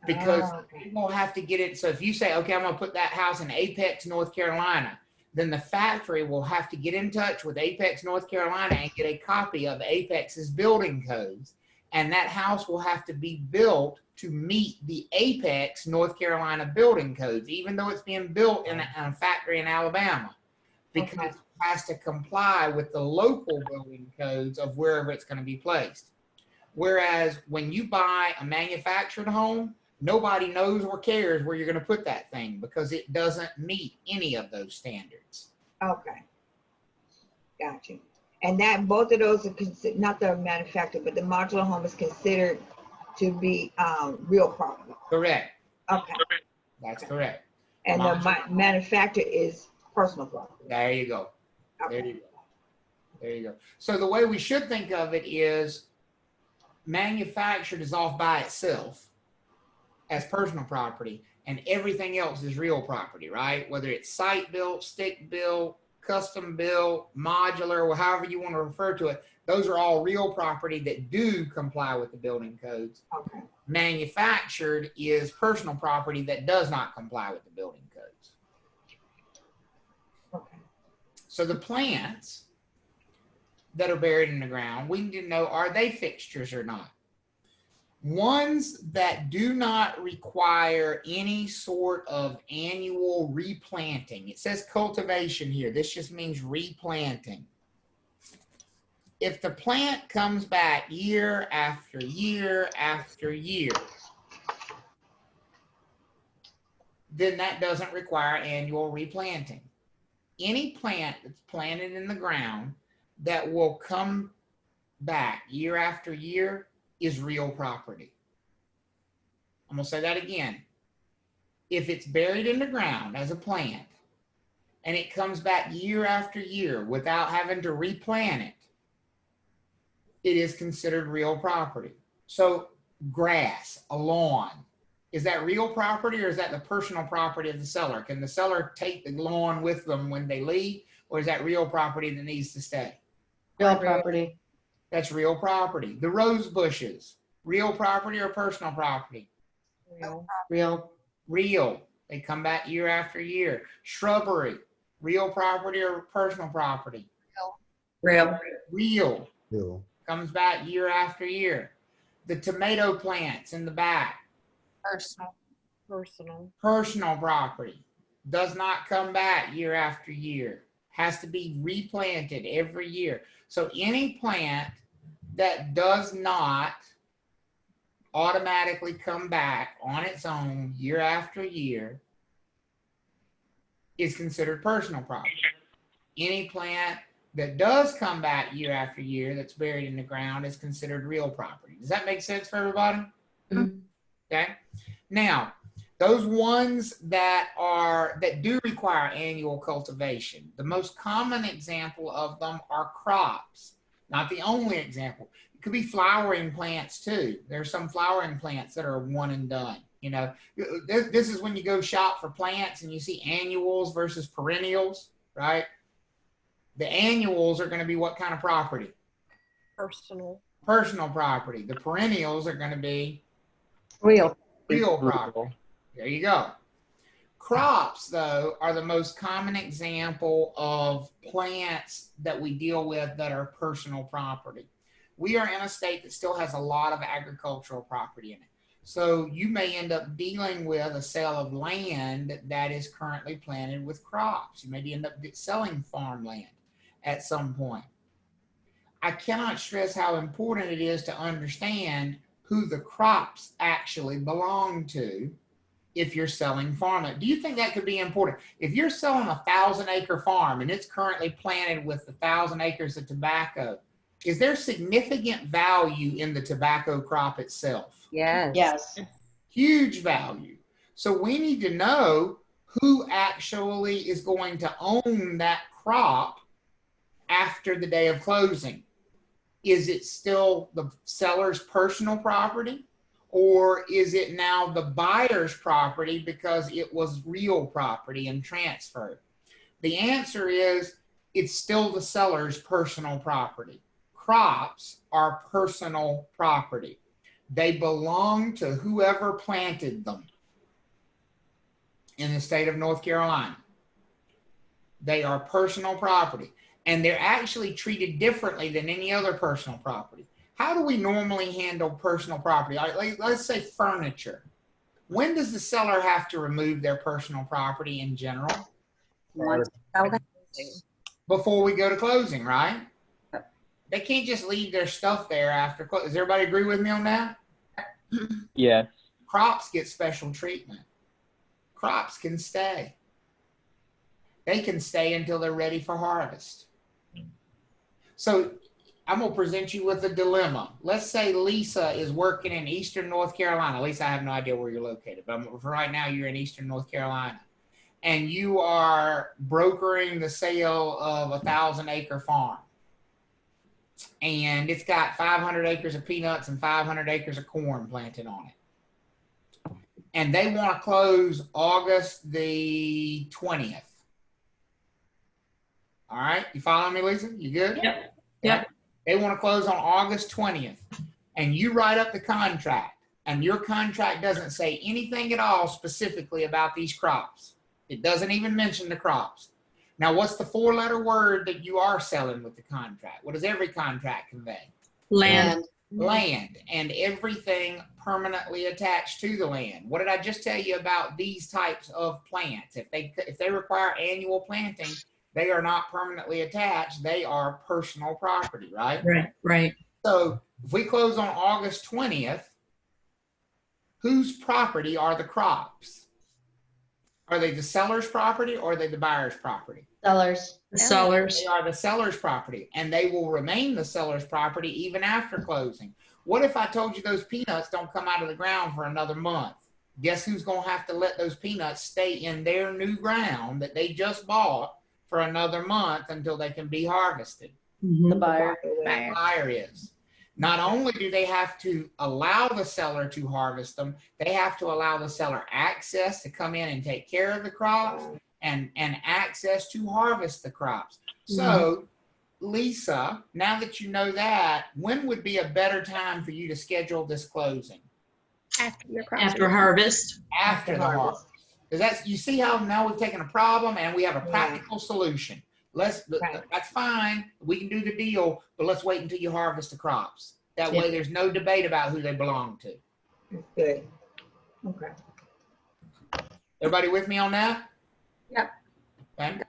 Because you will have to get it. So if you say, okay, I'm gonna put that house in Apex, North Carolina, then the factory will have to get in touch with Apex, North Carolina and get a copy of Apex's building codes. And that house will have to be built to meet the Apex, North Carolina building codes, even though it's being built in a factory in Alabama, because it has to comply with the local building codes of wherever it's going to be placed. Whereas when you buy a manufactured home, nobody knows or cares where you're going to put that thing because it doesn't meet any of those standards. Okay. Gotcha. And that both of those are considered, not the manufactured, but the modular home is considered to be real property. Correct. Okay. That's correct. And the manufactured is personal property. There you go. Okay. There you go. There you go. So the way we should think of it is manufactured is off by itself as personal property, and everything else is real property, right? Whether it's site built, stick built, custom built, modular, or however you want to refer to it, those are all real property that do comply with the building codes. Okay. Manufactured is personal property that does not comply with the building codes. Okay. So the plants that are buried in the ground, we need to know, are they fixtures or not? Ones that do not require any sort of annual replanting. It says cultivation here. This just means replanting. If the plant comes back year after year after year, then that doesn't require annual replanting. Any plant that's planted in the ground that will come back year after year is real property. I'm gonna say that again. If it's buried in the ground as a plant and it comes back year after year without having to replant it, it is considered real property. So grass, a lawn, is that real property or is that the personal property of the seller? Can the seller take the lawn with them when they leave, or is that real property that needs to stay? Real property. That's real property. The rose bushes, real property or personal property? Real. Real. They come back year after year. Shrubbery, real property or personal property? Real. Real. Real. Comes back year after year. The tomato plants in the back, Personal. Personal. personal property. Does not come back year after year. Has to be replanted every year. So any plant that does not automatically come back on its own year after year is considered personal property. Any plant that does come back year after year that's buried in the ground is considered real property. Does that make sense for everybody? Mhm. Okay. Now, those ones that do require annual cultivation, the most common example of them are crops. Not the only example. It could be flowering plants too. There's some flowering plants that are one and done. You know, this is when you go shop for plants and you see annuals versus perennials, right? The annuals are going to be what kind of property? Personal. Personal property. The perennials are going to be Real. real property. There you go. Crops, though, are the most common example of plants that we deal with that are personal property. We are in a state that still has a lot of agricultural property in it. So you may end up dealing with a sale of land that is currently planted with crops. You maybe end up selling farmland at some point. I cannot stress how important it is to understand who the crops actually belong to if you're selling farmland. Do you think that could be important? If you're selling a 1,000-acre farm and it's currently planted with 1,000 acres of tobacco, is there significant value in the tobacco crop itself? Yes. Yes. Huge value. So we need to know who actually is going to own that crop after the day of closing. Is it still the seller's personal property, or is it now the buyer's property because it was real property and transferred? The answer is it's still the seller's personal property. Crops are personal property. They belong to whoever planted them in the state of North Carolina. They are personal property. And they're actually treated differently than any other personal property. How do we normally handle personal property? Let's say furniture. When does the seller have to remove their personal property in general? Before we go to closing, right? They can't just leave their stuff there after closing. Does everybody agree with me on that? Yes. Crops get special treatment. Crops can stay. They can stay until they're ready for harvest. So I'm going to present you with a dilemma. Let's say Lisa is working in Eastern North Carolina. Lisa, I have no idea where you're located, but for right now you're in Eastern North Carolina. And you are brokering the sale of a 1,000-acre farm. And it's got 500 acres of peanuts and 500 acres of corn planted on it. And they want to close August the 20th. All right, you following me, Lisa? You good? Yep. Yep. They want to close on August 20th, and you write up the contract, and your contract doesn't say anything at all specifically about these crops. It doesn't even mention the crops. Now, what's the four-letter word that you are selling with the contract? What does every contract convey? Land. Land, and everything permanently attached to the land. What did I just tell you about these types of plants? If they require annual planting, they are not permanently attached. They are personal property, right? Right. So if we close on August 20th, whose property are the crops? Are they the seller's property or are they the buyer's property? Sellers. The sellers. They are the seller's property, and they will remain the seller's property even after closing. What if I told you those peanuts don't come out of the ground for another month? Guess who's going to have to let those peanuts stay in their new ground that they just bought for another month until they can be harvested? The buyer. The buyer is. Not only do they have to allow the seller to harvest them, they have to allow the seller access to come in and take care of the crops and access to harvest the crops. So, Lisa, now that you know that, when would be a better time for you to schedule this closing? After your crops. After harvest. After the harvest. Because that's, you see how now we've taken a problem and we have a practical solution. That's fine. We can do the deal, but let's wait until you harvest the crops. That way there's no debate about who they belong to. Good. Okay. Everybody with me on that? Yep. Okay.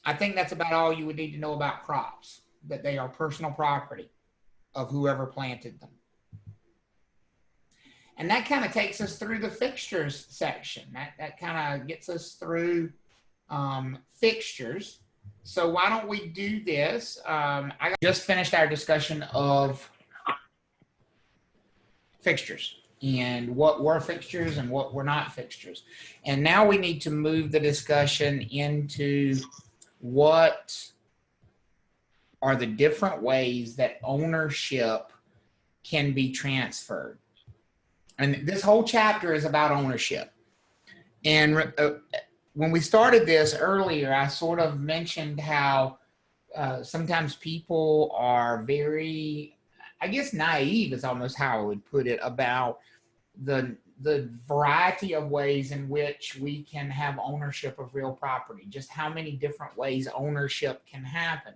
I think that's about all you would need to know about crops, that they are personal property of whoever planted them. And that kind of takes us through the fixtures section. That kind of gets us through fixtures. So why don't we do this? I just finished our discussion of fixtures and what were fixtures and what were not fixtures. And now we need to move the discussion into what are the different ways that ownership can be transferred. And this whole chapter is about ownership. And when we started this earlier, I sort of mentioned how sometimes people are very, I guess naive is almost how I would put it, about the variety of ways in which we can have ownership of real property, just how many different ways ownership can happen.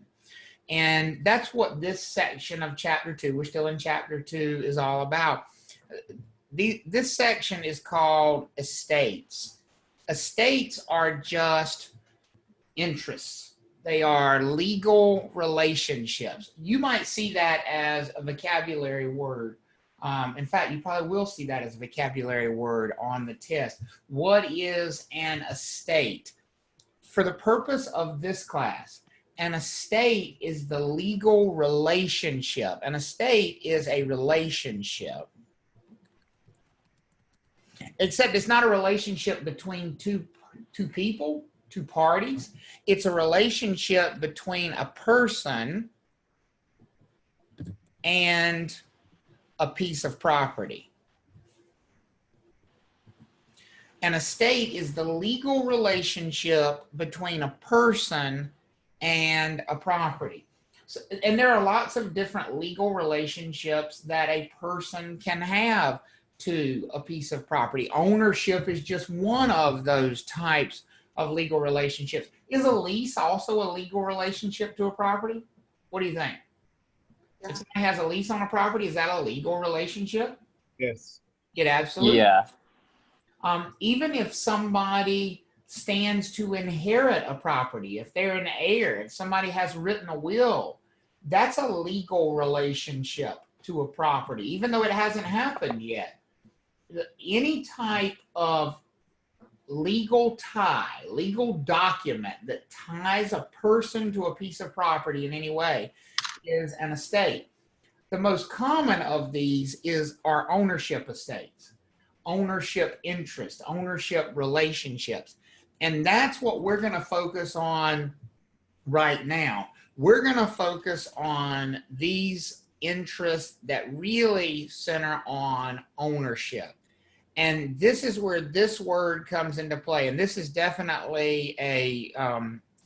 And that's what this section of chapter 2, we're still in chapter 2, is all about. This section is called estates. Estates are just interests. They are legal relationships. You might see that as a vocabulary word. In fact, you probably will see that as a vocabulary word on the test. What is an estate? For the purpose of this class, an estate is the legal relationship. An estate is a relationship. Except it's not a relationship between two people, two parties. It's a relationship between a person and a piece of property. An estate is the legal relationship between a person and a property. So, and there are lots of different legal relationships that a person can have to a piece of property. Ownership is just one of those types of legal relationships. Is a lease also a legal relationship to a property? What do you think? If somebody has a lease on a property, is that a legal relationship? Yes. It absolutely. Yeah. Even if somebody stands to inherit a property, if they're an heir, if somebody has written a will, that's a legal relationship to a property, even though it hasn't happened yet. Any type of legal tie, legal document that ties a person to a piece of property in any way is an estate. The most common of these are ownership estates, ownership interest, ownership relationships. And that's what we're going to focus on right now. We're going to focus on these interests that really center on ownership. And this is where this word comes into play. And this is definitely a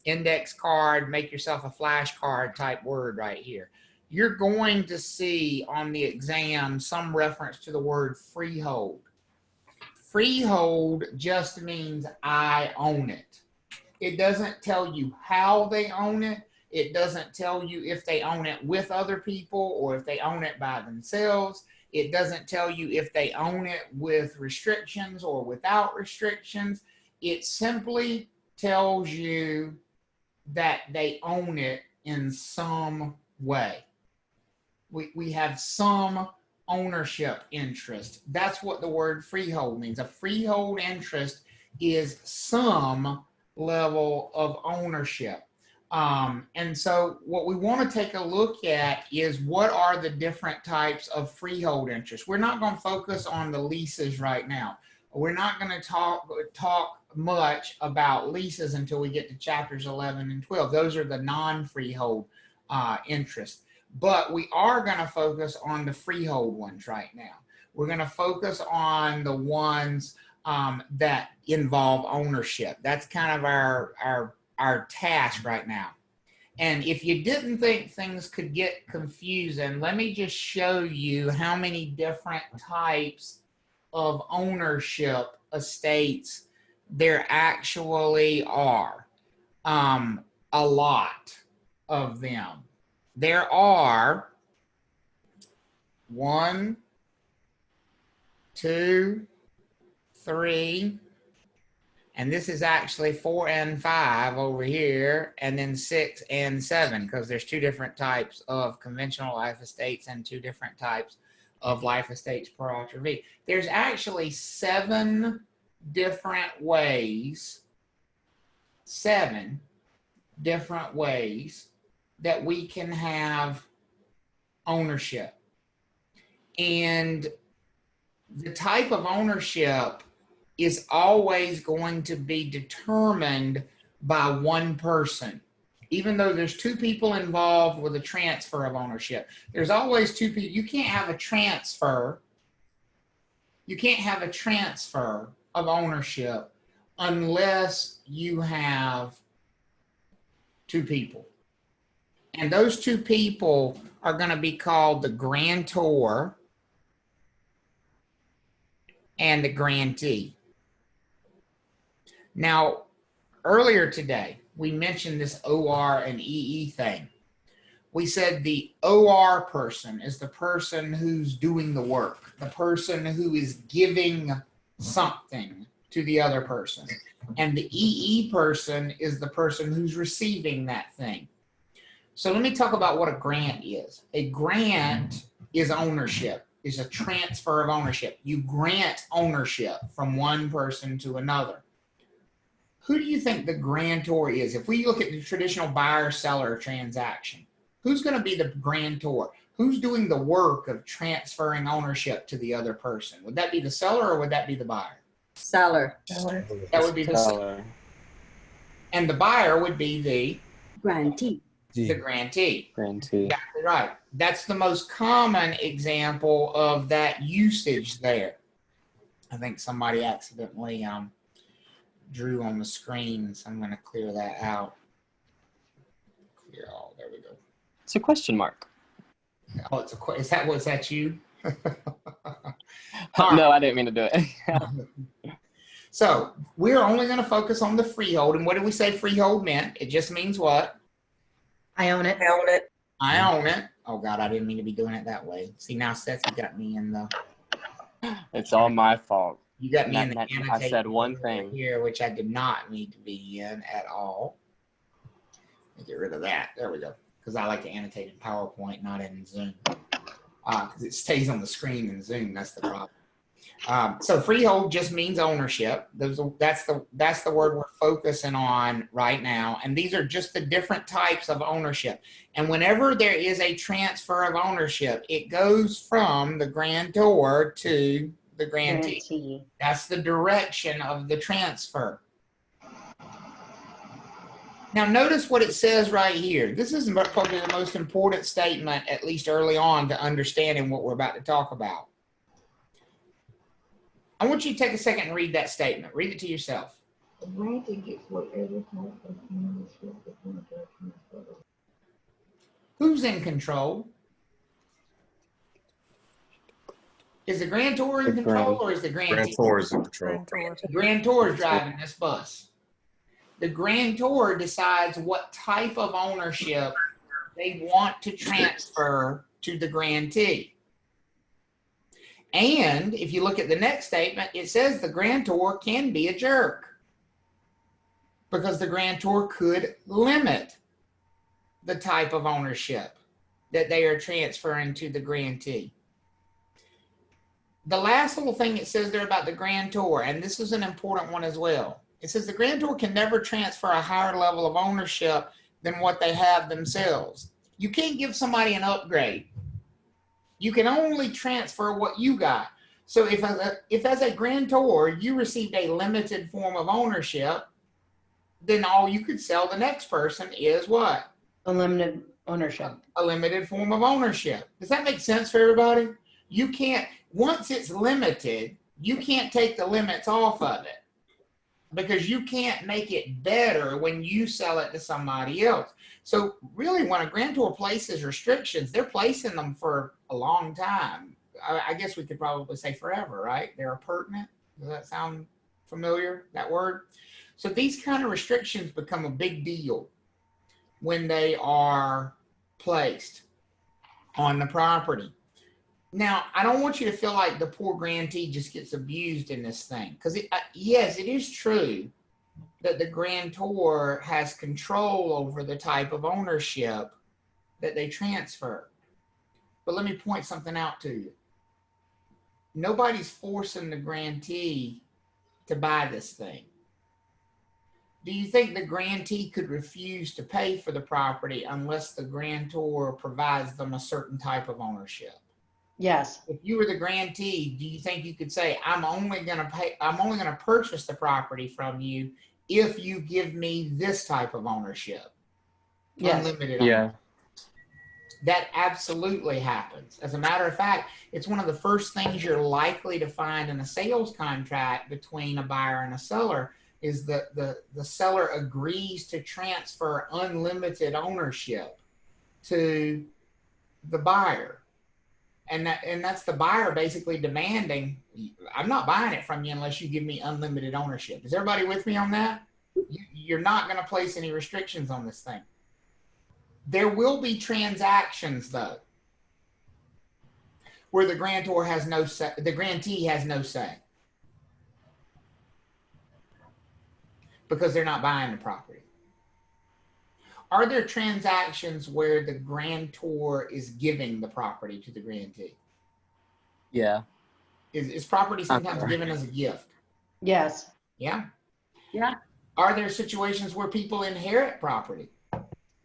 index card, make yourself a flashcard type word right here. You're going to see on the exam some reference to the word freehold. Freehold just means I own it. It doesn't tell you how they own it. It doesn't tell you if they own it with other people or if they own it by themselves. It doesn't tell you if they own it with restrictions or without restrictions. It simply tells you that they own it in some way. We have some ownership interest. That's what the word freehold means. A freehold interest is some level of ownership. And so what we want to take a look at is what are the different types of freehold interests. We're not going to focus on the leases right now. We're not going to talk much about leases until we get to chapters 11 and 12. Those are the non-freehold interests. but we are going to focus on the freehold ones right now. We're going to focus on the ones that involve ownership. That's kind of our task right now. And if you didn't think things could get confusing, let me just show you how many different types of ownership estates there actually are. A lot of them. There are 1, 2, 3, and this is actually 4 and 5 over here, and then 6 and 7, because there's 2 different types of conventional life estates and 2 different types of life estates per Ultra V. There's actually 7 different ways, 7 different ways that we can have ownership. And the type of ownership is always going to be determined by one person. Even though there's 2 people involved with a transfer of ownership, there's always 2 people. You can't have a transfer. You can't have a transfer of ownership unless you have 2 people. And those 2 people are going to be called the grantor and the grantee. Now, earlier today, we mentioned this OR and EE thing. We said the OR person is the person who's doing the work, the person who is giving something to the other person. And the EE person is the person who's receiving that thing. So let me talk about what a grant is. A grant is ownership, is a transfer of ownership. You grant ownership from one person to another. Who do you think the grantor is? If we look at the traditional buyer-seller transaction, who's going to be the grantor? Who's doing the work of transferring ownership to the other person? Would that be the seller or would that be the buyer? Seller. That would be the seller. And the buyer would be the Grantee. The grantee. Grantee. Exactly right. That's the most common example of that usage there. I think somebody accidentally drew on the screen, so I'm going to clear that out. Clear all. There we go. It's a question mark. Oh, it's a is that was that you? No, I didn't mean to do it. So we're only going to focus on the freehold. And what did we say freehold meant? It just means what? I own it. I own it. I own it. Oh God, I didn't mean to be doing it that way. See, now Seth, you got me in the. It's all my fault. You got me in the I annotation said one thing here, which I did not need to be in at all. Get rid of that. There we go. Because I like to annotate in PowerPoint, not in Zoom. Because it stays on the screen in Zoom. That's the problem. So freehold just means ownership. That's the word we're focusing on right now. And these are just the different types of ownership. And whenever there is a transfer of ownership, it goes from the grantor to the grantee. That's the direction of the transfer. Now notice what it says right here. This is probably the most important statement, at least early on, to understanding what we're about to talk about. I want you to take a second and read that statement. Read it to yourself. The grantee gets whatever type of ownership the grantor transfers. Who's in control? Is the grantor in control or is the grantee? Grantor is in control. The grantor is driving this bus. The grantor decides what type of ownership they want to transfer to the grantee. And if you look at the next statement, it says the grantor can be a jerk because the grantor could limit the type of ownership that they are transferring to the grantee. The last little thing it says there about the grantor, and this is an important one as well. It says the grantor can never transfer a higher level of ownership than what they have themselves. You can't give somebody an upgrade. You can only transfer what you got. So if as a grantor, you received a limited form of ownership, then all you could sell the next person is what? Unlimited ownership. a limited form of ownership. Does that make sense for everybody? You can't, once it's limited, you can't take the limits off of it because you can't make it better when you sell it to somebody else. So really, when a grantor places restrictions, they're placing them for a long time. I guess we could probably say forever, right? They're appurtenant. Does that sound familiar, that word? So these kind of restrictions become a big deal when they are placed on the property. Now, I don't want you to feel like the poor grantee just gets abused in this thing, because yes, it is true that the grantor has control over the type of ownership that they transfer. But let me point something out to you. Nobody's forcing the grantee to buy this thing. Do you think the grantee could refuse to pay for the property unless the grantor provides them a certain type of ownership? Yes. If you were the grantee, do you think you could say, I'm only going to purchase the property from you if you give me this type of ownership? Yes. Unlimited Yeah. ownership. That absolutely happens. As a matter of fact, it's one of the first things you're likely to find in a sales contract between a buyer and a seller is that the seller agrees to transfer unlimited ownership to the buyer. And that's the buyer basically demanding, I'm not buying it from you unless you give me unlimited ownership. Is everybody with me on that? You're not going to place any restrictions on this thing. There will be transactions, though, where the grantor has no say, the grantee has no say, because they're not buying the property. Are there transactions where the grantor is giving the property to the grantee? Yeah. Is property sometimes given as a gift? Yes. Yeah. Yeah. Are there situations where people inherit property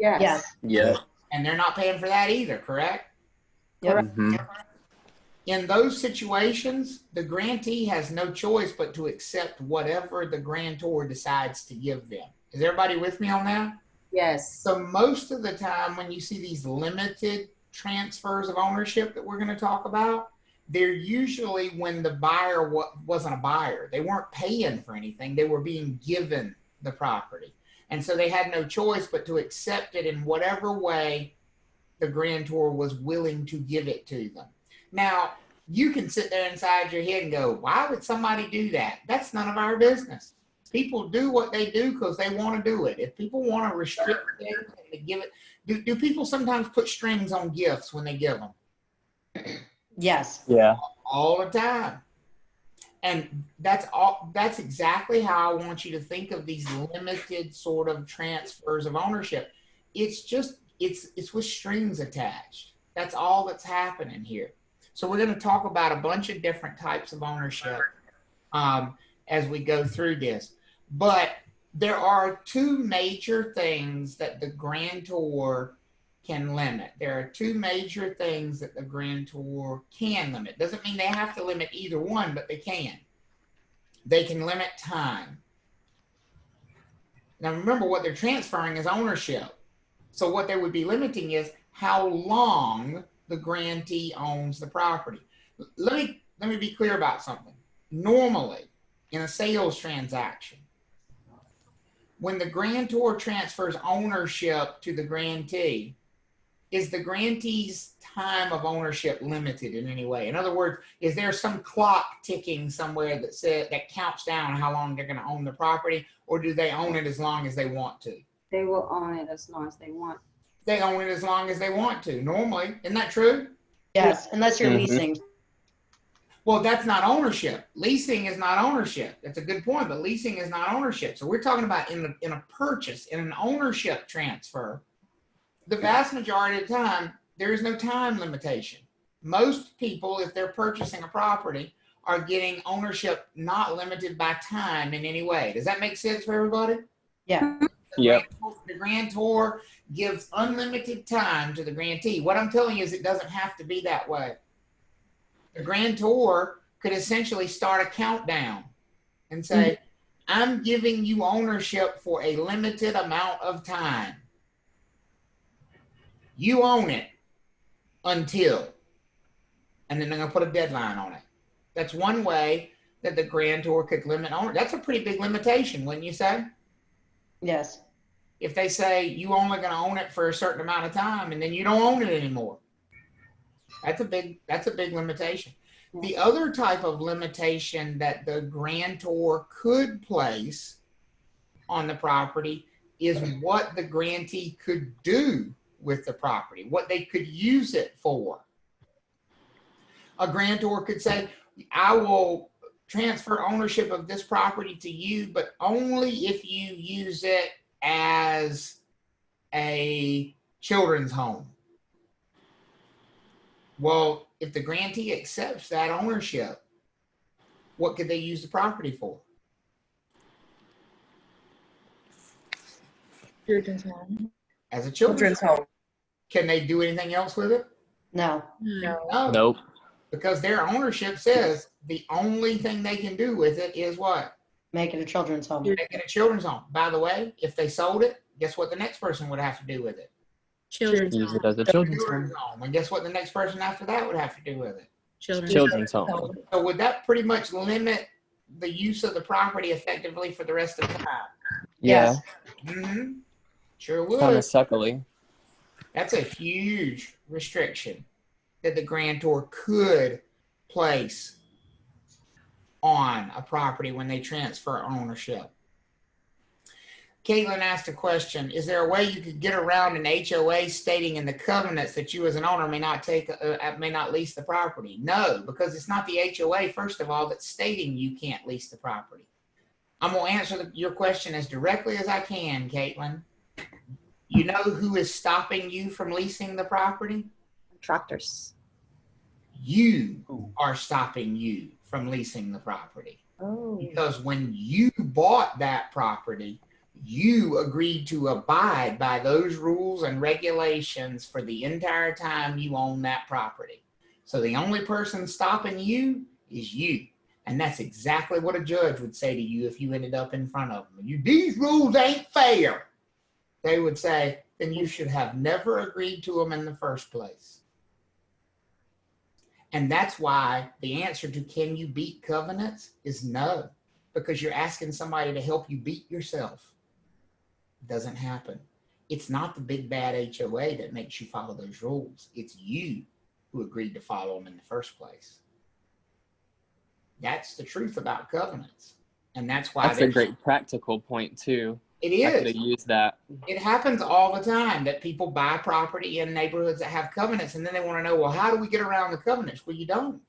Yes. Yes. Yeah. and they're not paying for that either, correct? Yep. In those situations, the grantee has no choice but to accept whatever the grantor decides to give them. Is everybody with me on that? Yes. So most of the time when you see these limited transfers of ownership that we're going to talk about, they're usually when the buyer wasn't a buyer. They weren't paying for anything. They were being given the property. And so they had no choice but to accept it in whatever way the grantor was willing to give it to them. Now, you can sit there inside your head and go, why would somebody do that? That's none of our business. People do what they do because they want to do it. If people want to restrict things and they give it, do people sometimes put strings on gifts when they give them? Yes. Yeah. All the time. And that's exactly how I want you to think of these limited sort of transfers of ownership. It's just, it's with strings attached. That's all that's happening here. So we're going to talk about a bunch of different types of ownership as we go through this. But there are two major things that the grantor can limit. There are two major things that the grantor can limit. Doesn't mean they have to limit either one, but they can. They can limit time. Now remember, what they're transferring is ownership. So what they would be limiting is how long the grantee owns the property. Let me be clear about something. Normally, in a sales transaction, when the grantor transfers ownership to the grantee, is the grantee's time of ownership limited in any way? In other words, is there some clock ticking somewhere that counts down how long they're going to own the property, or do they own it as long as they want to? They will own it as long as they want. They own it as long as they want to. Normally, isn't that true? Yes. Unless you're leasing. Well, that's not ownership. Leasing is not ownership. That's a good point, but leasing is not ownership. So we're talking about in a purchase, in an ownership transfer. The vast majority of the time, there is no time limitation. Most people, if they're purchasing a property, are getting ownership not limited by time in any way. Does that make sense for everybody? Yeah. Yep. The grantor gives unlimited time to the grantee. What I'm telling you is it doesn't have to be that way. The grantor could essentially start a countdown and say, I'm giving you ownership for a limited amount of time. you own it until, and then they're going to put a deadline on it. That's one way that the grantor could limit owner. That's a pretty big limitation, wouldn't you say? Yes. If they say you only going to own it for a certain amount of time and then you don't own it anymore. That's a big limitation. The other type of limitation that the grantor could place on the property is what the grantee could do with the property, what they could use it for. A grantor could say, I will transfer ownership of this property to you, but only if you use it as a children's home. Well, if the grantee accepts that ownership, what could they use the property for? Children's home. As a children's home. Can they do anything else with it? No. No. Nope. Because their ownership says the only thing they can do with it is what? Make it a children's home. Make it a children's home. By the way, if they sold it, guess what the next person would have to do with it? Children's Use it home. as a children's home. And guess what the next person after that would have to do with it? Children's home. So would that pretty much limit the use of the property effectively for the rest of the time? Yeah. Mm-hmm. Sure Kind of would. suckily. That's a huge restriction that the grantor could place on a property when they transfer ownership. Caitlin asked a question, is there a way you could get around an HOA stating in the covenants that you as an owner may not lease the property? No, because it's not the HOA, first of all, that's stating you can't lease the property. I'm going to answer your question as directly as I can, Caitlin. You know who is stopping you from leasing the property? Tractors. You are stopping you from leasing the property. Oh. Because when you bought that property, you agreed to abide by those rules and regulations for the entire time you own that property. So the only person stopping you is you. And that's exactly what a judge would say to you if you ended up in front of them. These rules ain't fair. They would say, then you should have never agreed to them in the first place. And that's why the answer to can you beat covenants is no, because you're asking somebody to help you beat yourself. It doesn't happen. It's not the big bad HOA that makes you follow those rules. It's you who agreed to follow them in the first place. That's the truth about covenants. And that's why That's a great practical point too. It I could have is. used that. It happens all the time that people buy property in neighborhoods that have covenants, and then they want to know, well, how do we get around the covenants? Well, you don't.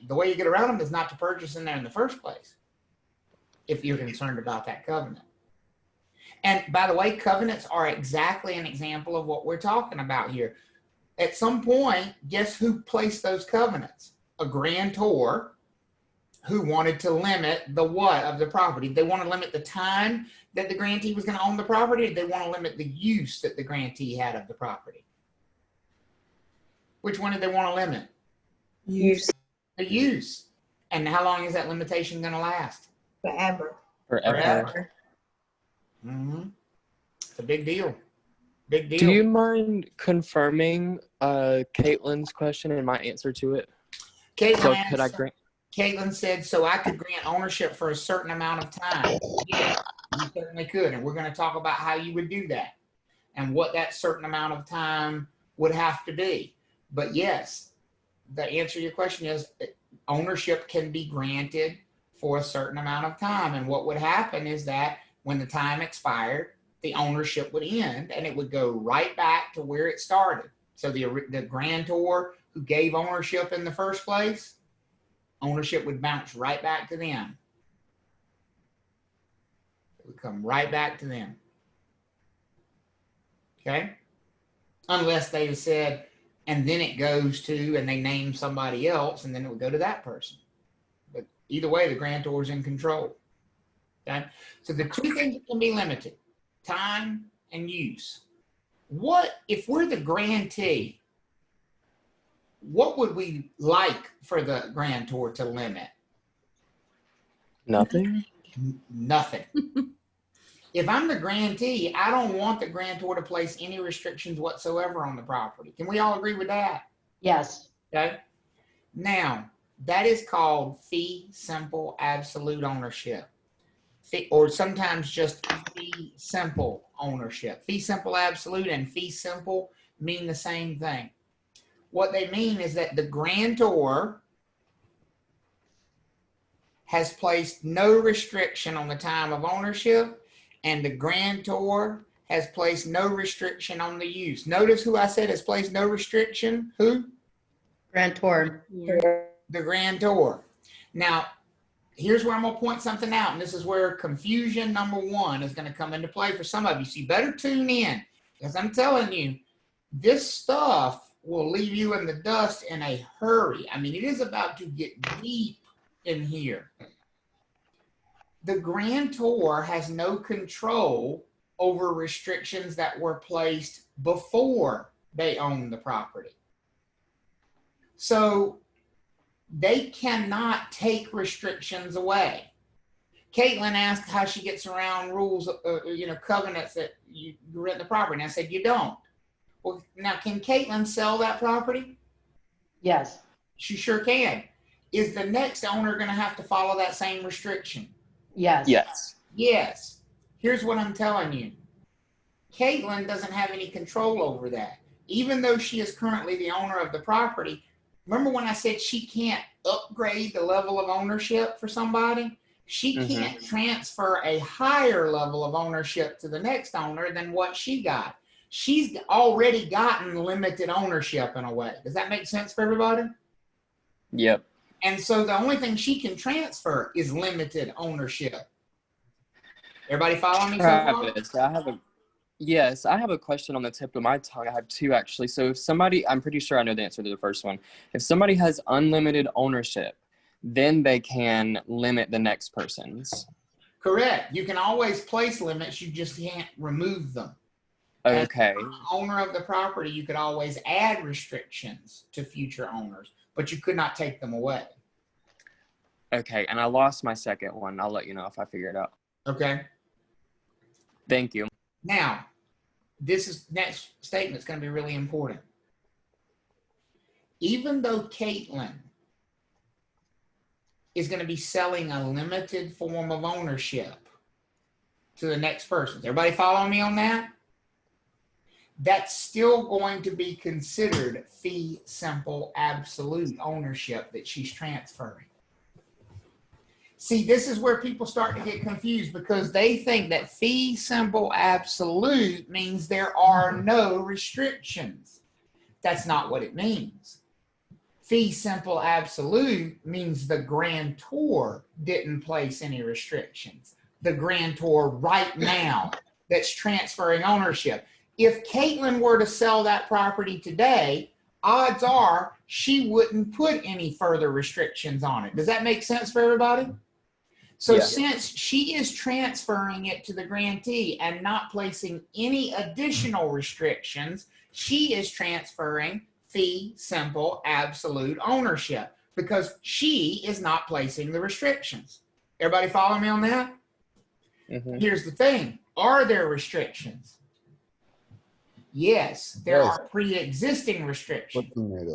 The way you get around them is not to purchase in there in the first place, if you're concerned about that covenant. And by the way, covenants are exactly an example of what we're talking about here. At some point, guess who placed those covenants? A grantor who wanted to limit the what of the property. They want to limit the time that the grantee was going to own the property, or they want to limit the use that the grantee had of the property? Which one did they want to limit? Use. The use. And how long is that limitation going to last? Forever. Forever. Mm-hmm. It's a big deal. Big deal. Do you mind confirming Caitlin's question and my answer to it? Caitlin said, so I could grant ownership for a certain amount of time. Yeah, you certainly could. And we're going to talk about how you would do that and what that certain amount of time would have to be. But yes, the answer to your question is ownership can be granted for a certain amount of time. And what would happen is that when the time expired, the ownership would end and it would go right back to where it started. So the grantor who gave ownership in the first place, ownership would bounce right back to them. It would come right back to them. Okay? Unless they said, and then it goes to, and they name somebody else, and then it would go to that person. But either way, the grantor is in control. Okay? So the two things that can be limited, time and use. What, if we're the grantee, what would we like for the grantor to limit? Nothing. Nothing. If I'm the grantee, I don't want the grantor to place any restrictions whatsoever on the property. Can we all agree with that? Yes. Okay. Now, that is called fee simple absolute ownership. Or sometimes just fee simple ownership. Fee simple absolute and fee simple mean the same thing. What they mean is that the grantor has placed no restriction on the time of ownership, and the grantor has placed no restriction on the use. Notice who I said has placed no restriction. Who? Grantor. The grantor. Now, here's where I'm going to point something out, and this is where confusion number one is going to come into play for some of you. So you better tune in, because I'm telling you, this stuff will leave you in the dust in a hurry. I mean, it is about to get deep in here. The grantor has no control over restrictions that were placed before they own the property. So they cannot take restrictions away. Caitlin asked how she gets around rules, covenants that you rent the property. And I said, you don't. Well, now, can Caitlin sell that property? Yes. She sure can. Is the next owner going to have to follow that same restriction? Yes. Yes. Yes. Here's what I'm telling you. Caitlin doesn't have any control over that. Even though she is currently the owner of the property, remember when I said she can't upgrade the level of ownership for somebody? She can't transfer a higher level of ownership to the next owner than what she got. She's already gotten limited ownership in a way. Does that make sense for everybody? Yep. And so the only thing she can transfer is limited ownership. Everybody follow me so far? Travis, I have a question on the tip of my tongue. I have two actually. So if somebody, I'm pretty sure I know the answer to the first one. If somebody has unlimited ownership, then they can limit the next person's. Correct. You can always place limits. You just can't remove them. Okay. As the owner of the property, you could always add restrictions to future owners, but you could not take them away. Okay. And I lost my second one. I'll let you know if I figure it out. Okay. Thank you. Now, this next statement is going to be really important. Even though Caitlin is going to be selling a limited form of ownership to the next person, everybody follow me on that? That's still going to be considered fee simple absolute ownership that she's transferring. See, this is where people start to get confused because they think that fee simple absolute means there are no restrictions. That's not what it means. Fee simple absolute means the grantor didn't place any restrictions. The grantor right now that's transferring ownership. If Caitlin were to sell that property today, odds are she wouldn't put any further restrictions on it. Does that make sense for everybody? So since she is transferring it to the grantee and not placing any additional restrictions, she is transferring fee simple absolute ownership because she is not placing the restrictions. Everybody follow me on that? Here's the thing. Are there restrictions? Yes, there are pre-existing restrictions.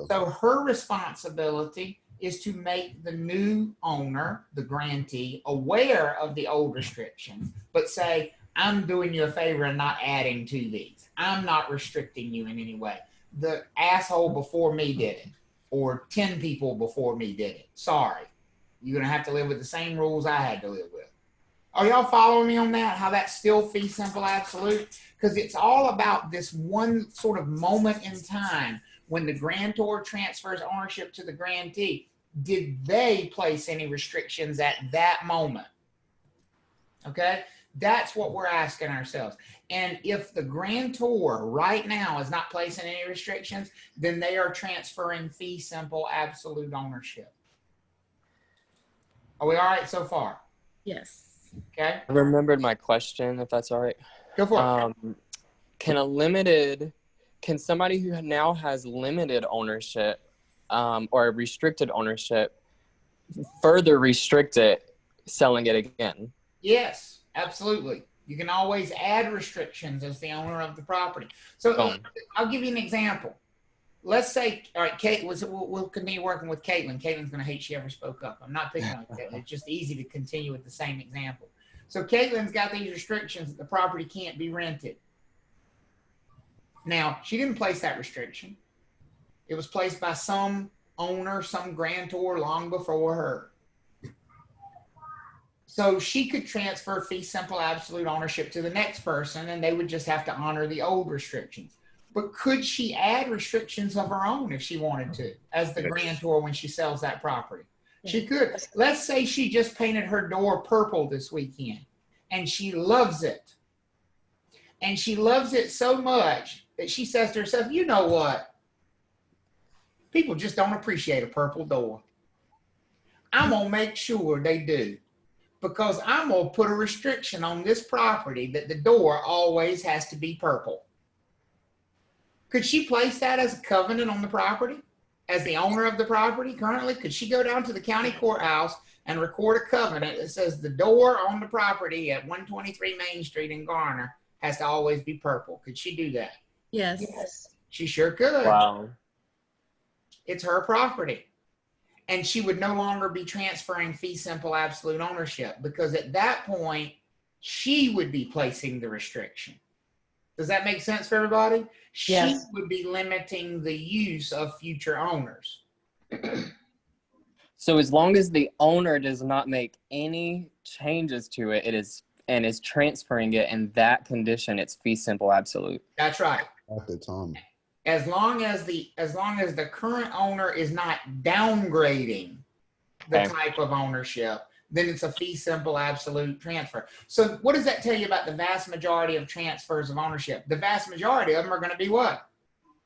So her responsibility is to make the new owner, the grantee, aware of the old restrictions, but say, I'm doing you a favor and not adding to these. I'm not restricting you in any way. The asshole before me did it, or 10 people before me did it. Sorry. You're going to have to live with the same rules I had to live with. Are y'all following me on that? How that's still fee simple absolute? Because it's all about this one sort of moment in time when the grantor transfers ownership to the grantee. Did they place any restrictions at that moment? Okay, that's what we're asking ourselves. And if the grantor right now is not placing any restrictions, then they are transferring fee simple absolute ownership. Are we all right so far? Yes. Okay. I remembered my question, if that's all right. Go for it. Can somebody who now has limited ownership or restricted ownership further restrict it, selling it again? Yes, absolutely. You can always add restrictions as the owner of the property. So I'll give you an example. Let's say, all right, Kate, we'll continue working with Caitlin. Caitlin's going to hate she ever spoke up. I'm not picking on Caitlin. It's just easy to continue with the same example. So Caitlin's got these restrictions that the property can't be rented. Now, she didn't place that restriction. It was placed by some owner, some grantor long before her. So she could transfer fee simple absolute ownership to the next person, and they would just have to honor the old restrictions. But could she add restrictions of her own if she wanted to, as the grantor when she sells that property? She could. Let's say she just painted her door purple this weekend, and she loves it. And she loves it so much that she says to herself, you know what? People just don't appreciate a purple door. I'm going to make sure they do, because I'm going to put a restriction on this property that the door always has to be purple. Could she place that as a covenant on the property as the owner of the property currently? Could she go down to the county courthouse and record a covenant that says the door on the property at 123 Main Street in Garner has to always be purple? Could she do that? Yes. Yes. She sure could. Wow. It's her property. And she would no longer be transferring fee simple absolute ownership, because at that point, she would be placing the restriction. Does that make sense for everybody? Yes. She would be limiting the use of future owners. So as long as the owner does not make any changes to it, is transferring it in that condition, it's fee simple absolute. That's right. At the time. As long as the current owner is not downgrading the type of ownership, then it's a fee simple absolute transfer. So what does that tell you about the vast majority of transfers of ownership? The vast majority of them are going to be what?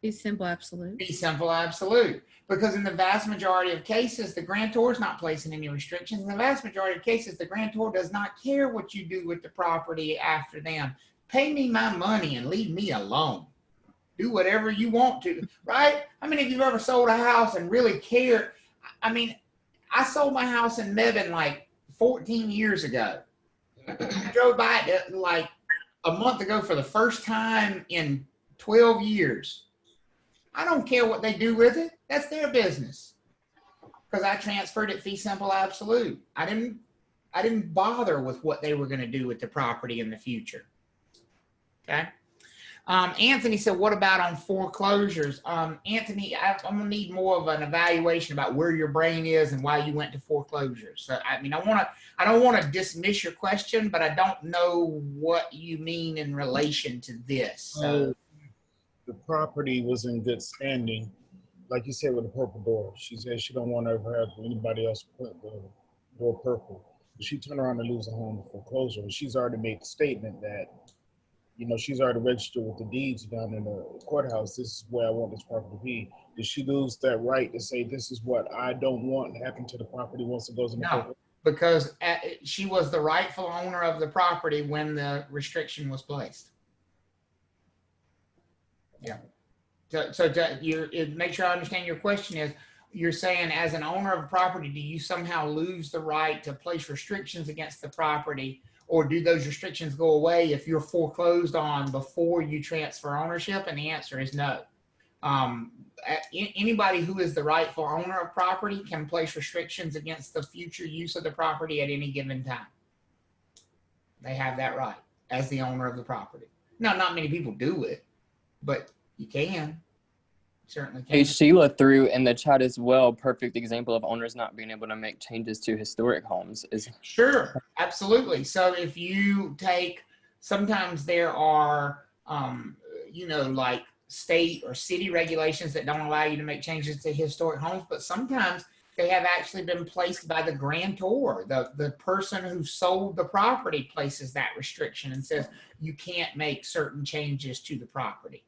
Fee simple absolute. Fee simple absolute. Because in the vast majority of cases, the grantor is not placing any restrictions. In the vast majority of cases, the grantor does not care what you do with the property after them. Pay me my money and leave me alone. Do whatever you want to, right? I mean, if you've ever sold a house and really cared, I mean, I sold my house in Mebane like 14 years ago. I drove by it like a month ago for the first time in 12 years. I don't care what they do with it. That's their business. Because I transferred it fee simple absolute. I didn't bother with what they were going to do with the property in the future. Okay. Anthony said, what about on foreclosures? Anthony, I'm going to need more of an evaluation about where your brain is and why you went to foreclosures. So, I mean, I don't want to dismiss your question, but I don't know what you mean in relation to this. So, the property was in good standing, like you said, with the purple door. She said she don't want to ever have anybody else put the door purple. She turned around and lose the home to foreclosure. She's already made the statement that, you know, she's already registered with the deeds down in the courthouse. This is where I want this property to be. Did she lose that right to say, this is what I don't want happen to the property once it goes in the no, because she was the rightful owner of the property when the restriction was placed. Yeah. So make sure I understand your question is, you're saying as an owner of a property, do you somehow lose the right to place restrictions against the property? Or do those restrictions go away if you're foreclosed on before you transfer ownership? And the answer is no. Anybody who is the rightful owner of property can place restrictions against the future use of the property at any given time. They have that right as the owner of the property. Now, not many people do it, but you can. Certainly can. Hey, Sheila threw in the chat as well, perfect example of owners not being able to make changes to historic homes. Sure, absolutely. So if you take, sometimes there are, you know, like state or city regulations that don't allow you to make changes to historic homes, but sometimes they have actually been placed by the grantor. The person who sold the property places that restriction and says you can't make certain changes to the property.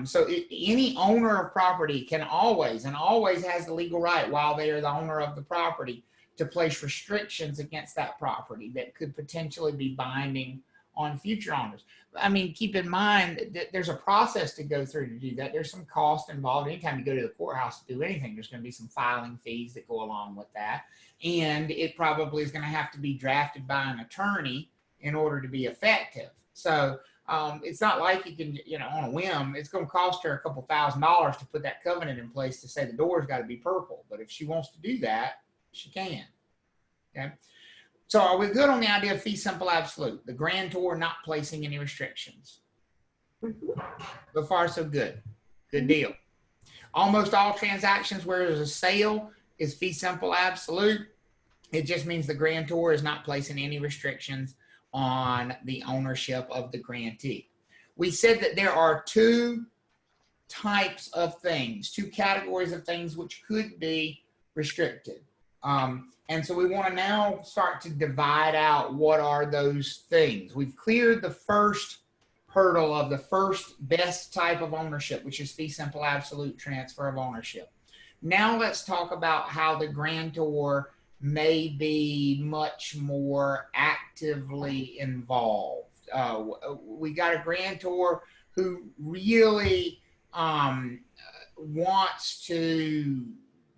So any owner of property can always has the legal right, while they are the owner of the property, to place restrictions against that property that could potentially be binding on future owners. I mean, keep in mind that there's a process to go through to do that. There's some cost involved. Anytime you go to the courthouse to do anything, there's going to be some filing fees that go along with that. And it probably is going to have to be drafted by an attorney in order to be effective. So it's not like you can, on a whim, it's going to cost her a couple $1,000s to put that covenant in place to say the door's got to be purple. But if she wants to do that, she can. Okay. So are we good on the idea of fee simple absolute? The grantor not placing any restrictions. So far, so good. Good deal. Almost all transactions where there's a sale is fee simple absolute. It just means the grantor is not placing any restrictions on the ownership of the grantee. We said that there are two types of things, two categories of things which could be restricted. And so we want to now start to divide out what are those things. We've cleared the first hurdle of the first best type of ownership, which is fee simple absolute transfer of ownership. Now let's talk about how the grantor may be much more actively involved. We got a grantor who really wants to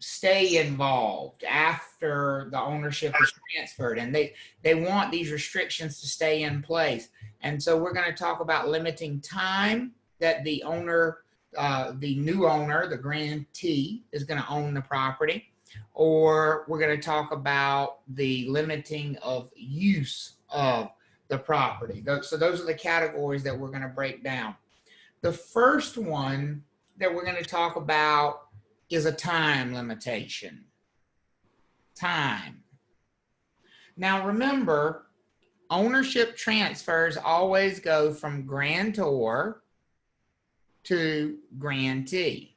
stay involved after the ownership is transferred, and they want these restrictions to stay in place. And so we're going to talk about limiting time that the owner, the new owner, the grantee, is going to own the property. Or we're going to talk about the limiting of use of the property. So those are the categories that we're going to break down. The first one that we're going to talk about is a time limitation. Time. Now remember, ownership transfers always go from grantor to grantee.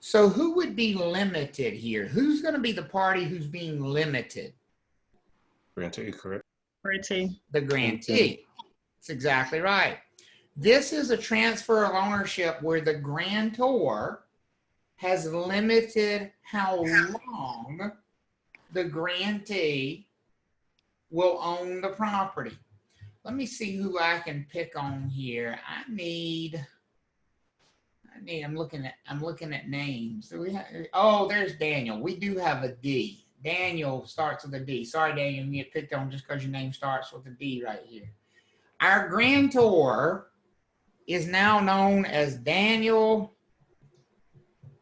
So who would be limited here? Who's going to be the party who's being limited? Grantee, correct? Grantee. The grantee. That's exactly right. This is a transfer of ownership where the grantor has limited how long the grantee will own the property. Let me see who I can pick on here. I'm looking at names. So there's Daniel. We do have a D. Daniel starts with a D. Sorry, Daniel, you get picked on just because your name starts with a D right here. Our grantor is now known as Daniel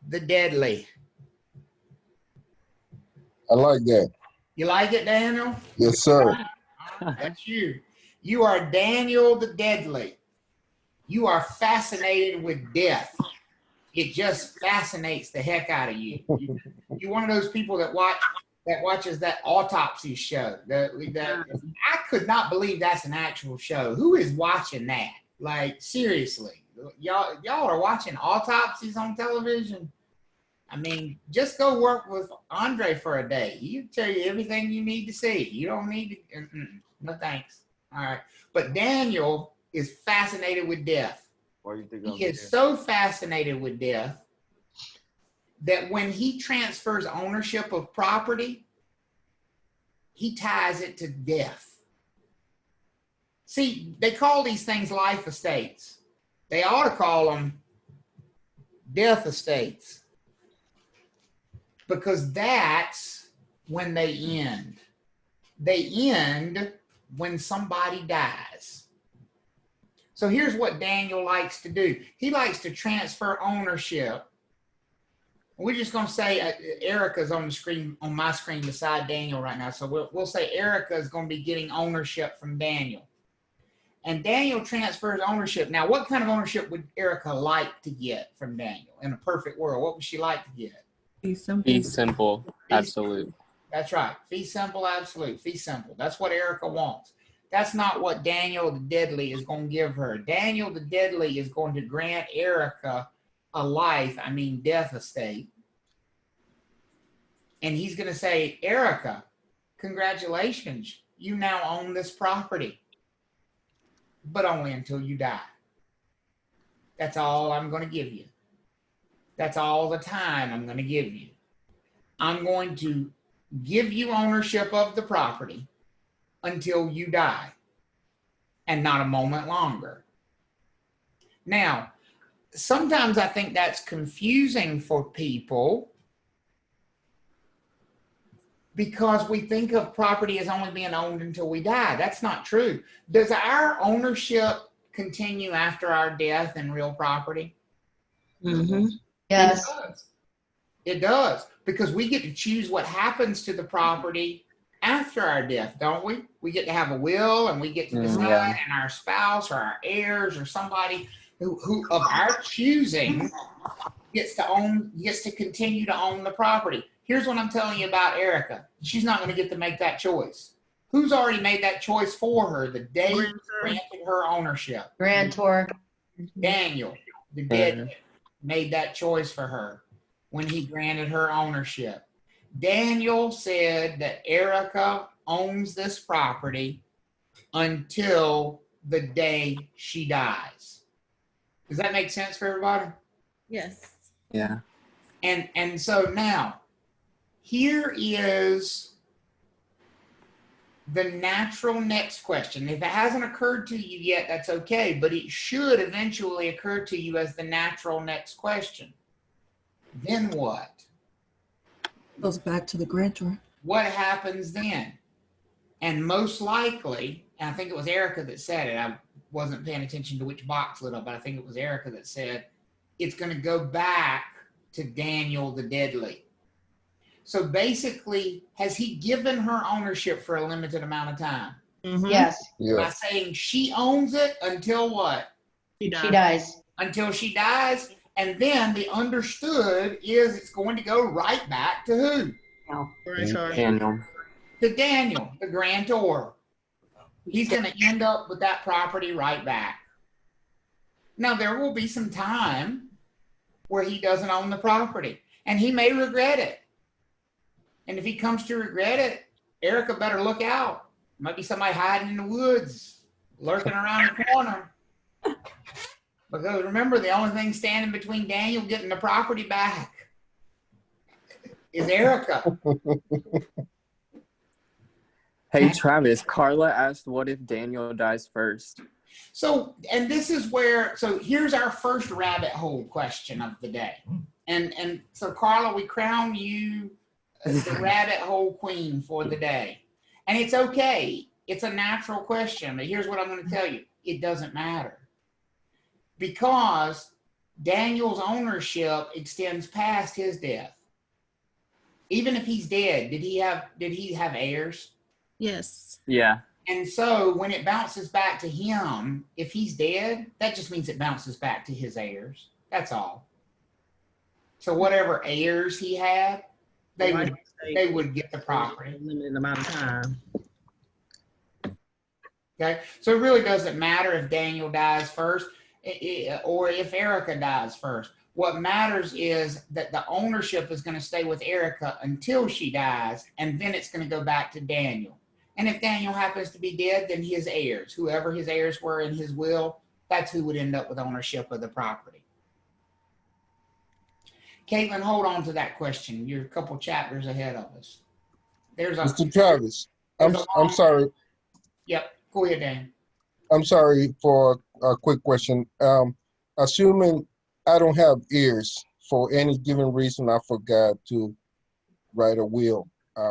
the Deadly. I like that. You like it, Daniel? Yes, sir. That's you. You are Daniel the Deadly. You are fascinated with death. It just fascinates the heck out of you. You're one of those people that watches that autopsy show. I could not believe that's an actual show. Who is watching that? Like, seriously, y'all are watching autopsies on television? I mean, just go work with Andre for a day. He'll tell you everything you need to see. You don't need to, no thanks. All right. But Daniel is fascinated with death. Why do you think He is so fascinated with death that when he transfers ownership of property, he ties it to death. See, they call these things life estates. They ought to call them death estates, because that's when they end. They end when somebody dies. So here's what Daniel likes to do. He likes to transfer ownership. We're just going to say Erica's on the screen, on my screen beside Daniel right now. So we'll say Erica is going to be getting ownership from Daniel. And Daniel transfers ownership. Now, what kind of ownership would Erica like to get from Daniel? In a perfect world, what would she like to get? Fee simple. Fee simple, absolute. That's right. Fee simple, absolute. Fee simple. That's what Erica wants. That's not what Daniel the Deadly is going to give her. Daniel the Deadly is going to grant Erica a death estate. And he's going to say, Erica, congratulations. You now own this property, but only until you die. That's all I'm going to give you. That's all the time I'm going to give you. I'm going to give you ownership of the property until you die, and not a moment longer. Now, sometimes I think that's confusing for people because we think of property as only being owned until we die. That's not true. Does our ownership continue after our death in real property? Mm-hmm. Yes. It does. It does, because we get to choose what happens to the property after our death, don't we? We get to have a will, and we get to decide, yeah. and our spouse or our heirs or somebody who of our choosing gets to continue to own the property. Here's what I'm telling you about Erica. She's not going to get to make that choice. Who's already made that choice for her the day he granted her ownership? Grantor. Daniel, the dead, made that choice for her when he granted her ownership. Daniel said that Erica owns this property until the day she dies. Does that make sense for everybody? Yes. Yeah. And so now, here is the natural next question. If it hasn't occurred to you yet, that's okay, but it should eventually occur to you as the natural next question. Then what? Goes back to the grantor. What happens then? And most likely, and I think it was Erica that said it, I wasn't paying attention to which box lit up, but I think it was Erica that said, it's going to go back to Daniel the Deadly. So basically, has he given her ownership for a limited amount of time? Mm-hmm. Yes. By saying she owns it until what? She dies. Until she dies. And then the understood is it's going to go right back to who? Daniel. To Daniel, the grantor. He's going to end up with that property right back. Now, there will be some time where he doesn't own the property, and he may regret it. And if he comes to regret it, Erica better look out. Might be somebody hiding in the woods, lurking around the corner. Because remember, the only thing standing between Daniel getting the property back is Erica. Hey, Travis, Carla asked, what if Daniel dies first? So, and this is where, so here's our first rabbit hole question of the day. And so, Carla, we crown you as the rabbit hole queen for the day. And it's okay. It's a natural question. But here's what I'm going to tell you. It doesn't matter. Because Daniel's ownership extends past his death. Even if he's dead, did he have heirs? Yes. Yeah. And so when it bounces back to him, if he's dead, that just means it bounces back to his heirs. That's all. So whatever heirs he had, they would get the property. Limited amount of time. Okay, so it really doesn't matter if Daniel dies first or if Erica dies first. What matters is that the ownership is going to stay with Erica until she dies, and then it's going to go back to Daniel. And if Daniel happens to be dead, then his heirs, whoever his heirs were in his will, that's who would end up with ownership of the property. Caitlin, hold on to that question. You're a couple chapters ahead of us. There's a Mr. Travis, I'm sorry. Yep, go ahead, Dan. I'm sorry for a quick question. Assuming I don't have heirs for any given reason, I forgot to write a will.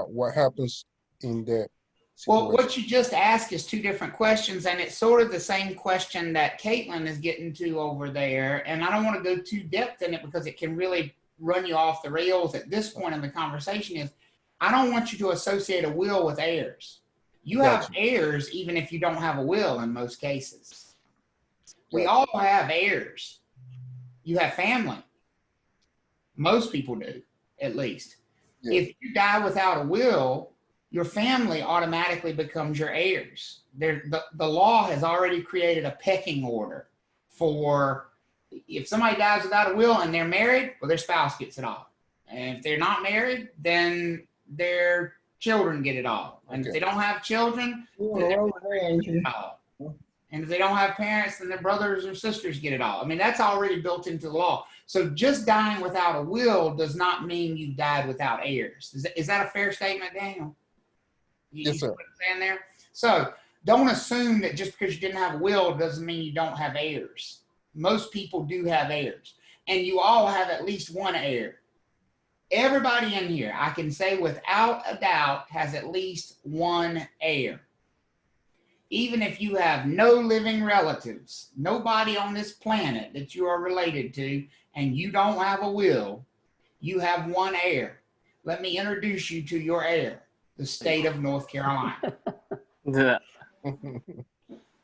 What happens in that situation? Well, what you just asked is two different questions, and it's sort of the same question that Caitlin is getting to over there. And I don't want to go too depth in it because it can really run you off the rails at this point in the conversation. Is I don't want you to associate a will with heirs. You have heirs even if you don't have a will in most cases. We all have heirs. You have family. Most people do, at least. Yeah. If you die without a will, your family automatically becomes your heirs. The law has already created a pecking order for if somebody dies without a will and they're married, well, their spouse gets it all. And if they're not married, then their children get it all. And if they don't have children, then their parents get it all. And if they don't have parents, then their brothers or sisters get it all. I mean, that's already built into the law. So just dying without a will does not mean you died without heirs. Is that a fair statement, Daniel? Yes, sir. You there? So don't assume that just because you didn't have a will doesn't mean you don't have heirs. Most people do have heirs. And you all have at least one heir. everybody in here, I can say without a doubt, has at least one heir. Even if you have no living relatives, nobody on this planet that you are related to, and you don't have a will, you have one heir. Let me introduce you to your heir, the state of North Carolina.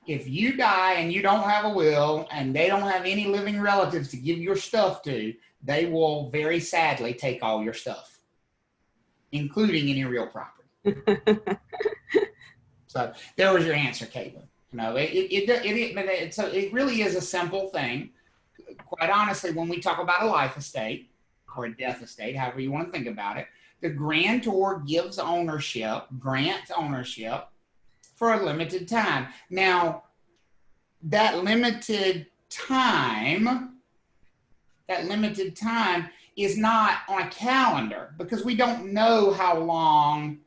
If you die and you don't have a will and they don't have any living relatives to give your stuff to, they will very sadly take all your stuff, including any real property. So there was your answer, Caitlin. No, it really is a simple thing. Quite honestly, when we talk about a life estate or a death estate, however you want to think about it, the grantor gives ownership, grants ownership for a limited time. Now, that limited time is not on a calendar because we don't know how long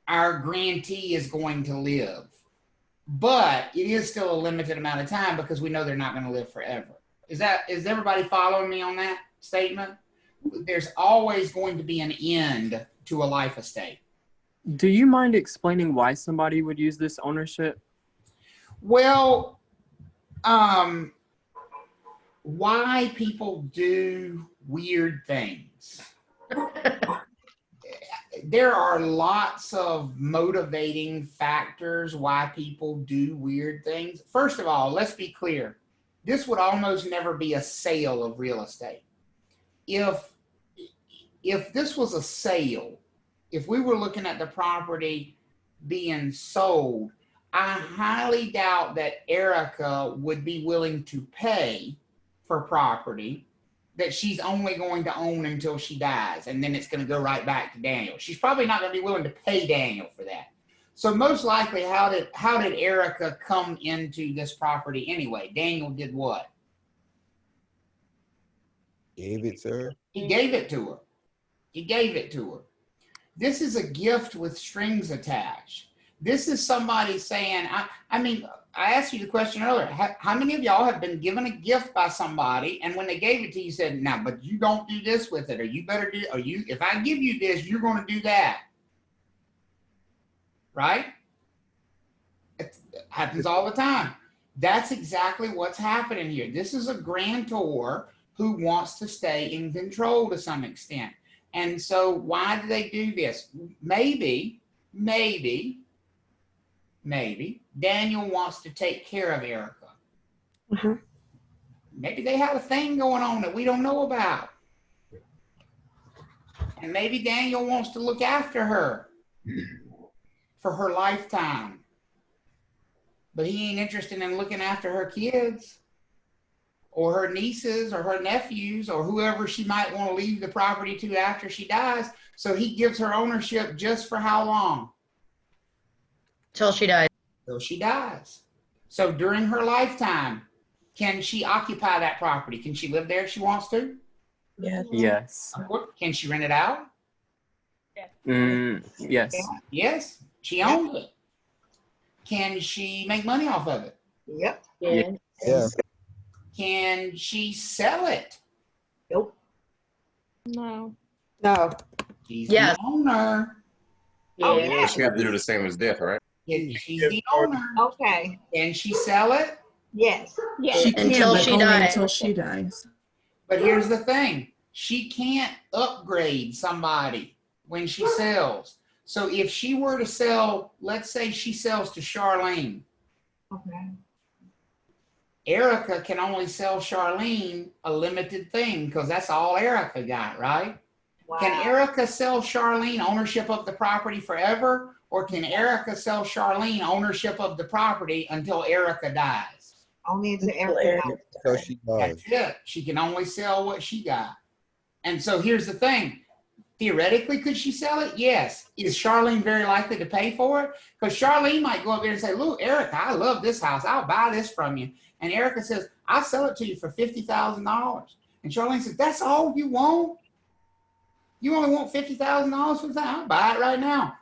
our grantee is going to live. But it is still a limited amount of time because we know they're not going to live forever. Is everybody following me on that statement? There's always going to be an end to a life estate. Do you mind explaining why somebody would use this ownership? Well, why people do weird things. There are lots of motivating factors why people do weird things. First of all, let's be clear. This would almost never be a sale of real estate. If this was a sale, if we were looking at the property being sold, I highly doubt that Erica would be willing to pay for property that she's only going to own until she dies, and then it's going to go right back to Daniel. She's probably not going to be willing to pay Daniel for that. So most likely, how did Erica come into this property anyway? Daniel did what? Gave it to her. He gave it to her. He gave it to her. This is a gift with strings attached. This is somebody saying, I mean, I asked you the question earlier. How many of y'all have been given a gift by somebody, and when they gave it to you, said, "Now, but you don't do this with it, or you better do, or you, if I give you this, you're going to do that." Right? It happens all the time. That's exactly what's happening here. This is a grantor who wants to stay in control to some extent. And so why do they do this? Maybe Daniel wants to take care of Erica. Maybe they have a thing going on that we don't know about. And maybe Daniel wants to look after her for her lifetime. But he ain't interested in looking after her kids or her nieces or her nephews or whoever she might want to leave the property to after she dies. So he gives her ownership just for how long? Till she dies. Till she dies. So during her lifetime, can she occupy that property? Can she live there if she wants to? Yes. Can she rent it out? Yes. Yes. She owns it. Can she make money off of it? Yep. Yeah. Can she sell it? Nope. No. No. She's Yes. the owner. Oh, Yeah. yeah. She have to do the same as death, right? She's the owner. Okay. Can she sell it? Yes. Yes. She can, Until but she only dies. until she dies. But here's the thing. She can't upgrade somebody when she sells. So if she were to sell, let's say she sells to Charlene. Okay. Erica can only sell Charlene a limited thing because that's all Erica got, right? Wow. Can Erica sell Charlene ownership of the property forever? Or can Erica sell Charlene ownership of the property until Erica dies? Only until Erica. So she does. That's it. She can only sell what she got. And so here's the thing. Theoretically, could she sell it? Yes. Is Charlene very likely to pay for it? Because Charlene might go up there and say, "Look, Erica, I love this house. I'll buy this from you." And Erica says, "I'll sell it to you for $50,000. And Charlene says, "That's all you want? You only want $50,000 for that? I'll buy it right now."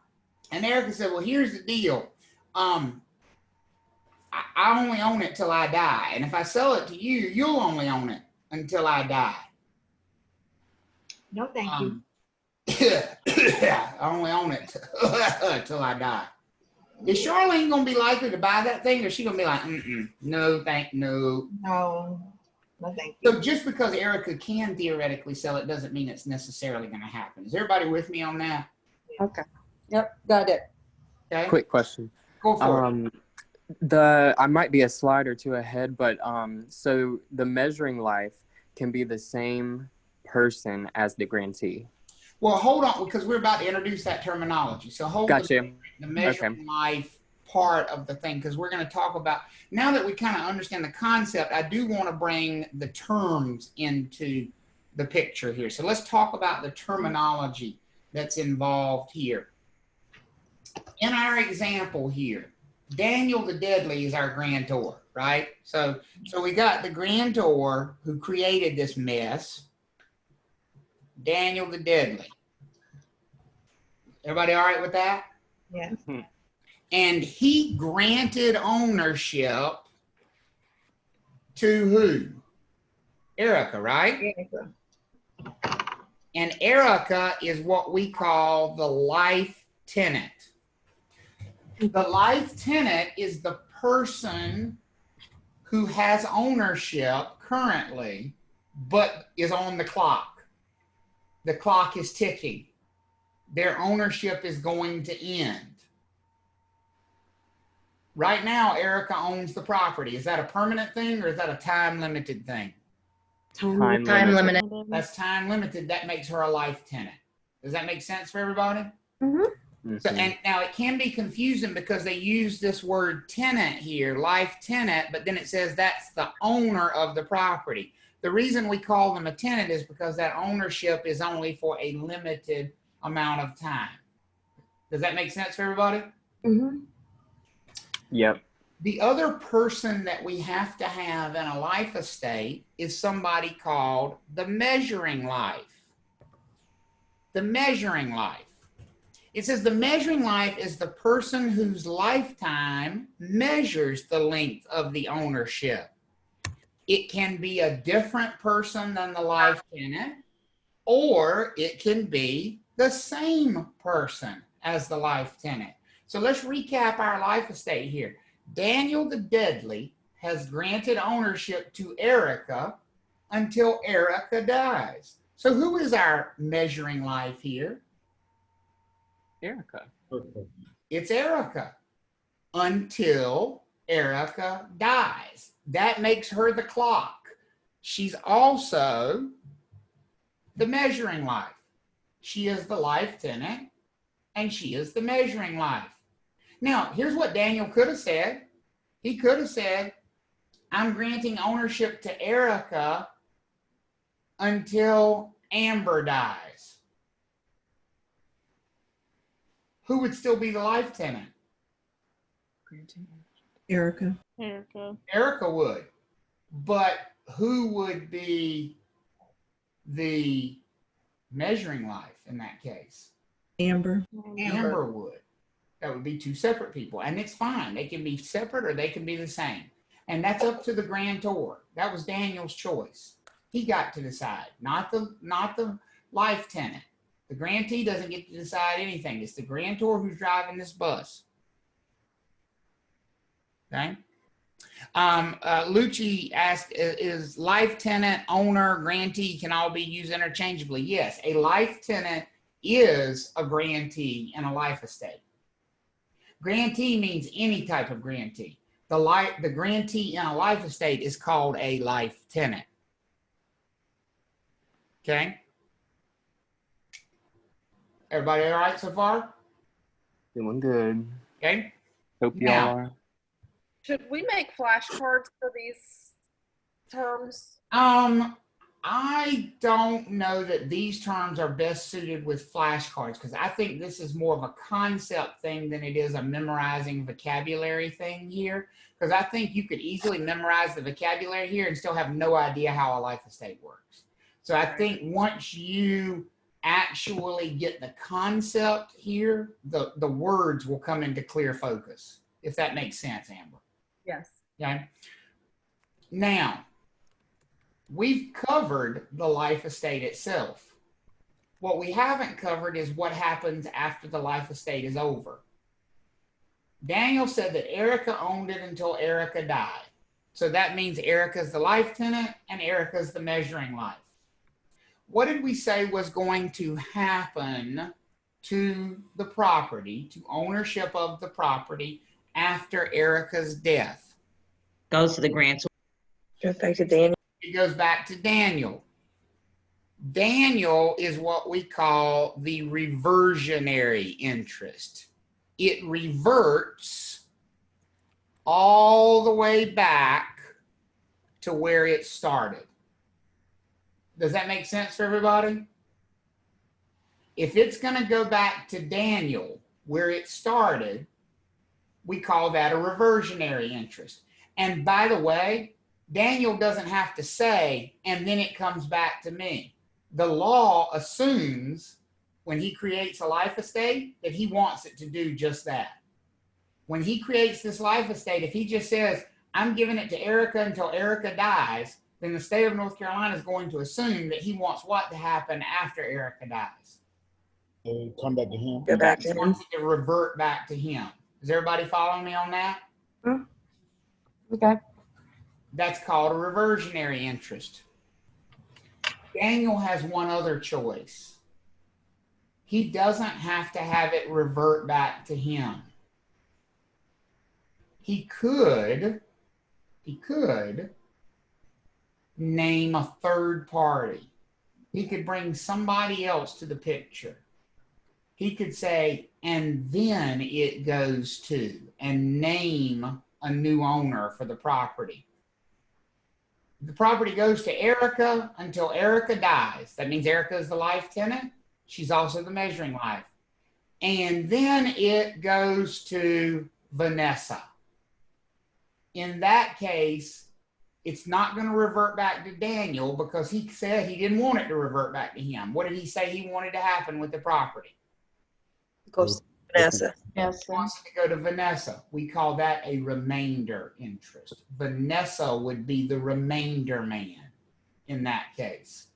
And Erica said, "Well, here's the deal. I only own it till I die. And if I sell it to you, you'll only own it until I die." No, thank you. I only own it till I die. Is Charlene gonna be likely to buy that thing, or is she gonna be like, no, no? No, no, thank you. So just because Erica can theoretically sell it doesn't mean it's necessarily gonna happen. Is everybody with me on that? Okay. Yep, got it. Okay. Quick question. Go for it. I might be a slide or two ahead, but so the measuring life can be the same person as the grantee. Well, hold on, because we're about to introduce that terminology. So hold Gotcha. the measuring life part of the thing, because we're going to talk about, now that we kind of understand the concept, I do want to bring the terms into the picture here. So let's talk about the terminology that's involved here. In our example here, Daniel the Deadly is our grantor, right? So we got the grantor who created this mess, Daniel the Deadly. Everybody all right with that? Yes. And he granted ownership to who? Erica, right? Erica. And Erica is what we call the life tenant. The life tenant is the person who has ownership currently, but is on the clock. The clock is ticking. Their ownership is going to end. Right now, Erica owns the property. Is that a permanent thing or is that a time-limited thing? Time limited. That's time limited. That makes her a life tenant. Does that make sense for everybody? So, and now it can be confusing because they use this word tenant here, life tenant, but then it says that's the owner of the property. The reason we call them a tenant is because that ownership is only for a limited amount of time. Does that make sense for everybody? Yep. The other person that we have to have in a life estate is somebody called the measuring life. The measuring life. It says the measuring life is the person whose lifetime measures the length of the ownership. It can be a different person than the life tenant, or it can be the same person as the life tenant. So let's recap our life estate here. Daniel the Deadly has granted ownership to Erica until Erica dies. So who is our measuring life here? Erica. It's Erica until Erica dies. That makes her the clock. She's also the measuring life. She is the life tenant and she is the measuring life. Now, here's what Daniel could have said. He could have said, I'm granting ownership to Erica until Amber dies. Who would still be the life tenant? Erica. Erica would. But who would be the measuring life in that case? Amber. Amber would. That would be two separate people. And it's fine. They can be separate or they can be the same. And that's up to the grantor. That was Daniel's choice. He got to decide, not the life tenant. The grantee doesn't get to decide anything. It's the grantor who's driving this bus. Okay? Lucci asked, is life tenant, owner, grantee can all be used interchangeably? Yes, a life tenant is a grantee in a life estate. Grantee means any type of grantee. The grantee in a life estate is called a life tenant. Okay? Everybody all right so far? Doing good. Okay. Hope y'all Now, are. Should we make flashcards for these terms? I don't know that these terms are best suited with flashcards because I think this is more of a concept thing than it is a memorizing vocabulary thing here. Because I think you could easily memorize the vocabulary here and still have no idea how a life estate works. So I think once you actually get the concept here, the words will come into clear focus, if that makes sense, Amber. Yes. Okay. Now, we've covered the life estate itself. What we haven't covered is what happens after the life estate is over. Daniel said that Erica owned it until Erica died. So that means Erica's the life tenant and Erica's the measuring life. What did we say was going to happen to the property, to ownership of the property after Erica's death? Goes to the grantor. Goes back to Daniel. It goes back to Daniel. Daniel is what we call the reversionary interest. It reverts all the way back to where it started. Does that make sense for everybody? If it's going to go back to Daniel, where it started, we call that a reversionary interest. And by the way, Daniel doesn't have to say, and then it comes back to me. The law assumes when he creates a life estate that he wants it to do just that. When he creates this life estate, if he just says, I'm giving it to Erica until Erica dies, then the state of North Carolina is going to assume that he wants what to happen after Erica dies. Come back to him. Go back He to him. wants it to revert back to him. Is everybody following me on that? Okay. That's called a reversionary interest. Daniel has one other choice. He doesn't have to have it revert back to him. He could name a third party. He could bring somebody else to the picture. He could say, and then it goes to, and name a new owner for the property. The property goes to Erica until Erica dies. That means Erica is the life tenant. She's also the measuring life. And then it goes to Vanessa. In that case, it's not going to revert back to Daniel because he said he didn't want it to revert back to him. What did he say he wanted to happen with the property? It goes to Vanessa. Yes. He wants it to go to Vanessa. We call that a remainder interest. Vanessa would be the remainder man in that case.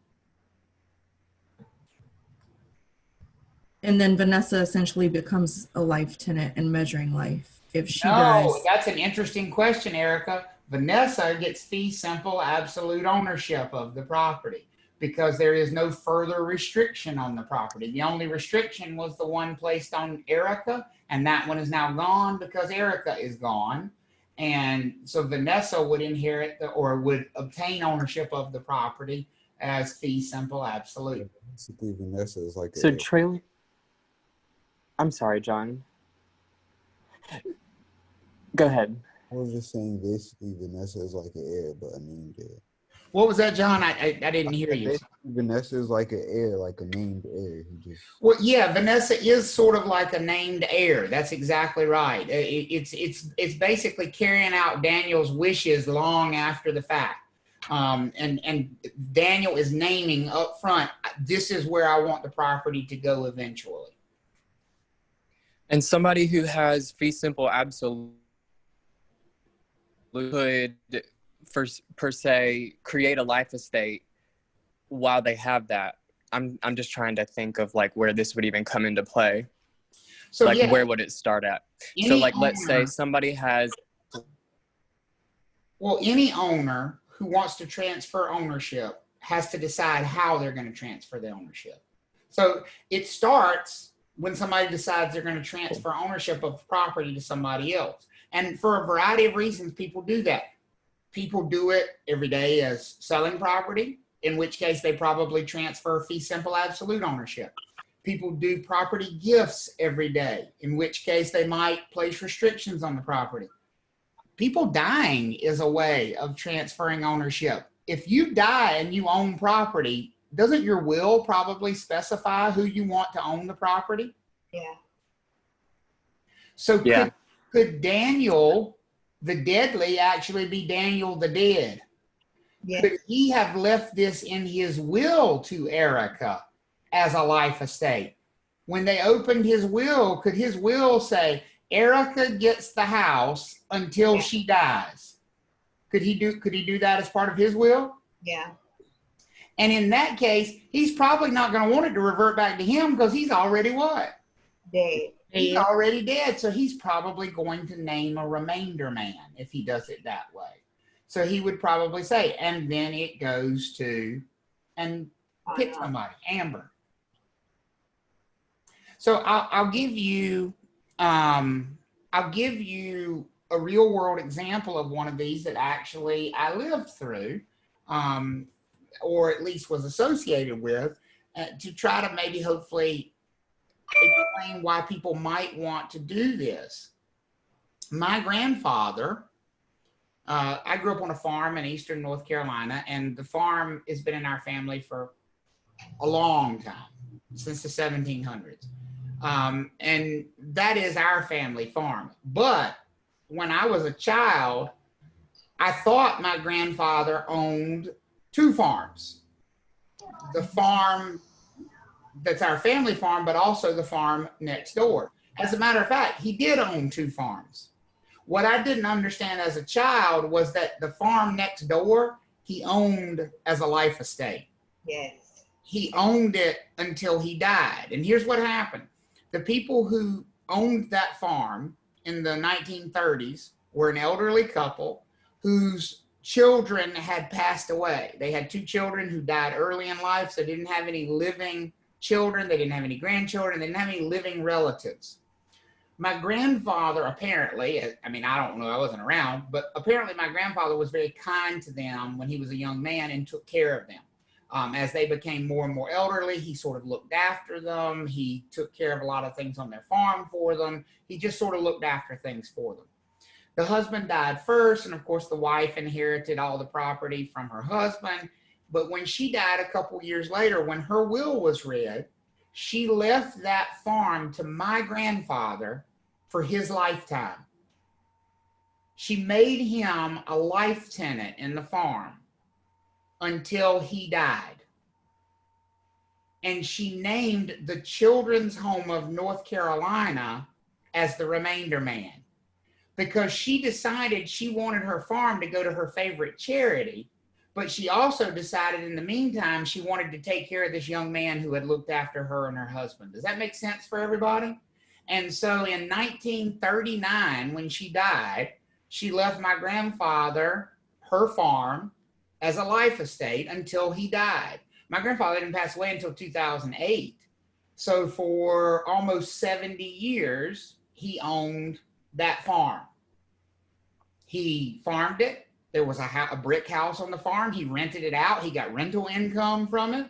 And then Vanessa essentially becomes a life tenant and measuring life if she dies. That's an interesting question, Erica. Vanessa gets fee simple absolute ownership of the property because there is no further restriction on the property. The only restriction was the one placed on Erica, and that one is now gone because Erica is gone. And so Vanessa would inherit or would obtain ownership of the property as fee simple absolute. Basically, Vanessa is like So trailing. I'm sorry, John. Go ahead. I was just saying, basically, Vanessa is like an heir, but a named heir. What was that, John? I didn't hear you. Basically, Vanessa is like an heir, like a named heir. Well, yeah, Vanessa is sort of like a named heir. That's exactly right. It's basically carrying out Daniel's wishes long after the fact. And Daniel is naming up front, this is where I want the property to go eventually. And somebody who has fee simple absolute could, per se, create a life estate while they have that. I'm just trying to think of like where this would even come into play. So like, yeah, where would it start at? So like, let's say somebody has. Well, any owner who wants to transfer ownership has to decide how they're going to transfer the ownership. So it starts when somebody decides they're going to transfer ownership of property to somebody else. And for a variety of reasons, people do that. People do it every day as selling property, in which case they probably transfer fee simple absolute ownership. People do property gifts every day, in which case they might place restrictions on the property. People dying is a way of transferring ownership. If you die and you own property, doesn't your will probably specify who you want to own the property? Yeah. So could Daniel the deadly actually be Daniel the dead? Yes. Could he have left this in his will to Erica as a life estate? When they opened his will, could his will say, Erica gets the house until she dies? Could he do that as part of his will? Yeah. And in that case, he's probably not going to want it to revert back to him because he's already what? Dead. He's already dead. So he's probably going to name a remainder man if he does it that way. So he would probably say, and then it goes to, and pick somebody, Amber. So I'll give you a real world example of one of these that actually I lived through, or at least was associated with, to try to maybe hopefully explain why people might want to do this. My grandfather, I grew up on a farm in eastern North Carolina, and the farm has been in our family for a long time, since the 1700s. And that is our family farm. But when I was a child, I thought my grandfather owned two farms. The farm that's our family farm, but also the farm next door. As a matter of fact, he did own two farms. What I didn't understand as a child was that the farm next door, he owned as a life estate. Yes. He owned it until he died. And here's what happened. The people who owned that farm in the 1930s were an elderly couple whose children had passed away. They had two children who died early in life, so they didn't have any living children. They didn't have any grandchildren. They didn't have any living relatives. My grandfather apparently, I mean, I don't know, I wasn't around, but apparently my grandfather was very kind to them when he was a young man and took care of them. As they became more and more elderly, he sort of looked after them. He took care of a lot of things on their farm for them. He just sort of looked after things for them. The husband died first, and of course the wife inherited all the property from her husband. But when she died a couple years later, when her will was read, she left that farm to my grandfather for his lifetime. She made him a life tenant in the farm until he died. And she named the Children's Home of North Carolina as the remainder man, because she decided she wanted her farm to go to her favorite charity, but she also decided in the meantime she wanted to take care of this young man who had looked after her and her husband. Does that make sense for everybody? And so in 1939, when she died, she left my grandfather her farm as a life estate until he died. My grandfather didn't pass away until 2008. So for almost 70 years, he owned that farm. He farmed it. There was a brick house on the farm. He rented it out. He got rental income from it.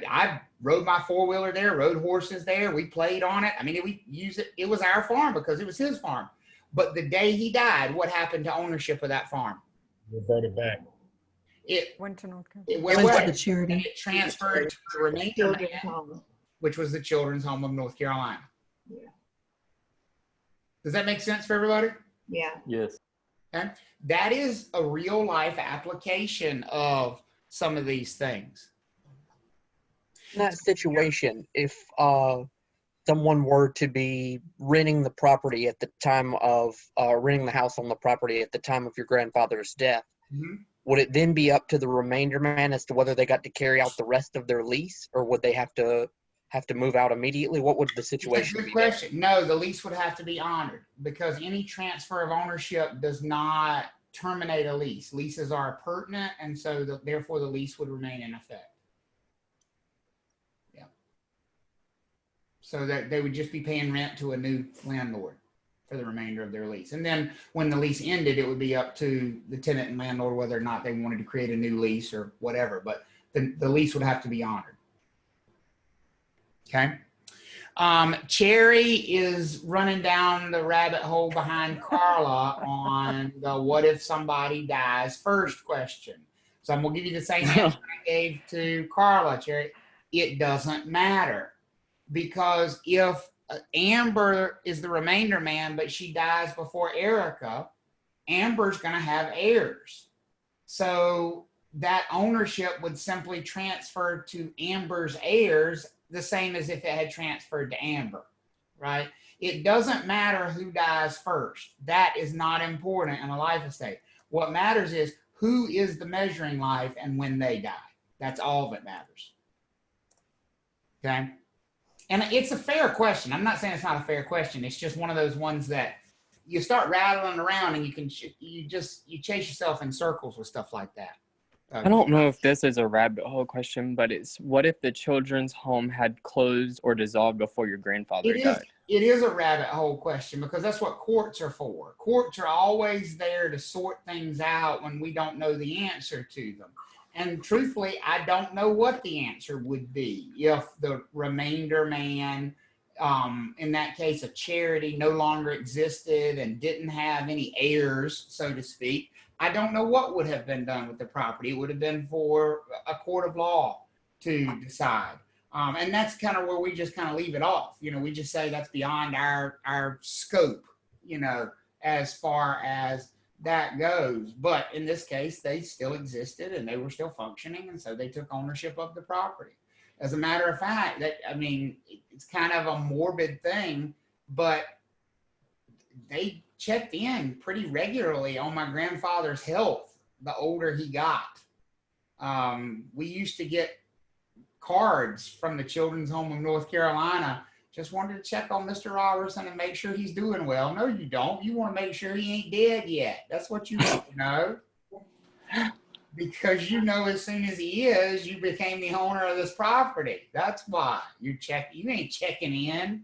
I rode my four-wheeler there, rode horses there. We played on it. I mean, we used it. It was our farm because it was his farm. But the day he died, what happened to ownership of that farm? Reverted back. It Went to North Carolina. It went Went to away. the charity. And it transferred to the remainder man, which was the Children's Home of North Carolina. Yeah. Does that make sense for everybody? Yeah. Yes. Okay. That is a real life application of some of these things. In that situation, if someone were to be renting the property at the time of renting the house on the property at the time of your grandfather's death, would it then be up to the remainder man as to whether they got to carry out the rest of their lease, or would they have to move out immediately? What would the situation Good be? question. No, the lease would have to be honored because any transfer of ownership does not terminate a lease. Leases are pertinent, and so therefore the lease would remain in effect. Yeah. So that they would just be paying rent to a new landlord for the remainder of their lease. And then when the lease ended, it would be up to the tenant and landlord whether or not they wanted to create a new lease or whatever, but the lease would have to be honored. Okay. Cherry is running down the rabbit hole behind Carla on the what if somebody dies first question. So I'm going to give you the same answer I gave to Carla, Cherry. It doesn't matter, because if Amber is the remainder man, but she dies before Erica, Amber's going to have heirs. So that ownership would simply transfer to Amber's heirs, the same as if it had transferred to Amber, right? It doesn't matter who dies first. That is not important in a life estate. What matters is who is the measuring life and when they die. That's all that matters. Okay. And it's a fair question. I'm not saying it's not a fair question. It's just one of those ones that you start rattling around and you chase yourself in circles with stuff like that. I don't know if this is a rabbit hole question, but it's what if the children's home had closed or dissolved before your grandfather died? It is a rabbit hole question because that's what courts are for. Courts are always there to sort things out when we don't know the answer to them. And truthfully, I don't know what the answer would be if the remainder man, in that case, a charity no longer existed and didn't have any heirs, so to speak. I don't know what would have been done with the property. It would have been for a court of law to decide. And that's kind of where we just kind of leave it off. You know, we just say that's beyond our scope, you know, as far as that goes. But in this case, they still existed and they were still functioning. And so they took ownership of the property. As a matter of fact, it's kind of a morbid thing, but they checked in pretty regularly on my grandfather's health the older he got. We used to get cards from the Children's Home of North Carolina. Just wanted to check on Mr. Robertson and make sure he's doing well. No, you don't. You want to make sure he ain't dead yet. That's what you want to know. Because you know as soon as he is, you became the owner of this property. That's why you ain't checking in.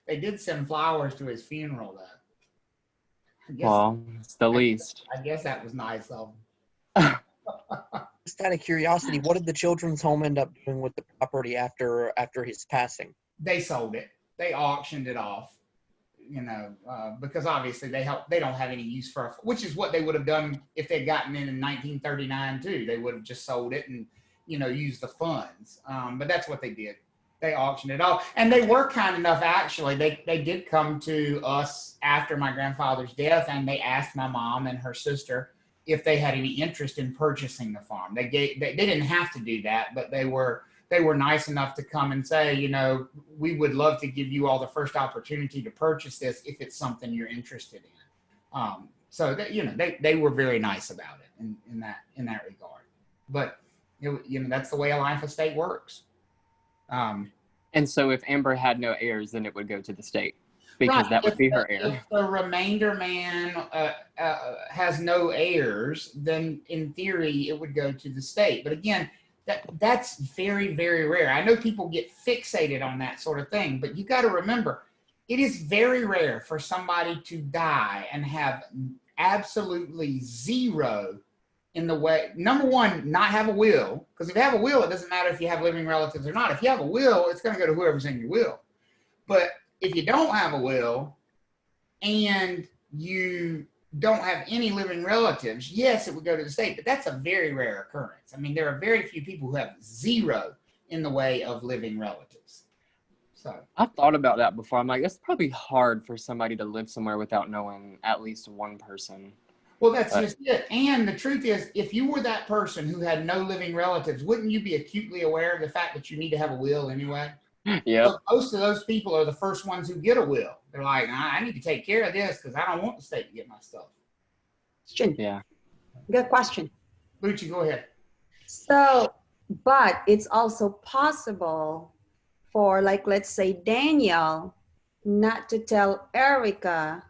They did send flowers to his funeral though. Well, it's the least. I guess that was nice of them. Just out of curiosity, what did the children's home end up doing with the property after his passing? They sold it. They auctioned it off, you know, because obviously they don't have any use for it, which is what they would have done if they'd gotten in 1939 too. They would have just sold it and, you know, used the funds. But that's what they did. They auctioned it off. And they were kind enough, actually. They did come to us after my grandfather's death, and they asked my mom and her sister if they had any interest in purchasing the farm. They didn't have to do that, but they were nice enough to come and say, you know, we would love to give you all the first opportunity to purchase this if it's something you're interested in. So that, you know, they were very nice about it in that regard. But you know, that's the way a life estate works. And so if Amber had no heirs, then it would go to the state. Because right. That would be her heir. If the remainder man has no heirs, then in theory it would go to the state. But again, that's very, very rare. I know people get fixated on that sort of thing, but you got to remember, it is very rare for somebody to die and have absolutely zero in the way. Number one, not have a will, because if you have a will, it doesn't matter if you have living relatives or not. If you have a will, it's going to go to whoever's in your will. But if you don't have a will and you don't have any living relatives, yes, it would go to the state, but that's a very rare occurrence. I mean, there are very few people who have zero in the way of living relatives. So I've thought about that before. I'm like, it's probably hard for somebody to live somewhere without knowing at least one person. Well, that's just it. And the truth is, if you were that person who had no living relatives, wouldn't you be acutely aware of the fact that you need to have a will anyway? Yeah. So most of those people are the first ones who get a will. They're like, I need to take care of this because I don't want the state to get my stuff. Question. Yeah. Good question. Lucci, go ahead. So, but it's also possible for, like, let's say Daniel not to tell Erica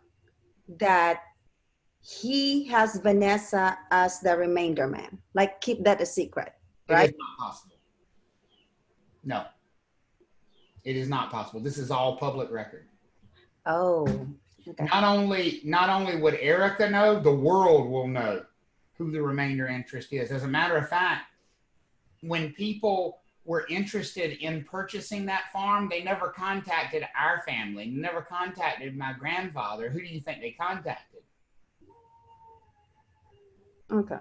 that he has Vanessa as the remainder man. Like, keep that a secret, right? It is not possible. No. It is not possible. This is all public record. Oh, okay. Not only would Erica know, the world will know who the remainder interest is. As a matter of fact, when people were interested in purchasing that farm, they never contacted our family, never contacted my grandfather. Who do you think they contacted? Okay.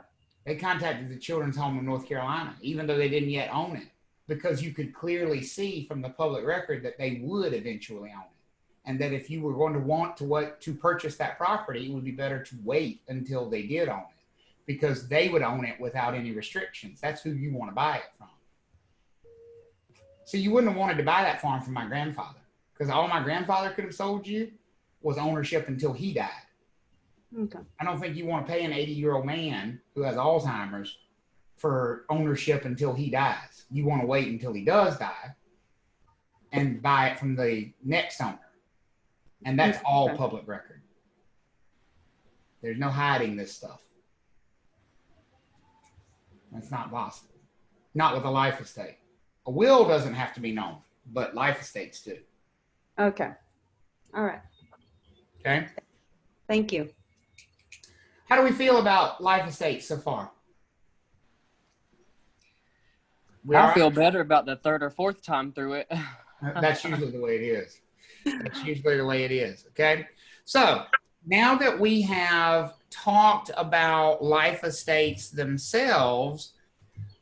They contacted the Children's Home of North Carolina, even though they didn't yet own it, because you could clearly see from the public record that they would eventually own it. And that if you were going to want to purchase that property, it would be better to wait until they did own it, because they would own it without any restrictions. That's who you want to buy it from. So you wouldn't have wanted to buy that farm from my grandfather, because all my grandfather could have sold you was ownership until he died. Okay. I don't think you want to pay an 80-year-old man who has Alzheimer's for ownership until he dies. You want to wait until he does die and buy it from the next owner. And that's all public record. There's no hiding this stuff. That's not possible. Not with a life estate. A will doesn't have to be known, but life estates do. Okay. All right. Okay. Thank you. How do we feel about life estates so far? I feel better about the third or fourth time through it. That's usually the way it is. That's usually the way it is. Okay. So now that we have talked about life estates themselves,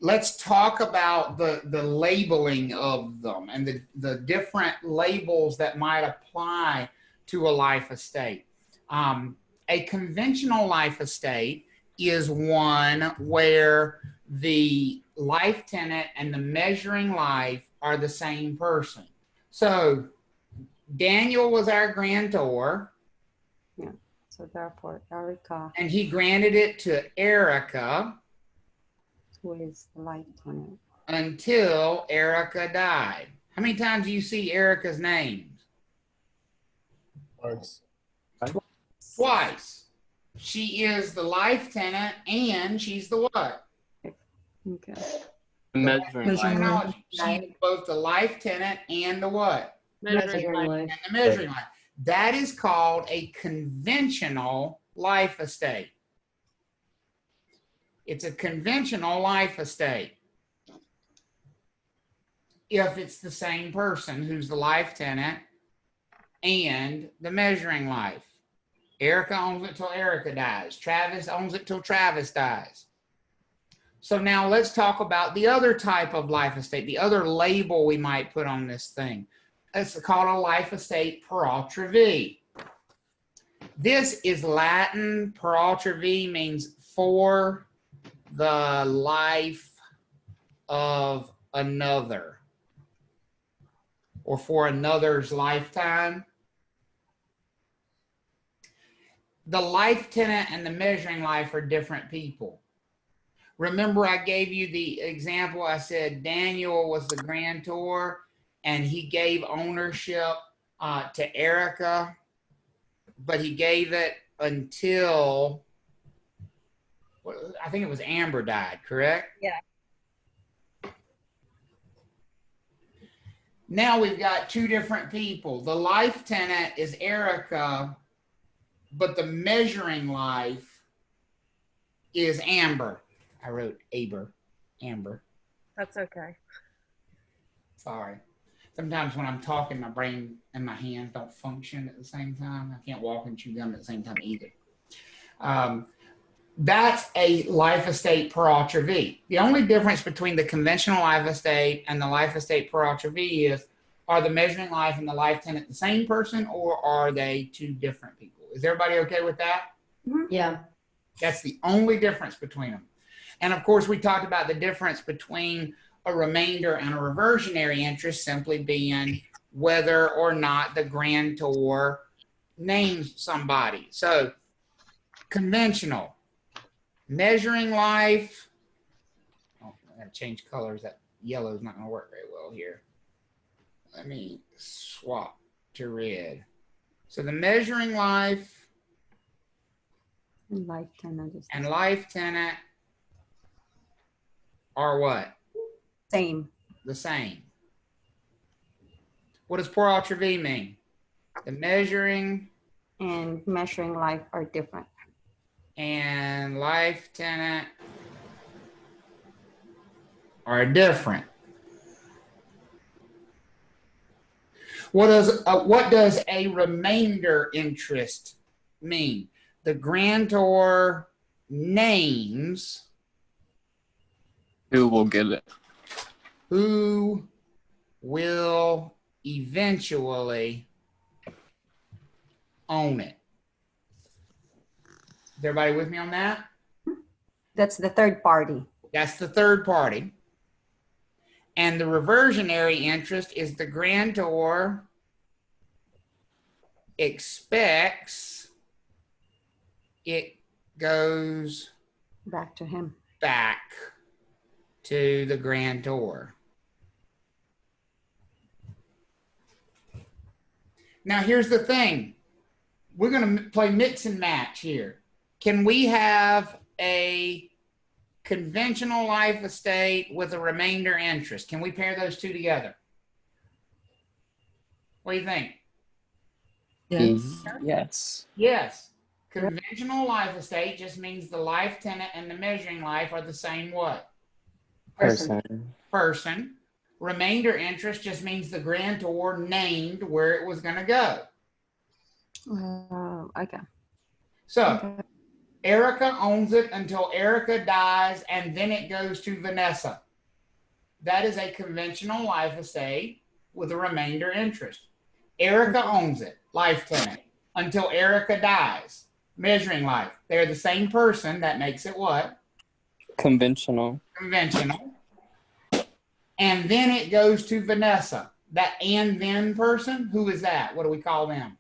let's talk about the labeling of them and the different labels that might apply to a life estate. A conventional life estate is one where the life tenant and the measuring life are the same person. So Daniel was our grantor. Yeah. So therefore, Erica, and he granted it to Erica, who is the life tenant, until Erica died. How many times do you see Erica's names? Twice. She is the life tenant and she's the what? Okay. Measuring life. She's both the life tenant and the what? Measuring life. And the measuring life. That is called a conventional life estate. It's a conventional life estate. If it's the same person who's the life tenant and the measuring life. Erica owns it till Erica dies. Travis owns it till Travis dies. So now let's talk about the other type of life estate, the other label we might put on this thing. It's called a life estate per ultra v. This is Latin. Per ultra v means for the life of another, or for another's lifetime. The life tenant and the measuring life are different people. Remember, I gave you the example. I said Daniel was the grantor and he gave ownership to Erica, but he gave it until, I think it was Amber died, correct? Yeah. Now we've got two different people. The life tenant is Erica, but the measuring life is Amber. I wrote Amber. That's okay. Sorry. Sometimes when I'm talking, my brain and my hands don't function at the same time. I can't walk and chew gum at the same time either. That's a life estate per ultra v. The only difference between the conventional life estate and the life estate per ultra v is, are the measuring life and the life tenant the same person, or are they two different people? Is everybody okay with that? Yeah. That's the only difference between them. And of course, we talked about the difference between a remainder and a reversionary interest simply being whether or not the grantor names somebody. So conventional, measuring life. Oh, I gotta change colors. That yellow is not gonna work very well here. Let me swap to red. So the measuring life and life tenant are what? Same. The same. What does per ultra v mean? The measuring and measuring life are different. And life tenant are different. What does a remainder interest mean? The grantor names who will get it. Who will eventually own it. Is everybody with me on that? That's the third party. That's the third party. And the reversionary interest is the grantor expects it goes back to him. Back to the grantor. Now, here's the thing. We're going to play mix and match here. Can we have a conventional life estate with a remainder interest? Can we pair those two together? What do you think? Yes. Yes. Yes. Conventional life estate just means the life tenant and the measuring life are the same what? Person. Remainder interest just means the grantor named where it was going to go. Okay. So Erica owns it until Erica dies, and then it goes to Vanessa. That is a conventional life estate with a remainder interest. Erica owns it, life tenant, until Erica dies. Measuring life. They're the same person. That makes it what? Conventional. Conventional. And then it goes to Vanessa. That and then person, who is that? What do we call them?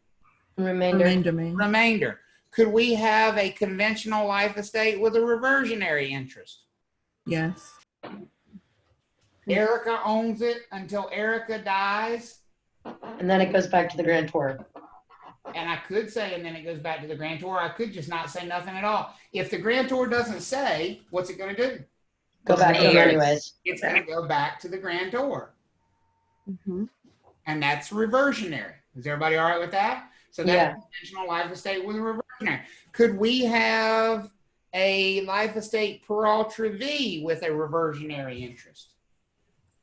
Remainder. Could we have a conventional life estate with a reversionary interest? Yes. Erica owns it until Erica dies. And then it goes back to the grantor. And I could say, and then it goes back to the grantor. I could just not say nothing at all. If the grantor doesn't say, what's it going to do? Go back to them anyways. It's going to go back to the grantor. Mm-hmm. And that's reversionary. Is everybody all right with that? So that's a conventional life estate with a reversionary. Could we have a life estate per ultra V with a reversionary interest?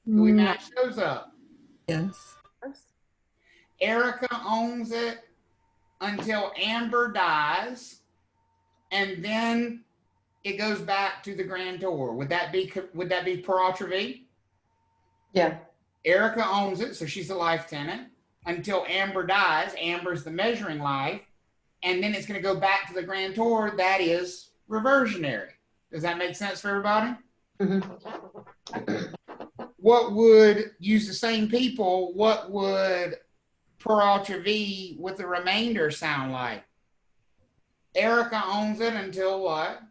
Do we match those up? Yes. Erica owns it until Amber dies, and then it goes back to the grantor. Would that be per ultra V? Yeah. Erica owns it, so she's the life tenant until Amber dies. Amber's the measuring life, and then it's going to go back to the grantor. That is reversionary. Does that make sense for everybody? What would use the same people? What would per ultra V with the remainder sound like? Erica owns it until what?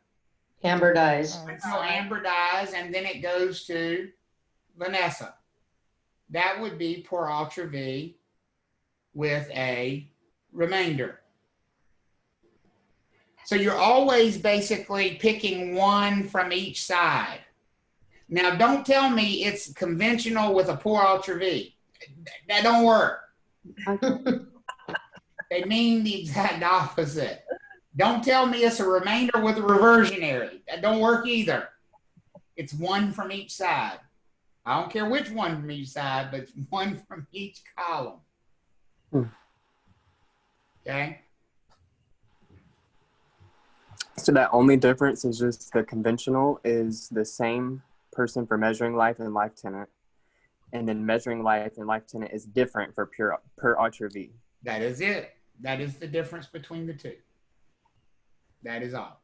Amber dies. Until Amber dies, and then it goes to Vanessa. That would be per ultra V with a remainder. So you're always basically picking one from each side. Now, don't tell me it's conventional with a per ultra V. That don't work. They mean the exact opposite. Don't tell me it's a remainder with a reversionary. That don't work either. It's one from each side. I don't care which one from each side, but it's one from each column. Okay? So that only difference is just the conventional is the same person for measuring life and life tenant. And then measuring life and life tenant is different for per ultra V. That is it. That is the difference between the two. That is all.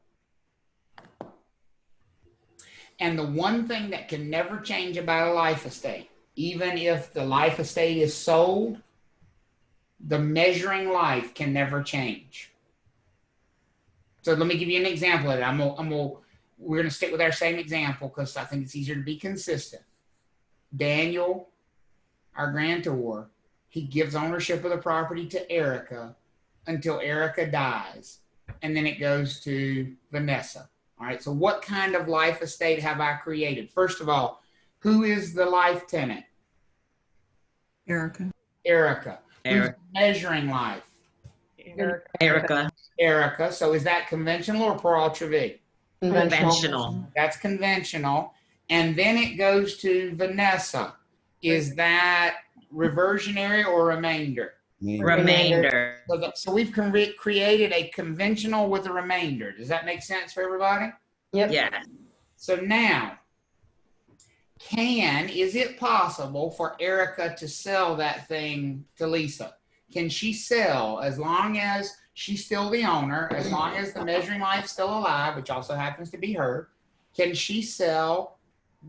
And the one thing that can never change about a life estate, even if the life estate is sold, the measuring life can never change. So let me give you an example of it. We're going to stick with our same example because I think it's easier to be consistent. Daniel, our grantor, he gives ownership of the property to Erica until Erica dies, and then it goes to Vanessa. All right, so what kind of life estate have I created? First of all, who is the life tenant? Erica. Erica. Who's measuring life? Erica. So is that conventional or per ultra V? Conventional. That's conventional. And then it goes to Vanessa. Is that reversionary or remainder? Remainder. So we've created a conventional with a remainder. Does that make sense for everybody? Yep. Yeah. So now, is it possible for Erica to sell that thing to Lisa? Can she sell as long as she's still the owner, as long as the measuring life's still alive, which also happens to be her? Can she sell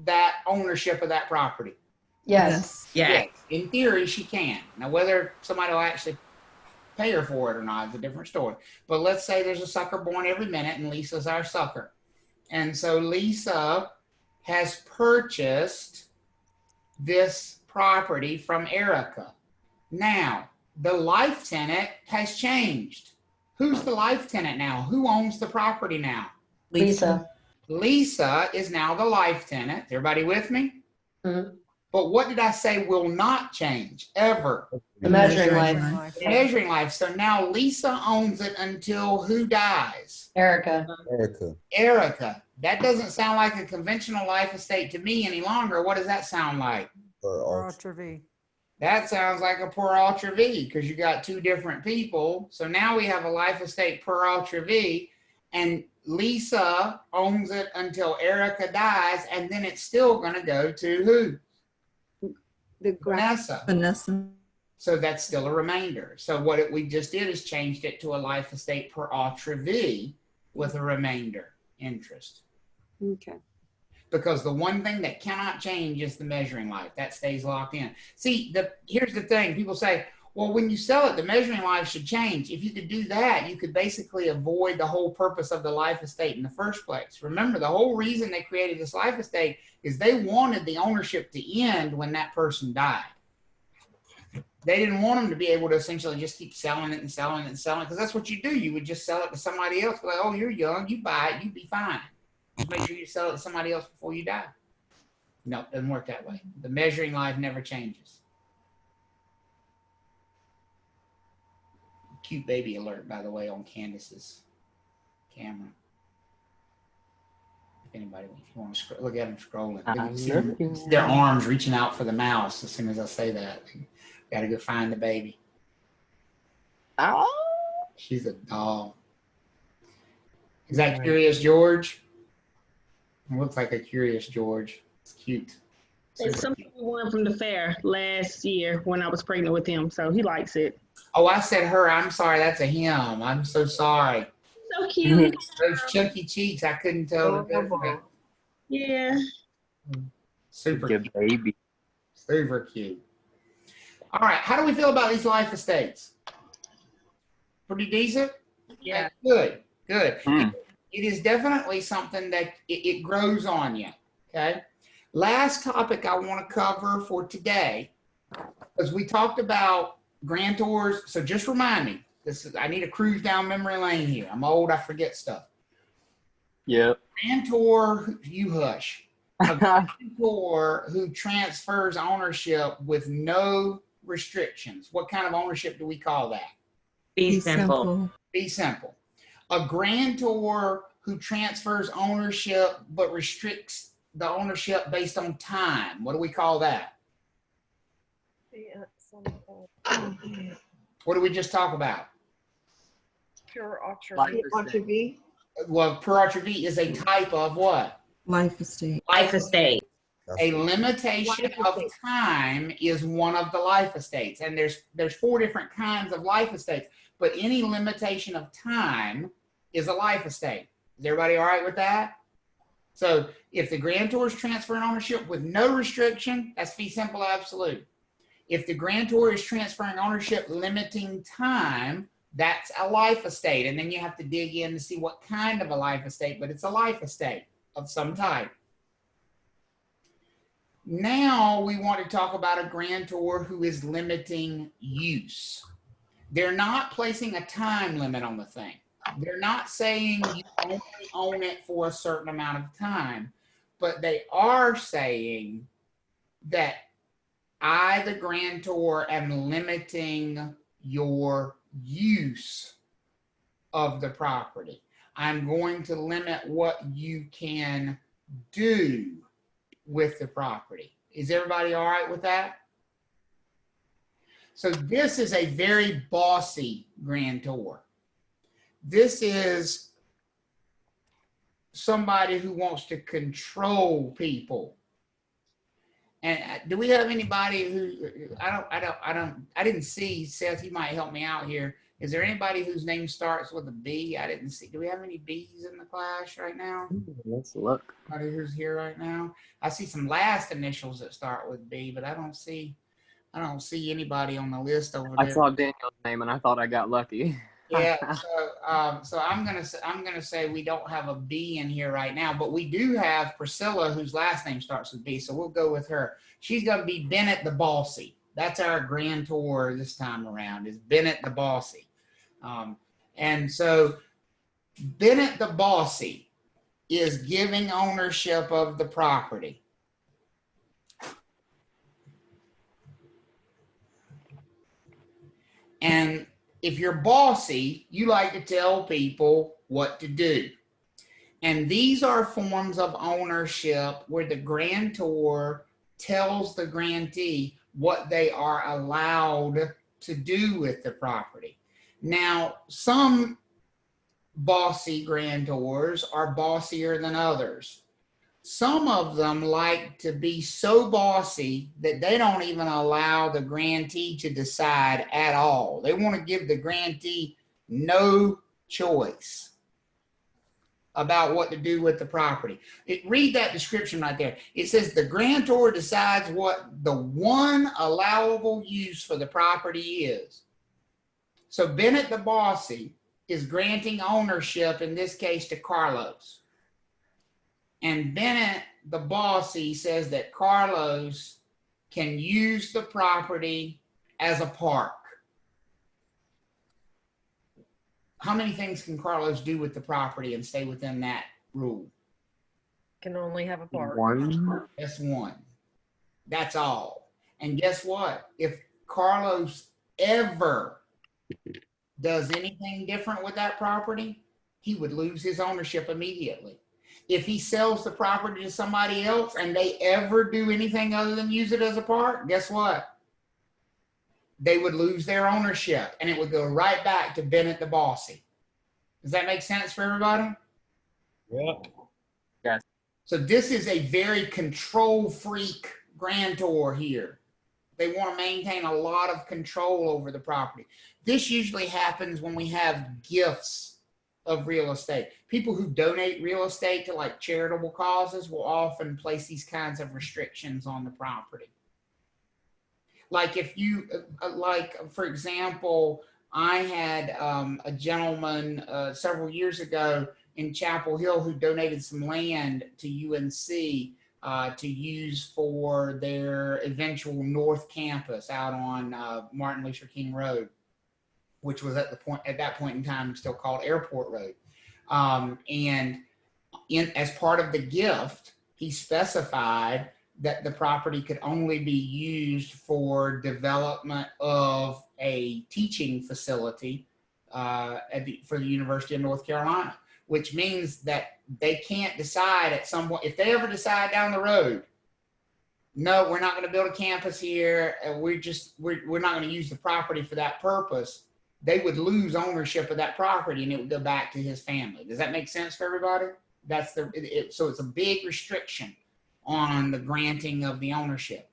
that ownership of that property? Yes. Yes. In theory, she can. Now, whether somebody will actually pay her for it or not is a different story. But let's say there's a sucker born every minute, and Lisa's our sucker. And so Lisa has purchased this property from Erica. Now, the life tenant has changed. Who's the life tenant now? Who owns the property now? Lisa. Lisa is now the life tenant. Everybody with me? Mhm. But what did I say will not change ever? The measuring life. The measuring life. So now Lisa owns it until who dies? Erica. Erica. Erica. That doesn't sound like a conventional life estate to me any longer. What does that sound like? That sounds like a per ultra V, because you got two different people. So now we have a life estate per ultra V, and Lisa owns it until Erica dies, and then it's still going to go to who? Vanessa. Vanessa. So that's still a remainder. So what we just did is changed it to a life estate per ultra V with a remainder interest. Okay. Because the one thing that cannot change is the measuring life. That stays locked in. See, here's the thing. People say, well, when you sell it, the measuring life should change. If you could do that, you could basically avoid the whole purpose of the life estate in the first place. Remember, the whole reason they created this life estate is they wanted the ownership to end when that person died. They didn't want them to be able to essentially just keep selling it and selling it and selling it, because that's what you do. You would just sell it to somebody else. Like, oh, you're young, you buy it, you'd be fine. Just make sure you sell it to somebody else before you die. No, it doesn't work that way. The measuring life never changes. Cute baby alert, by the way, on Candace's camera. If anybody, if you want to look at them scrolling, see their arms reaching out for the mouse as soon as I say that. Got to go find the baby. Oh, she's a doll. Is that Curious George? It looks like a Curious George. It's cute. It's something we won from the fair last year when I was pregnant with him, so he likes it. Oh, I said her. I'm sorry. That's a him. I'm so sorry. So cute. Those chunky cheeks. I couldn't tell the difference. Yeah. Super good baby. Super cute. All right. How do we feel about these life estates? Pretty decent? Yeah. Good. Good. It is definitely something that it grows on you. Okay. Last topic I want to cover for today, because we talked about grantors. So just remind me, I need a cruise down memory lane here. I'm old, I forget stuff. Yep. Grantor, you hush. A grantor who transfers ownership with no restrictions. What kind of ownership do we call that? Be simple. Be simple. A grantor who transfers ownership but restricts the ownership based on time. What do we call that? What did we just talk about? Pure ultra V. Well, pure ultra V is a type of what? Life estate. Life estate. A limitation of time is one of the life estates. And there's 4 different kinds of life estates, but any limitation of time is a life estate. Is everybody all right with that? So if the grantor is transferring ownership with no restriction, that's fee simple absolute. If the grantor is transferring ownership limiting time, that's a life estate. And then you have to dig in to see what kind of a life estate, but it's a life estate of some type. Now we want to talk about a grantor who is limiting use. They're not placing a time limit on the thing. They're not saying you only own it for a certain amount of time, but they are saying that I, the grantor, am limiting your use of the property. I'm going to limit what you can do with the property. Is everybody all right with that? So this is a very bossy grantor. This is somebody who wants to control people. And do we have anybody who, I didn't see, Seth, you might help me out here. Is there anybody whose name starts with a B? I didn't see. Do we have any B's in the class right now? Let's look. Anybody who's here right now? I see some last initials that start with B, but I don't see anybody on the list over there. I saw Daniel's name and I thought I got lucky. Yeah, so I'm gonna say we don't have a B in here right now, but we do have Priscilla, whose last name starts with B, so we'll go with her. She's gonna be Bennett the Bossy. That's our grantor this time around, is Bennett the Bossy. And so Bennett the Bossy is giving ownership of the property. And if you're bossy, you like to tell people what to do. And these are forms of ownership where the grantor tells the grantee what they are allowed to do with the property. Now, some bossy grantors are bossier than others. Some of them like to be so bossy that they don't even allow the grantee to decide at all. They want to give the grantee no choice about what to do with the property. Read that description right there. It says the grantor decides what the one allowable use for the property is. So Bennett the Bossy is granting ownership, in this case, to Carlos. And Bennett the Bossy says that Carlos can use the property as a park. How many things can Carlos do with the property and stay within that rule? Can only have a park. One. That's one. That's all. And guess what? If Carlos ever does anything different with that property, he would lose his ownership immediately. If he sells the property to somebody else and they ever do anything other than use it as a park, guess what? They would lose their ownership and it would go right back to Bennett the Bossy. Does that make sense for everybody? Yep. Yes. So this is a very control freak grantor here. They want to maintain a lot of control over the property. This usually happens when we have gifts of real estate. People who donate real estate to like charitable causes will often place these kinds of restrictions on the property. Like if you, like for example, I had a gentleman several years ago in Chapel Hill who donated some land to UNC to use for their eventual North Campus out on Martin Luther King Road, which was at that point in time still called Airport Road. And as part of the gift, he specified that the property could only be used for development of a teaching facility for the University of North Carolina, which means that they can't decide at some point, if they ever decide down the road, no, we're not going to build a campus here, and we're not going to use the property for that purpose, they would lose ownership of that property and it would go back to his family. Does that make sense for everybody? That's so it's a big restriction on the granting of the ownership.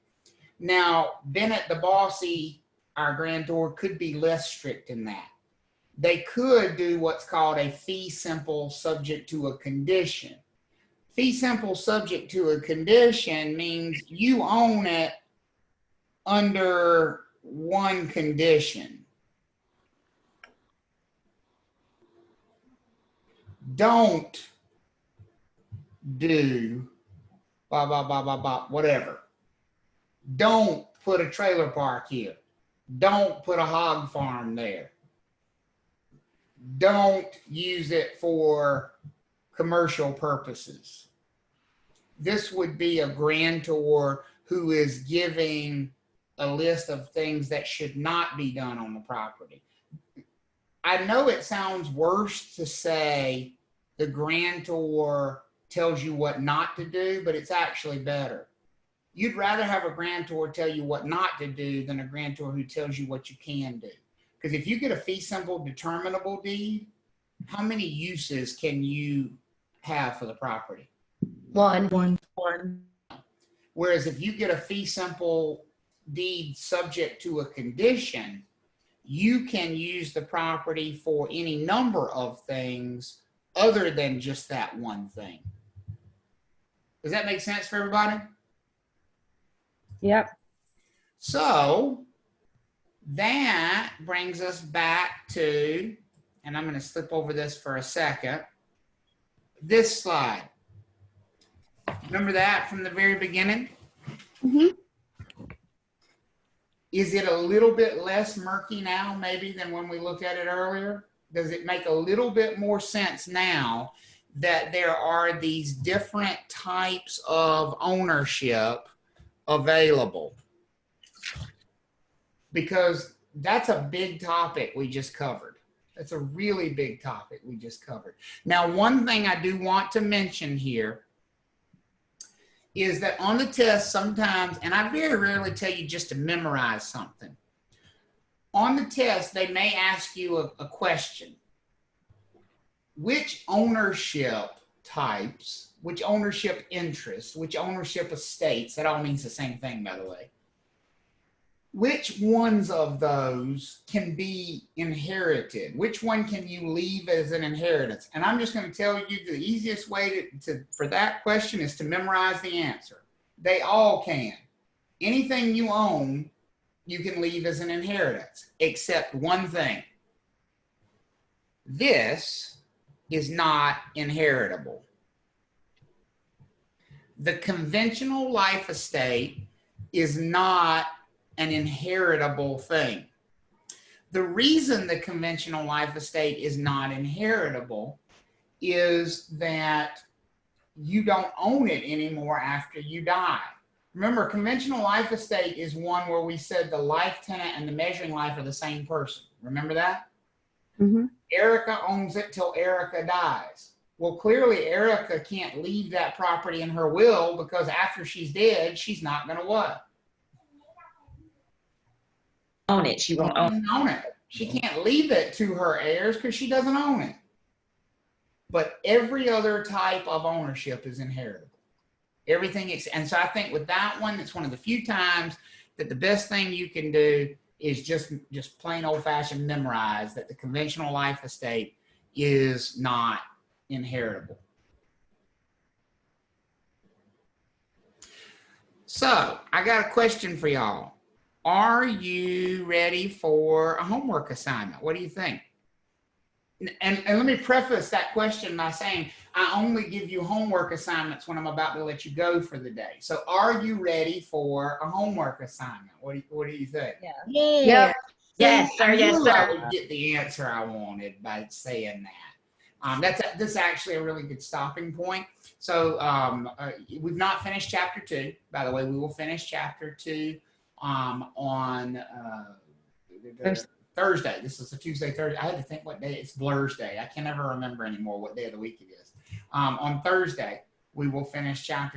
Now, Bennett the Bossy, our grantor, could be less strict in that. They could do what's called a fee simple subject to a condition. Fee simple subject to a condition means you own it under one condition. Don't do blah, blah, blah, blah, blah, whatever. Don't put a trailer park here. Don't put a hog farm there. Don't use it for commercial purposes. This would be a grantor who is giving a list of things that should not be done on the property. I know it sounds worse to say the grantor tells you what not to do, but it's actually better. You'd rather have a grantor tell you what not to do than a grantor who tells you what you can do. Because if you get a fee simple determinable deed, how many uses can you have for the property? One. Whereas if you get a fee simple deed subject to a condition, you can use the property for any number of things other than just that one thing. Does that make sense for everybody? Yep. So that brings us back to and I'm going to slip over this for a second. This slide. Remember that from the very beginning? Mhm. Is it a little bit less murky now, maybe, than when we looked at it earlier? Does it make a little bit more sense now that there are these different types of ownership available? Because that's a big topic we just covered. That's a really big topic we just covered. Now, one thing I do want to mention here is that on the test sometimes, and I very rarely tell you just to memorize something. On the test, they may ask you a question. Which ownership types, which ownership interests, which ownership estates, that all means the same thing, by the way. Which ones of those can be inherited? Which one can you leave as an inheritance? And I'm just going to tell you the easiest way for that question is to memorize the answer. They all can. Anything you own, you can leave as an inheritance, except one thing. This is not inheritable. The conventional life estate is not an inheritable thing. The reason the conventional life estate is not inheritable is that you don't own it anymore after you die. Remember, conventional life estate is one where we said the life tenant and the measuring life are the same person. Remember that? Mhm. Erica owns it till Erica dies. Well, clearly Erica can't leave that property in her will because after she's dead, she's not going to what? Own it. She won't own it. She can't leave it to her heirs because she doesn't own it. But every other type of ownership is inheritable. Everything is, and so I think with that one, it's one of the few times that the best thing you can do is just plain old-fashioned memorize that the conventional life estate is not inheritable. So I got a question for y'all. Are you ready for a homework assignment? What do you think? And let me preface that question by saying I only give you homework assignments when I'm about to let you go for the day. So are you ready for a homework assignment? What do you think? Yeah. Yeah. Yes, sir. Yes, I sir. would get the answer I wanted by saying that. This is actually a really good stopping point. So we've not finished chapter 2. By the way, we will finish chapter 2 on Thursday. This is a Tuesday, Thursday. I had to think what day. It's Blur's Day. I can never remember anymore what day of the week it is. On Thursday, we will finish chapter